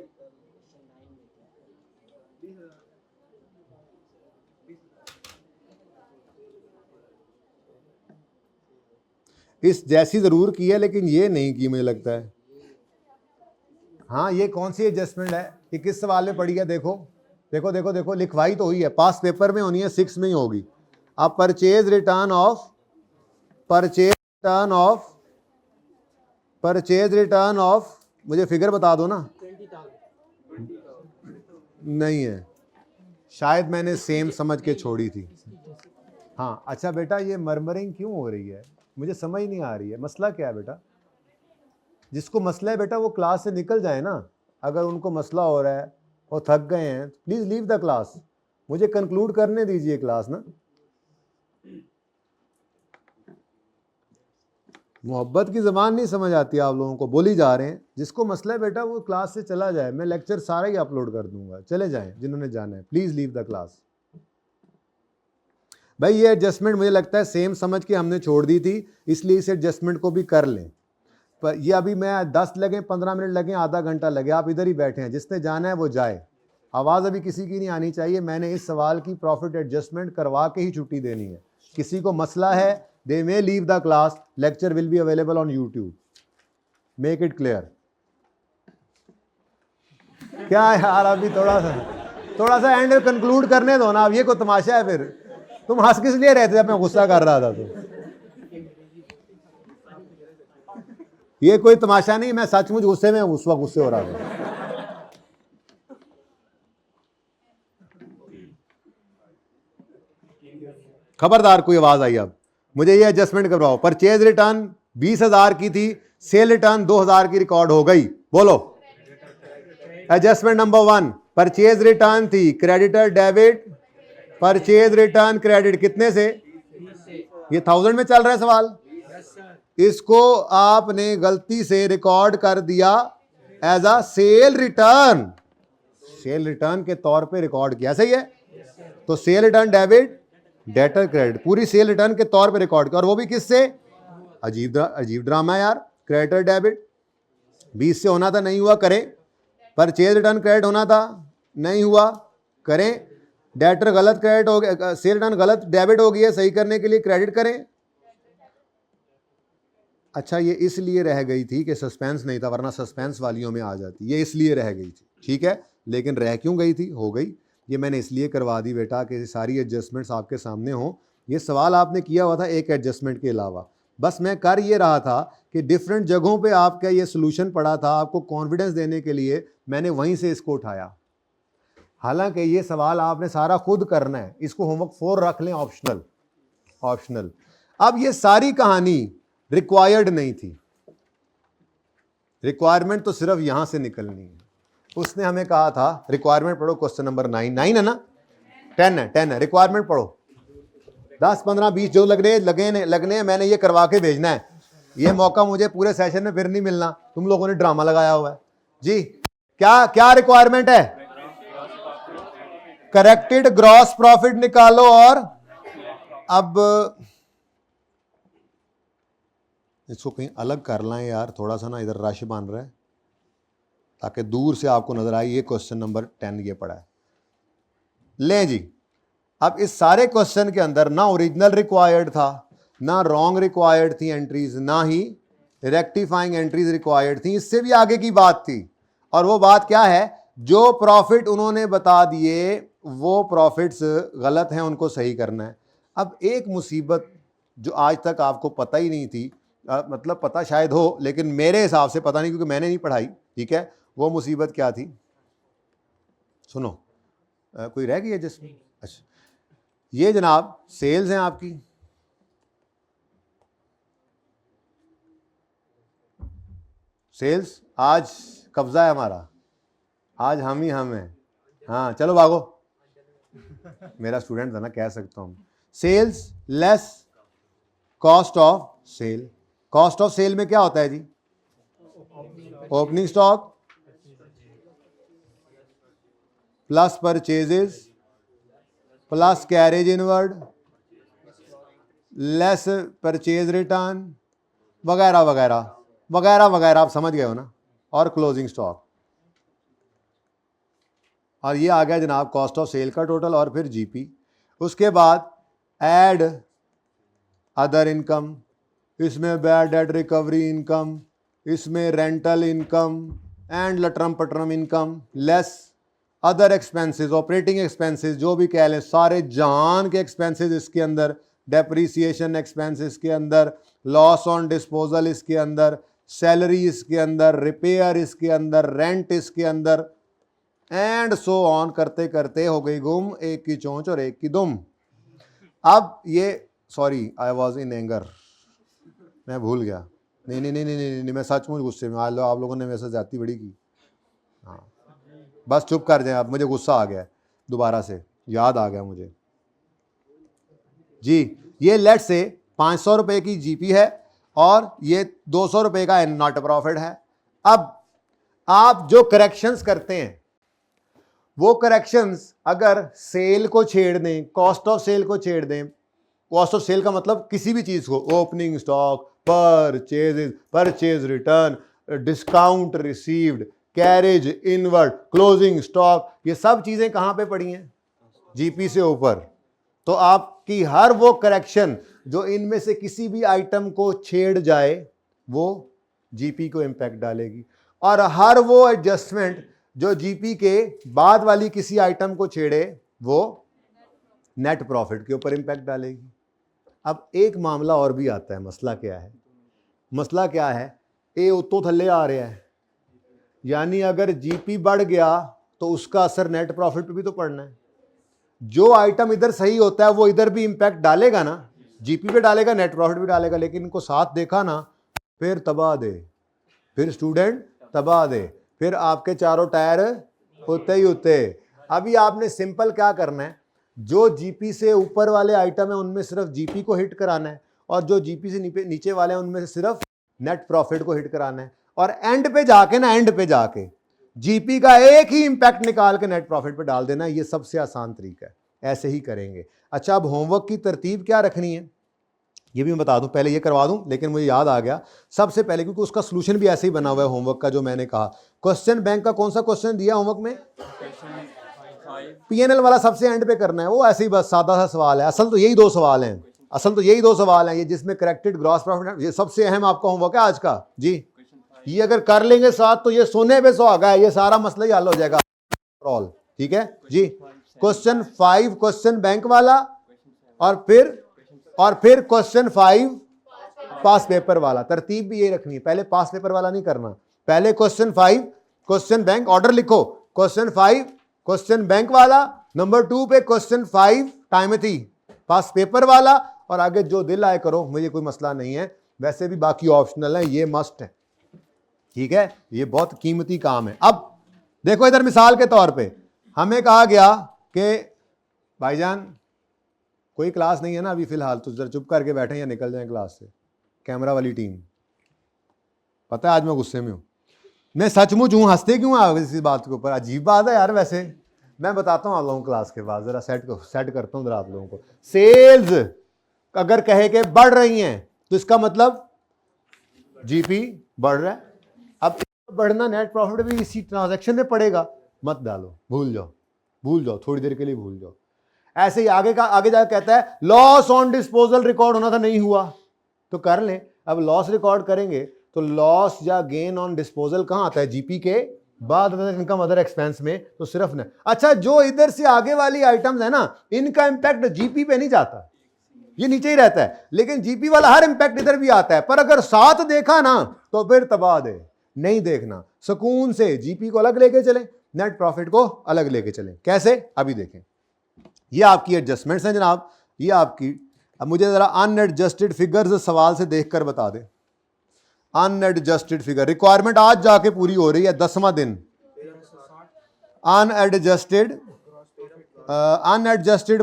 इस जैसी ज़रूर की है, लेकिन ये नहीं की मुझे लगता है। हाँ, ये कौन सी एडजस्टमेंट है, ये किस सवाल में पड़ी है, देखो देखो देखो देखो, लिखवाई तो हुई है, पास पेपर में होनी है, 6 में ही होगी। अब परचेज रिटर्न ऑफ मुझे फिगर बता दो ना। नहीं है, शायद मैंने सेम समझ के छोड़ी थी। हाँ अच्छा बेटा, ये मरमरिंग क्यों हो रही है, मुझे समझ नहीं आ रही है, मसला क्या है बेटा। जिसको मसला है बेटा वो क्लास से निकल जाए ना। अगर उनको मसला हो रहा है और थक गए हैं, प्लीज़ लीव द क्लास, मुझे कंक्लूड करने दीजिए क्लास ना। मोहब्बत की ज़बान नहीं समझ आती आप लोगों को, बोली जा रहे हैं। जिसको मसला है बेटा वो क्लास से चला जाए, मैं लेक्चर सारा ही अपलोड कर दूंगा, चले जाएं जिन्होंने जाना है, प्लीज़ लीव द क्लास। भाई ये एडजस्टमेंट मुझे लगता है सेम समझ के हमने छोड़ दी थी, इसलिए इस एडजस्टमेंट को भी कर लें। पर ये अभी मैं 10 लगे, 15 मिनट लगे, आधा घंटा लगे, आप इधर ही बैठे हैं, जिसने जाना है वो जाए। आवाज़ अभी किसी की नहीं आनी चाहिए। मैंने इस सवाल की प्रॉफिट एडजस्टमेंट करवा के ही छुट्टी देनी है। किसी को मसला है, they may leave the class, lecture will be available on YouTube, make it clear. क्या यार, अभी थोड़ा सा एंड कंक्लूड करने दो ना। अब ये कोई तमाशा है, फिर तुम हंस किस लिए रहे थे जब मैं गुस्सा कर रहा था तो। ये कोई तमाशा नहीं, मैं सचमुच गुस्से में उस वक्त गुस्से हो रहा था। खबरदार कोई आवाज आई अब, मुझे ये एडजस्टमेंट करवाओ। परचेज रिटर्न 20,000 की थी, सेल रिटर्न 2,000 की रिकॉर्ड हो गई, बोलो। एडजस्टमेंट नंबर 1, परचेज रिटर्न थी creditor debit, purchase return credit कितने से, ये 1000 में चल रहा है सवाल। इसको आपने गलती से रिकॉर्ड कर दिया as a sale return, sale return के तौर पे रिकॉर्ड किया, सही है। तो sale return debit, debtor credit, पूरी सेल रिटर्न के तौर पे रिकॉर्ड किया, और वो भी किससे, अजीब ड्रामा यार। क्रेडिटर डेबिट 20 से होना था, नहीं हुआ, करें। परचेज रिटर्न क्रेडिट होना था, नहीं हुआ, करें। डेटर गलत क्रेडिट हो गया, सेल रिटर्न गलत डेबिट हो गई है, सही करने के लिए क्रेडिट करें। अच्छा, ये इसलिए रह गई थी कि सस्पेंस नहीं था, वरना सस्पेंस वालियों में आ जाती, ये इसलिए रह गई थी, ठीक है। लेकिन रह क्यों गई थी, हो गई। ये मैंने इसलिए करवा दी बेटा कि सारी एडजस्टमेंट्स आपके सामने हों। ये सवाल आपने किया हुआ था एक एडजस्टमेंट के अलावा, बस मैं कर ये रहा था कि डिफरेंट जगहों पे आपका ये सोल्यूशन पड़ा था, आपको कॉन्फिडेंस देने के लिए मैंने वहीं से इसको उठाया। हालांकि ये सवाल आपने सारा खुद करना है, इसको होमवर्क 4 रख लें, ऑप्शनल। अब ये सारी कहानी रिक्वायर्ड नहीं थी, रिक्वायरमेंट तो सिर्फ यहां से निकलनी है। उसने हमें कहा था रिक्वायरमेंट पढ़ो, क्वेश्चन नंबर 9 है ना, 10 है, रिक्वायरमेंट पढ़ो, 10, 15, 20 जो लगने हैं, मैंने ये करवा के भेजना है। ये मौका मुझे पूरे सेशन में फिर नहीं मिलना, तुम लोगों ने ड्रामा लगाया हुआ है जी। क्या क्या रिक्वायरमेंट है, करेक्टेड ग्रॉस प्रॉफिट निकालो। और अब इसको कहीं अलग कर लाएं यार, थोड़ा सा ना इधर रश बन रहा है, ताकि दूर से आपको नजर आए। ये क्वेश्चन नंबर 10 ये पड़ा है, लें जी। अब इस सारे क्वेश्चन के अंदर ना ओरिजिनल रिक्वायर्ड था, ना रॉन्ग रिक्वायर्ड थी एंट्रीज, ना ही रेक्टिफाइंग एंट्रीज रिक्वायर्ड थी। इससे भी आगे की बात थी, और वो बात क्या है, जो प्रॉफिट उन्होंने बता दिए वो प्रॉफिट्स गलत हैं, उनको सही करना है। अब एक मुसीबत जो आज तक आपको पता ही नहीं थी, मतलब पता शायद हो, लेकिन मेरे हिसाब से पता नहीं, क्योंकि मैंने नहीं पढ़ाई, ठीक है। वो मुसीबत क्या थी, सुनो। कोई रह गई है जिसमें, अच्छा, ये जनाब सेल्स हैं आपकी, सेल्स आज कब्जा है हमारा, आज हम ही हम हैं। हाँ चलो भागो, मेरा स्टूडेंट था ना, कह सकता हूँ। Sales less cost of sale, cost of sale में क्या होता है जी, opening stock plus purchases plus carriage inward less purchase return वगैरह वगैरह वगैरह वगैरह, आप समझ गए हो ना, और क्लोजिंग स्टॉक। और ये आ गया जनाब कॉस्ट ऑफ सेल का टोटल, और फिर जीपी। उसके बाद ऐड अदर इनकम, इसमें बैड डेट रिकवरी इनकम, इसमें रेंटल इनकम एंड लटरम पटरम income, less other expenses, operating expenses, जो भी कह लें, सारे जहान के एक्सपेंसेस इसके अंदर, डेप्रीसिएशन एक्सपेंस इसके अंदर, लॉस ऑन डिस्पोजल इसके अंदर, सैलरी इसके अंदर, रिपेयर इसके अंदर, रेंट इसके अंदर, एंड सो ऑन करते करते हो गई गुम एक की चोंच और एक की दुम। अब ये, sorry I was in anger, मैं भूल गया, नहीं नहीं नहीं नहीं नहीं, नहीं मैं सचमुच गुस्से में, आज आप लोगों ने मेरे साथ ज्यादती बड़ी की। हाँ बस चुप कर जाए, अब मुझे गुस्सा आ गया, दोबारा से याद आ गया मुझे जी। ये लेट से 500 रुपए की जीपी है, और ये 200 रुपए का नॉट प्रॉफिट है। अब आप जो करेक्शंस करते हैं, वो करेक्शंस अगर सेल को छेड़ दें, कॉस्ट ऑफ सेल को छेड़ दें, कॉस्ट ऑफ सेल का मतलब किसी भी चीज को, opening stock, purchase, purchase return, discount received, carriage inward, closing stock, ये सब चीजें कहां पे पड़ी हैं, जीपी से ऊपर। तो आपकी हर वो करेक्शन जो इनमें से किसी भी आइटम को छेड़ जाए, वो जीपी को इंपैक्ट डालेगी, और हर वो एडजस्टमेंट जो जीपी के बाद वाली किसी आइटम को छेड़े, वो नेट प्रॉफिट के ऊपर इंपैक्ट डालेगी। अब एक मामला और भी आता है, मसला क्या है, मसला क्या है ए उतो थल्ले आ रहा है, यानी अगर जीपी बढ़ गया तो उसका असर नेट प्रॉफिट पे भी तो पड़ना है। जो आइटम इधर सही होता है वो इधर भी इंपैक्ट डालेगा ना, जीपी पे डालेगा, नेट प्रॉफिट भी डालेगा। लेकिन इनको साथ देखा ना, फिर तबाह दे, फिर स्टूडेंट तबाह दे, फिर आपके चारों टायर होते ही होते। अभी आपने सिंपल क्या करना है, जो जीपी से ऊपर वाले आइटम है उनमें सिर्फ जीपी को हिट कराना है, और जो जीपी से नीचे वाले हैं उनमें से सिर्फ नेट प्रॉफिट को हिट कराना है। और एंड पे जाके ना, एंड पे जाके जीपी का एक ही इंपैक्ट निकाल के नेट प्रॉफिट पे डाल देना। ये सबसे आसान तरीका है, ऐसे ही करेंगे। अच्छा, अब होमवर्क की तरतीब क्या रखनी है ये भी मैं बता दूं, पहले ये करवा दूं, लेकिन मुझे याद आ गया सबसे पहले, क्योंकि उसका सॉल्यूशन भी ऐसे ही बना हुआ है होमवर्क का, जो मैंने कहा। क्वेश्चन बैंक का कौन सा क्वेश्चन दिया होमवर्क में? पीएनएल वाला सबसे एंड पे करना है, वो ऐसे ही बस सादा सा सवाल है। असल तो यही दो सवाल हैं, ये जिसमें करेक्टेड ग्रॉस प्रॉफिट, ये सबसे अहम आपका होमवर्क है आज का जी। ये अगर कर लेंगे साथ तो ये सोने पे सुहागा है, ये सारा मसला ही हल हो जाएगा ऑल। ठीक है जी। क्वेश्चन 5 क्वेश्चन बैंक वाला, और फिर क्वेश्चन 5 पास पेपर वाला। तरतीब भी ये रखनी है, पहले पास पेपर वाला नहीं करना, पहले क्वेश्चन 5 क्वेश्चन बैंक, ऑर्डर लिखो, क्वेश्चन 5 क्वेश्चन बैंक वाला, नंबर 2 पे क्वेश्चन 5 टाइमथी पास पेपर वाला, और आगे जो दिल आए करो, मुझे कोई मसला नहीं है। वैसे भी बाकी ऑप्शनल है, ये मस्ट है। ठीक है, ये बहुत कीमती काम है। अब देखो इधर मिसाल के तौर पे हमें कहा गया कि भाईजान कोई क्लास नहीं है ना अभी फिलहाल, तो जरा चुप करके बैठे या निकल जाएं क्लास से। कैमरा वाली टीम, पता है आज मैं गुस्से में हूं, मैं सचमुच हूं। हंसते क्यों आप इसी बात के ऊपर? अजीब बात है यार। वैसे मैं बताता हूं आप लोगों को क्लास के बाद, जरा सेट करता हूं जरा आप लोगों को। सेल्स अगर कहे के बढ़ रही हैं तो इसका मतलब जीपी बढ़ रहा है। अब बढ़ना नेट प्रॉफिट भी इसी ट्रांजैक्शन में पड़ेगा, मत डालो, भूल जाओ, थोड़ी देर के लिए भूल जाओ। ऐसे ही आगे जाकर कहता है लॉस ऑन डिस्पोजल रिकॉर्ड होना था, नहीं हुआ, तो कर ले। अब लॉस रिकॉर्ड करेंगे तो लॉस या गेन ऑन डिस्पोजल कहां आता है? जीपी के बाद इनकम अदर एक्सपेंस में, तो सिर्फ ना। अच्छा, जो इधर से आगे वाली आइटम्स है ना, इनका इंपैक्ट जीपी पे नहीं जाता, ये नीचे ही रहता है। लेकिन जीपी वाला हर इंपैक्ट इधर भी आता है। पर अगर साथ देखा ना तो फिर तबाह दे, नहीं देखना, सुकून से जीपी को अलग लेके चले, नेट प्रॉफिट को अलग लेके चले। कैसे? अभी देखें, ये आपकी एडजस्टमेंट्स हैं जनाब, ये आपकी। अब मुझे जरा अनएडजस्टेड फिगर्स सवाल से देखकर बता दे। अनएडजस्टेड फिगर रिक्वायरमेंट आज जाके पूरी हो रही है, 10वां दिन। अनएडजस्टेड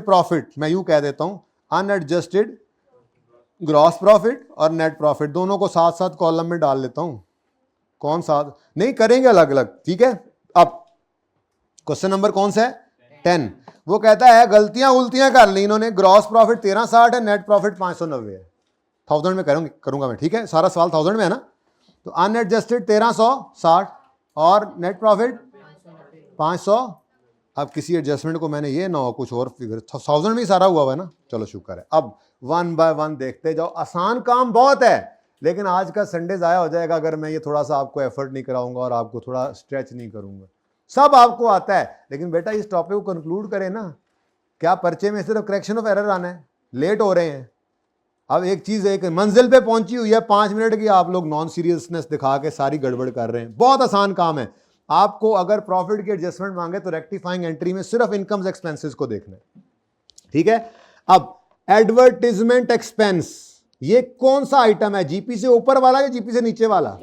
प्रॉफिट, मैं यूं कह देता हूं, अनएडजस्टेड ग्रॉस प्रॉफिट और नेट प्रॉफिट दोनों को साथ साथ कॉलम में डाल लेता हूं। कौन साथ नहीं करेंगे, अलग अलग। ठीक है, अब क्वेश्चन नंबर कौन सा है? 10। वो कहता है गलतियां उल्टियां कर ली इन्होंने, ग्रॉस प्रॉफिट 1360 है, नेट प्रॉफिट 590 है। 1000 में करूंगा मैं, ठीक है, सारा सवाल 1000 में है ना। तो अनएडजस्टेड 1360 और नेट प्रॉफिट 500। अब किसी एडजस्टमेंट को मैंने ये ना हो कुछ और फिगर, 1000 में ही सारा हुआ है ना, चलो शुक्र है। अब 1 बाय 1 देखते जाओ, आसान काम बहुत है, लेकिन आज का संडे ज़ाया हो जाएगा अगर मैं ये थोड़ा सा आपको एफर्ट नहीं कराऊंगा और आपको थोड़ा स्ट्रेच नहीं करूंगा। सब आपको आता है, लेकिन बेटा इस टॉपिक को कंक्लूड करें ना। क्या पर्चे में सिर्फ करेक्शन ऑफ एरर आना है? लेट हो रहे हैं। अब एक चीज़, एक मंजिल पे पहुंची हुई है, 5 मिनट की आप लोग नॉन सीरियसनेस दिखा के सारी गड़बड़ कर रहे हैं। बहुत आसान काम है। आपको अगर प्रॉफिट की एडजस्टमेंट मांगे तो रेक्टिफाइंग एंट्री में सिर्फ इनकम्स एक्सपेंसेस को देखना है। ठीक है, अब एडवर्टीजमेंट एक्सपेंस, ये कौन सा आइटम है? जीपी से ऊपर वाला या जीपी से नीचे वाला?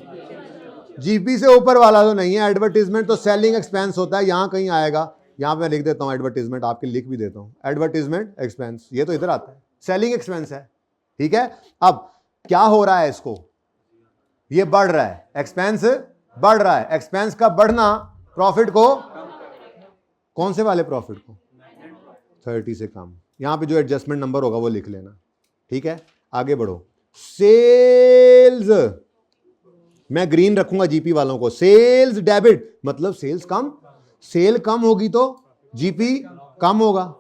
जीपी से ऊपर वाला तो नहीं है। एडवर्टीजमेंट तो सेलिंग एक्सपेंस होता है, यहां कहीं आएगा, यहां पे मैं लिख देता हूं एडवर्टीजमेंट, आपके लिख भी देता हूं एडवर्टीजमेंट एक्सपेंस, ये तो इधर आता है, सेलिंग एक्सपेंस है। ठीक है, अब क्या हो रहा है इसको? ये बढ़ रहा है, एक्सपेंस बढ़ रहा है। एक्सपेंस का बढ़ना प्रॉफिट को, कौन से वाले प्रॉफिट को? 30 से कम। यहां पे जो एडजस्टमेंट नंबर होगा वो लिख लेना। ठीक है, आगे बढ़ो। सेल्स मैं ग्रीन रखूंगा जीपी वालों को। सेल्स डेबिट मतलब सेल्स कम, सेल कम होगी तो जीपी कम होगा।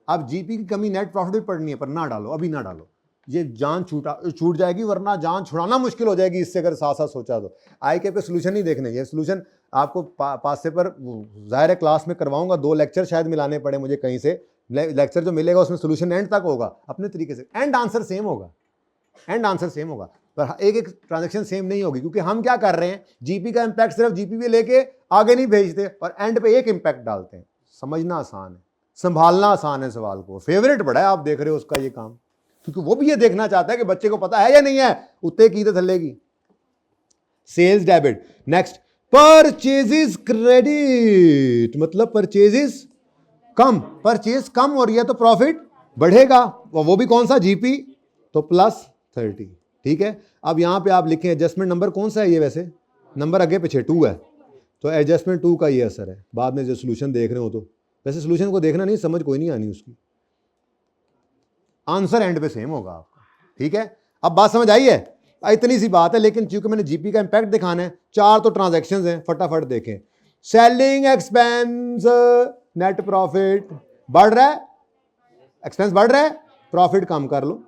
अब जीपी की कमी नेट प्रॉफिट भी पड़नी है, पर ना डालो, अभी ना डालो, ये जान छूट जाएगी, वरना जान छुड़ाना मुश्किल हो जाएगी इससे अगर साथ साथ सोचा तो। आई के पे सोल्यूशन नहीं देखने, ये सोल्यूशन आपको पास से पर जाहिर है क्लास में करवाऊंगा, 2 लेक्चर शायद मिलाने पड़े मुझे कहीं से। लेक्चर जो मिलेगा उसमें सोल्यूशन एंड तक होगा अपने तरीके से, एंड आंसर सेम होगा, एंड आंसर सेम होगा। पर एक एक ट्रांजैक्शन सेम नहीं होगी, क्योंकि हम क्या कर रहे हैं, जीपी का इंपैक्ट सिर्फ जीपी पे लेके आगे नहीं भेजते और एंड पे एक इंपैक्ट डालते हैं। समझना आसान है, संभालना आसान है सवाल को। फेवरेट बड़ा है, आप देख रहे हो उसका ये काम, क्योंकि वो भी ये देखना चाहता है कि बच्चे को पता है या नहीं है, उत्ते की तो थल्लेगी। Sales debit. Next, purchases credit, मतलब परचेजेस कम, परचेज कम हो रही है तो प्रॉफिट बढ़ेगा, वो भी कौन सा, जीपी, तो +30। ठीक है, अब यहां पे आप लिखें एडजस्टमेंट नंबर कौन सा है, ये वैसे नंबर आगे पीछे 2 है, तो एडजस्टमेंट 2 का ये असर है। बाद में जो सोल्यूशन देख रहे हो, तो वैसे सोल्यूशन को देखना नहीं, समझ कोई नहीं आनी उसकी, आंसर एंड पे सेम होगा आपका। ठीक है, अब बात समझ आई है, इतनी सी बात है, लेकिन चूंकि मैंने जीपी का इंपैक्ट दिखाना है, 4 तो ट्रांजैक्शंस हैं, फटाफट देखें। सेलिंग एक्सपेंस, नेट प्रॉफिट बढ़ रहा है, एक्सपेंस बढ़ रहा है, प्रॉफिट कम कर लो।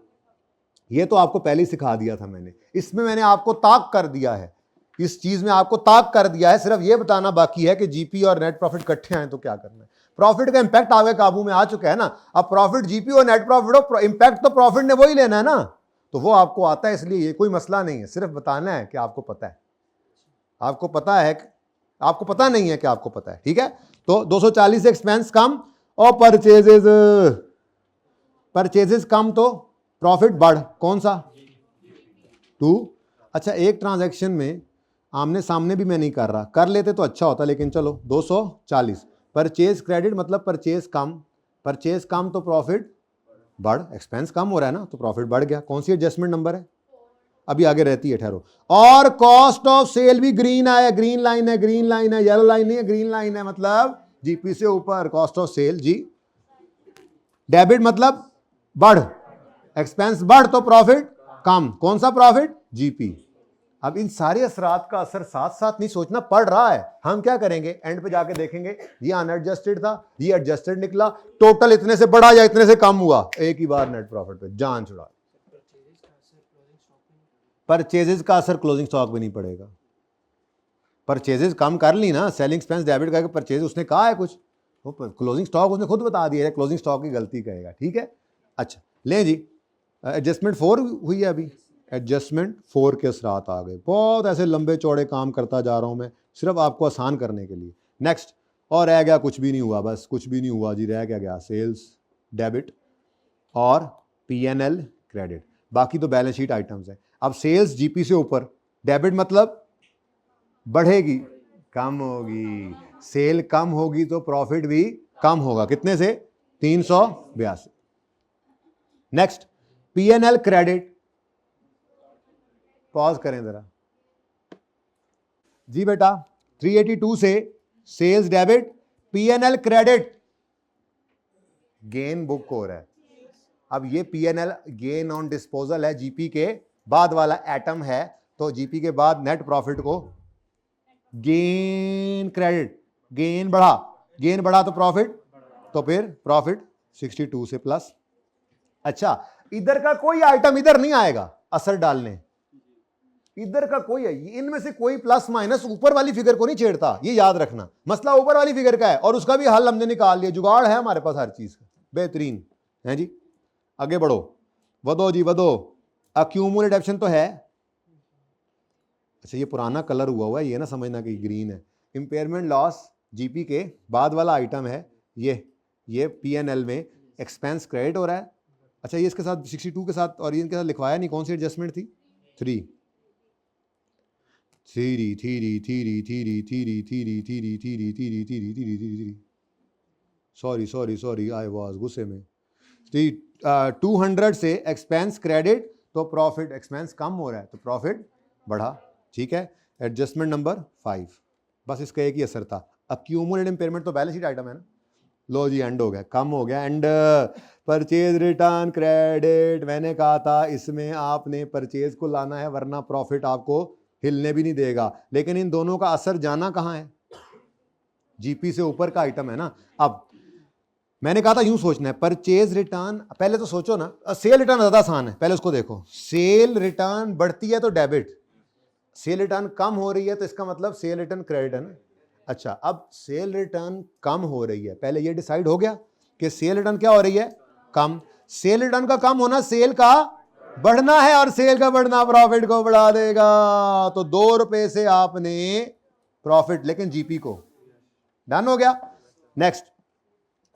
ये तो आपको पहले ही सिखा दिया था मैंने, इसमें मैंने आपको ताक कर दिया है, इस चीज में आपको ताक कर दिया है, सिर्फ ये बताना बाकी है कि जीपी और नेट प्रॉफिट इकट्ठे आए तो क्या करना है। प्रॉफिट का इंपैक्ट आगे काबू में आ चुका है ना, अब प्रॉफिट जीपी और नेट प्रॉफिट हो, इंपैक्ट तो प्रॉफिट ने वही लेना है ना, तो वो आपको आता है, इसलिए ये कोई मसला नहीं है, सिर्फ बताना है कि आपको पता है, आपको पता है, आपको पता नहीं है कि आपको पता है। ठीक है, तो 240 से एक्सपेंस कम और परचेजेस कम तो प्रॉफिट बढ़, कौन सा, 2। अच्छा, एक ट्रांजैक्शन में आमने सामने भी मैं नहीं कर रहा, कर लेते तो अच्छा होता, लेकिन चलो 240 परचेज क्रेडिट, मतलब परचेज कम तो प्रॉफिट बढ़, एक्सपेंस कम हो रहा है ना तो प्रॉफिट बढ़ गया। कौन सी एडजस्टमेंट नंबर है, अभी आगे रहती है, ठहरो। और कॉस्ट ऑफ सेल भी ग्रीन आया, ग्रीन लाइन है, ग्रीन लाइन है, येलो लाइन नहीं है, ग्रीन लाइन है, मतलब जीपी से ऊपर कॉस्ट ऑफ सेल जी। डेबिट मतलब बढ़, एक्सपेंस बढ़ तो प्रॉफिट कम, कौन सा प्रॉफिट, जीपी। अब इन सारे असरात का असर साथ साथ नहीं सोचना पड़ रहा है, हम क्या करेंगे, एंड पे जाके देखेंगे ये अनएडजस्टेड था, ये एडजस्टेड निकला, टोटल इतने से बढ़ा या इतने से कम हुआ, एक ही बार नेट प्रॉफिट पे जान छुड़ा। परचेजेस का असर क्लोजिंग स्टॉक भी नहीं पड़ेगा, परचेजेस कम कर ली ना, सेलिंग एक्सपेंस डेबिट करके परचेज उसने कहा है कुछ, वो क्लोजिंग स्टॉक उसने खुद बता दिया है, क्लोजिंग स्टॉक की गलती कहेगा। ठीक है, अच्छा ले जी, एडजस्टमेंट 4 हुई है अभी, एडजस्टमेंट 4 के असरात आ गए, बहुत ऐसे लंबे चौड़े काम करता जा रहा हूं मैं सिर्फ आपको आसान करने के लिए। नेक्स्ट, और रह गया कुछ भी नहीं हुआ, बस कुछ भी नहीं हुआ जी, रह क्या गया, सेल्स डेबिट और पीएनएल क्रेडिट, बाकी तो बैलेंस शीट आइटम्स है। अब सेल्स जीपी से ऊपर, डेबिट मतलब बढ़ेगी, कम होगी, सेल कम होगी तो प्रॉफिट भी कम होगा, कितने से, 382। नेक्स्ट, पीएनएल क्रेडिट, पॉज करें जरा जी बेटा, 382 से sales debit, PNL credit, gain book हो रहा है। अब ये पीएनएल गेन ऑन डिस्पोजल है, जीपी के बाद वाला एटम है, तो जीपी के बाद नेट प्रॉफिट को गेन क्रेडिट, गेन बढ़ा तो प्रॉफिट, तो फिर प्रॉफिट 62 से प्लस। अच्छा, इधर का कोई आइटम इधर नहीं आएगा असर डालने, इधर का कोई है, इनमें से कोई प्लस माइनस ऊपर वाली फिगर को नहीं छेड़ता, ये याद रखना, मसला ऊपर वाली फिगर का है और उसका भी हल हमने निकाल लिया, जुगाड़ है हमारे पास हर चीज का, बेहतरीन है जी। आगे बढ़ो, वदो जी वदो, अक्यूमुलेट ऑप्शन तो है। अच्छा, ये पुराना कलर हुआ है, ये ना समझना कि ग्रीन है। इंपेयरमेंट लॉस जीपी के बाद वाला आइटम है, ये पीएनएल में एक्सपेंस क्रेडिट हो रहा है। अच्छा, ये इसके साथ 62 के साथ और इनके साथ लिखवाया नहीं, कौन सी एडजस्टमेंट थी, 3 सॉरी आई वाज गुस्से में। 200 से एक्सपेंस क्रेडिट तो प्रॉफिट, एक्सपेंस कम हो रहा है तो प्रॉफिट बढ़ा। ठीक है, एडजस्टमेंट नंबर 5, बस इसका एक ही असर था, अक्यूमुलेटेड इंपेयरमेंट तो बैलेंस शीट आइटम है ना, लो जी एंड हो गया, कम हो गया एंड। परचेज रिटर्न क्रेडिट, मैंने कहा था इसमें आपने परचेज को लाना है वरना प्रॉफिट आपको हिलने भी नहीं देगा, लेकिन इन दोनों का असर जाना कहां है, जीपी से ऊपर का आइटम है ना। अब मैंने कहा था यूं सोचना है, परचेज रिटर्न, पहले तो सोचो ना, सेल रिटर्न ज्यादा आसान है, पहले उसको देखो, सेल रिटर्न बढ़ती है तो डेबिट, सेल रिटर्न कम हो रही है तो इसका मतलब सेल रिटर्न क्रेडिट है ना। अच्छा, अब सेल रिटर्न कम हो रही है, पहले ये डिसाइड हो गया कि सेल रिटर्न क्या हो रही है, कम, सेल रिटर्न का कम होना सेल का बढ़ना है और सेल का बढ़ना प्रॉफिट को बढ़ा देगा। तो 2 रुपए से आपने प्रॉफिट, लेकिन जीपी को डन हो गया। नेक्स्ट,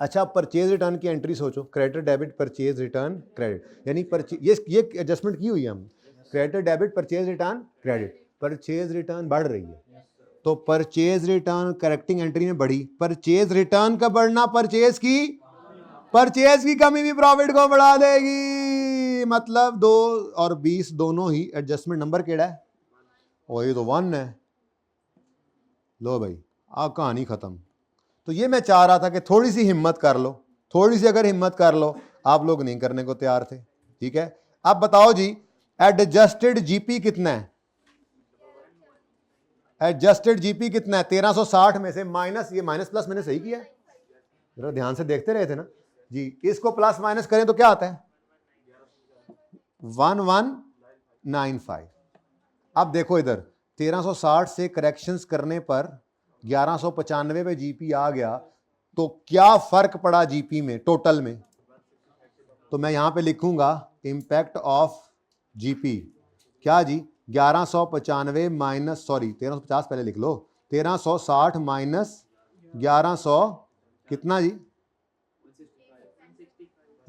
अच्छा परचेज रिटर्न की एंट्री सोचो, credit debit purchase return credit, यानी ये एडजस्टमेंट की हुई है हम, credit debit purchase return credit, purchase return बढ़ रही है तो परचेज रिटर्न करेक्टिंग एंट्री में बढ़ी, परचेज रिटर्न का बढ़ना परचेज की कमी भी प्रॉफिट को बढ़ा देगी। मतलब 2 और 20 दोनों ही एडजस्टमेंट नंबर केड़ा है, वही तो 1 है। लो भाई आप कहानी खत्म। तो ये मैं चाह रहा था कि थोड़ी सी हिम्मत कर लो, थोड़ी सी अगर हिम्मत कर लो, आप लोग नहीं करने को तैयार थे। ठीक है, अब बताओ जी एडजस्टेड जीपी कितना है, एडजस्टेड जीपी कितना है 1360 में से माइनस, ये माइनस प्लस मैंने सही किया, जरा ध्यान से देखते रहे थे ना जी, इसको प्लस माइनस करें तो क्या आता है 1195। अब देखो इधर 1360 से करेक्शंस करने पर 1195 पे जीपी आ गया, तो क्या फर्क पड़ा जीपी में टोटल में, तो मैं यहां पे लिखूंगा इंपैक्ट ऑफ जीपी क्या जी 1195 माइनस, सॉरी 1350 पहले लिख लो, 1360 माइनस 1100 कितना जी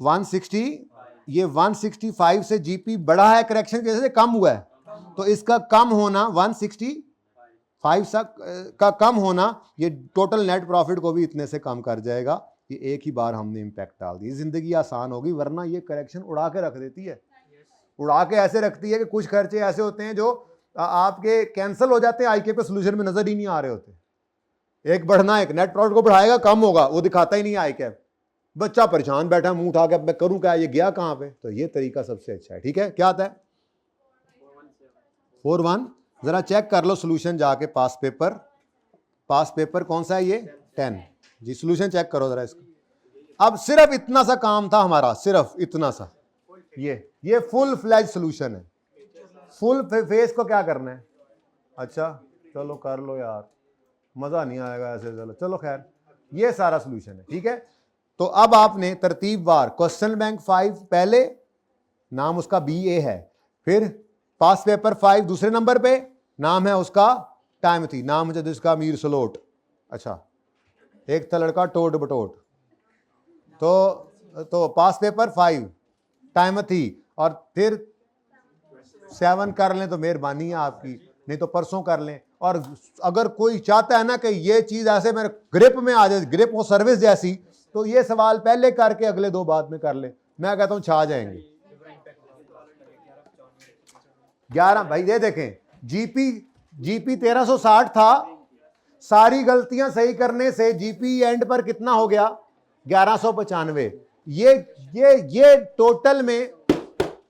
160, ये 165 से जीपी बढ़ा है, करेक्शन की वजह से कम हुआ है, तो इसका कम होना 165 का कम होना ये टोटल नेट प्रॉफिट को भी इतने से कम कर जाएगा। ये एक ही बार हमने इंपैक्ट डाल दी, जिंदगी आसान होगी, वरना ये करेक्शन उड़ा के रख देती है, उड़ा के ऐसे रखती है कि कुछ खर्चे ऐसे होते हैं जो आपके कैंसिल हो जाते हैं, आईके पे सोल्यूशन में नजर ही नहीं आ रहे होते। एक बढ़ना, एक नेट प्रॉफिट को बढ़ाएगा कम होगा, वो दिखाता ही नहीं आईके, बच्चा परेशान बैठा मुंह उठा के अब मैं करूं क्या, ये गया कहां पे, तो ये तरीका सबसे अच्छा है। ठीक है, क्या आता है 41, जरा चेक कर लो सोल्यूशन जाके, पास पेपर कौन सा है ये 10 जी, सोल्यूशन चेक करो जरा इसका। अब सिर्फ इतना सा काम था हमारा, सिर्फ इतना सा, ये फुल फ्लैज सोल्यूशन है, फुल फेस को क्या करना है, अच्छा चलो कर लो यार, मजा नहीं आएगा ऐसे, चलो खैर ये सारा सोल्यूशन है। ठीक है, तो अब आपने तरतीबवार क्वेश्चन बैंक 5 पहले, नाम उसका BA है, फिर पास पेपर 5 दूसरे नंबर पे, नाम है उसका टाइमथी, नाम है जिसका मीर सलोट, अच्छा एक था लड़का टोट बटोट, तो पास पेपर 5 टाइमथी, और फिर 7 कर लें तो मेहरबानी है आपकी, नहीं तो परसों कर लें। और अगर कोई चाहता है ना कि ये चीज ऐसे मेरे ग्रिप में आ जाए, ग्रिप हो सर्विस जैसी, तो ये सवाल पहले करके अगले 2 बाद में कर ले, मैं कहता हूं छा जाएंगे। 11 भाई ये देखें, जीपी 1360 था, सारी गलतियां सही करने से जीपी एंड पर कितना हो गया 1195। ये टोटल में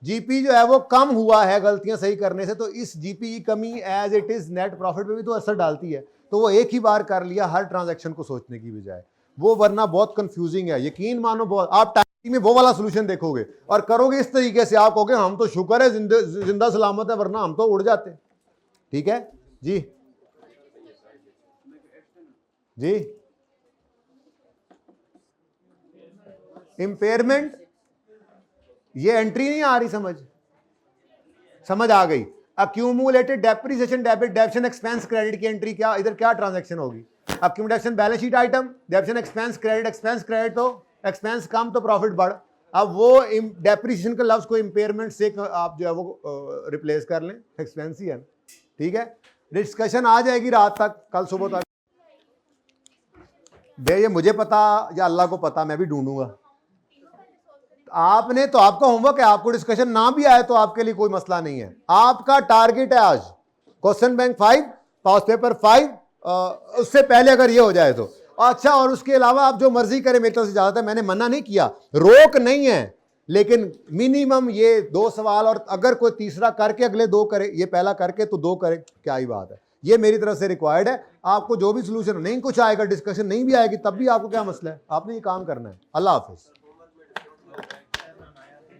जीपी जो है वो कम हुआ है गलतियां सही करने से, तो इस जीपी की कमी as it is net profit पे भी तो असर डालती है, तो वो एक ही बार कर लिया हर ट्रांजैक्शन को सोचने की बजाय, वो वरना बहुत कंफ्यूजिंग है, यकीन मानो बहुत। आप टाइम में वो वाला सोल्यूशन देखोगे और करोगे इस तरीके से, आप कहोगे हम तो शुक्र है जिंदा सलामत है, वरना हम तो उड़ जाते। ठीक है जी, जी इंपेयरमेंट, ये एंट्री नहीं आ रही, समझ आ गई। Accumulated depreciation debit depreciation expense credit की एंट्री, क्या इधर क्या ट्रांजैक्शन होगी, accumulation balance sheet item, depreciation expense credit, तो एक्सपेंस कम तो प्रॉफिट बढ़। अब वो डेप्रिसिएशन के लफ्ज को इंपेयरमेंट से आप जो है वो रिप्लेस कर लें, एक्सपेंस ही है। ठीक है, डिस्कशन आ जाएगी रात तक, कल सुबह तक। ये मुझे पता या अल्लाह को पता, मैं भी ढूंढूंगा। आपने तो, आपका होमवर्क है, आपको डिस्कशन ना भी आए तो आपके लिए कोई मसला नहीं है। आपका टारगेट है आज क्वेश्चन बैंक 5, पास पेपर 5, उससे पहले अगर ये हो जाए तो अच्छा, और उसके अलावा आप जो मर्जी करें, मेरी तरफ से इजाजत है, मैंने मना नहीं किया, रोक नहीं है, लेकिन मिनिमम ये 2 सवाल, और अगर कोई तीसरा करके अगले 2 करे, ये पहला करके तो 2 करे, क्या ही बात है, ये मेरी तरफ से रिक्वायर्ड है। आपको जो भी सोल्यूशन नहीं कुछ आएगा, डिस्कशन नहीं भी आएगी, तब भी आपको क्या मसला है, आपने ये काम करना है। अल्लाह हाफिज।